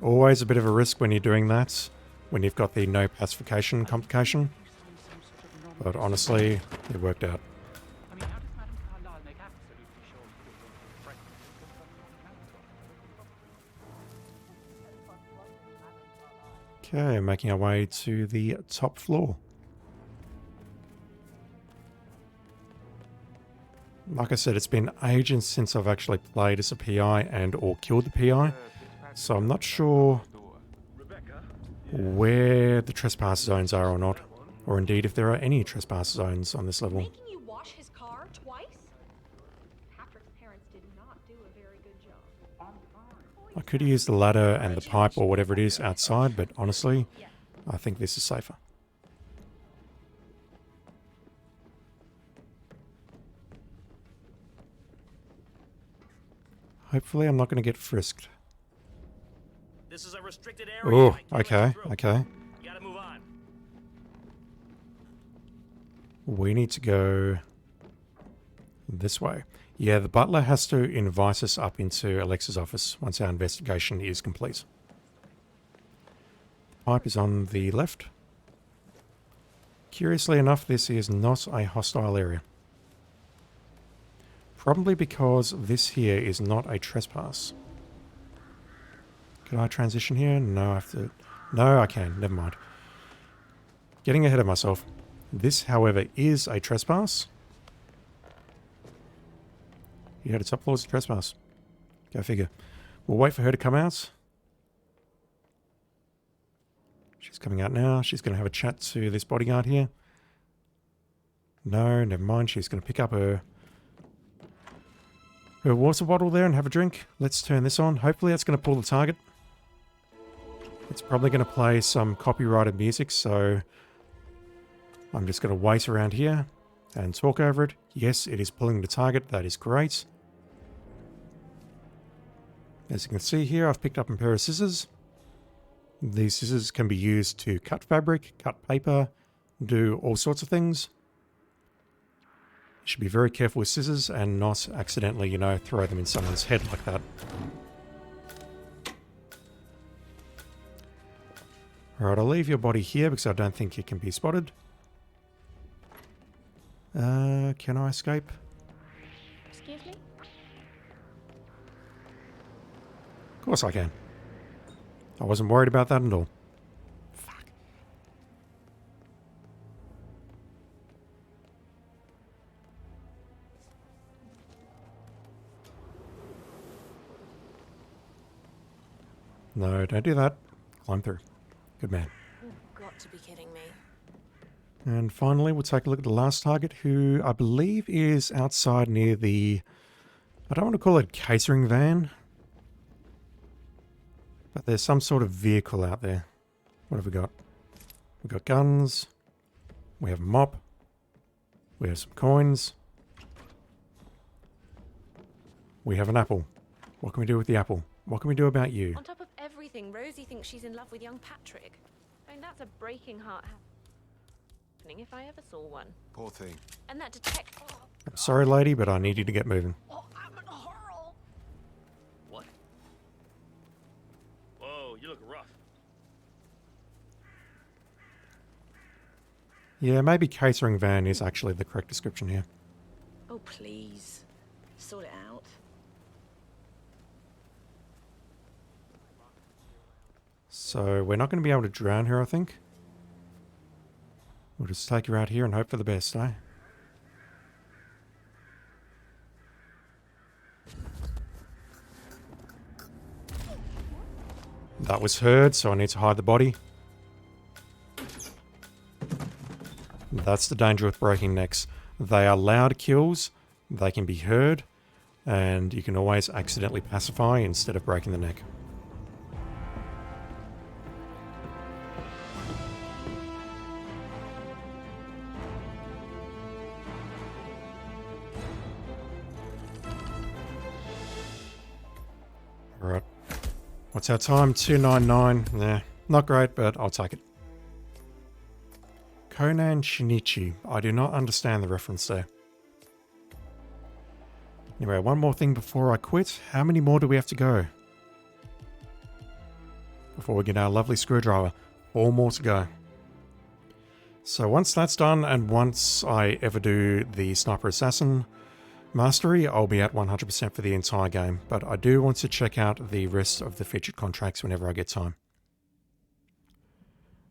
[SPEAKER 5] Always a bit of a risk when you're doing that, when you've got the no pacification complication. But honestly, it worked out. Okay, making our way to the top floor. Like I said, it's been ages since I've actually played as a PI and or killed the PI, so I'm not sure where the trespass zones are or not, or indeed if there are any trespass zones on this level.
[SPEAKER 14] Making you wash his car twice? Patrick's parents did not do a very good job.
[SPEAKER 5] I could use the ladder and the pipe or whatever it is outside, but honestly, I think this is safer. Hopefully I'm not going to get frisked.
[SPEAKER 13] This is a restricted area.
[SPEAKER 5] Oh, okay, okay.
[SPEAKER 13] You gotta move on.
[SPEAKER 5] We need to go this way. Yeah, the butler has to invite us up into Alexa's office once our investigation is complete. pipe is on the left. Curiously enough, this is not a hostile area. Probably because this here is not a trespass. Can I transition here? No, I have to... No, I can. Never mind. Getting ahead of myself. This, however, is a trespass. Yeah, the top floor is a trespass. Go figure. We'll wait for her to come out. She's coming out now. She's going to have a chat to this bodyguard here. No, never mind. She's going to pick up her water bottle there and have a drink. Let's turn this on. Hopefully that's going to pull the target. It's probably going to play some copyrighted music, so I'm just going to wait around here and talk over it. Yes, it is pulling the target. That is great. As you can see here, I've picked up a pair of scissors. These scissors can be used to cut fabric, cut paper, do all sorts of things. You should be very careful with scissors and not accidentally, you know, throw them in someone's head like that. Alright, I'll leave your body here because I don't think it can be spotted. Can I escape?
[SPEAKER 14] Excuse me?
[SPEAKER 5] Of course I can. I wasn't worried about that at all. Fuck. No, don't do that. Climb through. Good man.
[SPEAKER 3] You've got to be kidding me.
[SPEAKER 5] And finally, we'll take a look at the last target, who I believe is outside near the... I don't want to call it a catering van. But there's some sort of vehicle out there. What have we got? We've got guns. We have a mop. We have some coins. We have an apple. What can we do with the apple? What can we do about you?
[SPEAKER 3] On top of everything, Rosie thinks she's in love with young Patrick. I mean, that's a breaking heart happening if I ever saw one.
[SPEAKER 22] Poor thing.
[SPEAKER 3] And that detective...
[SPEAKER 5] I'm sorry, lady, but I need you to get moving.
[SPEAKER 13] What? Whoa, you look rough.
[SPEAKER 5] Yeah, maybe catering van is actually the correct description here.
[SPEAKER 14] Oh, please. Sort it out.
[SPEAKER 5] So we're not going to be able to drown her, I think. We'll just take her out here and hope for the best, eh? That was heard, so I need to hide the body. That's the danger with breaking necks. They are loud kills, they can be heard, and you can always accidentally pacify instead of breaking the neck. Alright. What's our time? 2:99. Nah, not great, but I'll take it. Conan Shinichi. I do not understand the reference there. Anyway, one more thing before I quit. How many more do we have to go? Before we get our lovely screwdriver. 4 more to go. So once that's done, and once I ever do the Sniper Assassin Mastery, I'll be at 100% for the entire game, but I do want to check out the rest of the featured contracts whenever I get time.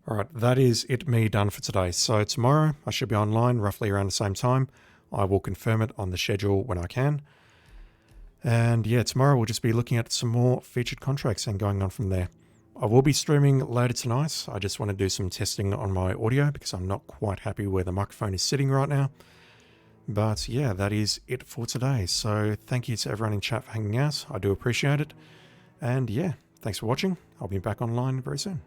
[SPEAKER 5] Alright, that is it me done for today. So tomorrow I should be online roughly around the same time. I will confirm it on the schedule when I can. And yeah, tomorrow we'll just be looking at some more featured contracts and going on from there. I will be streaming later tonight. I just want to do some testing on my audio because I'm not quite happy where the microphone is sitting right now. But yeah, that is it for today. So thank you to everyone in chat for hanging out. I do appreciate it. And yeah, thanks for watching. I'll be back online very soon.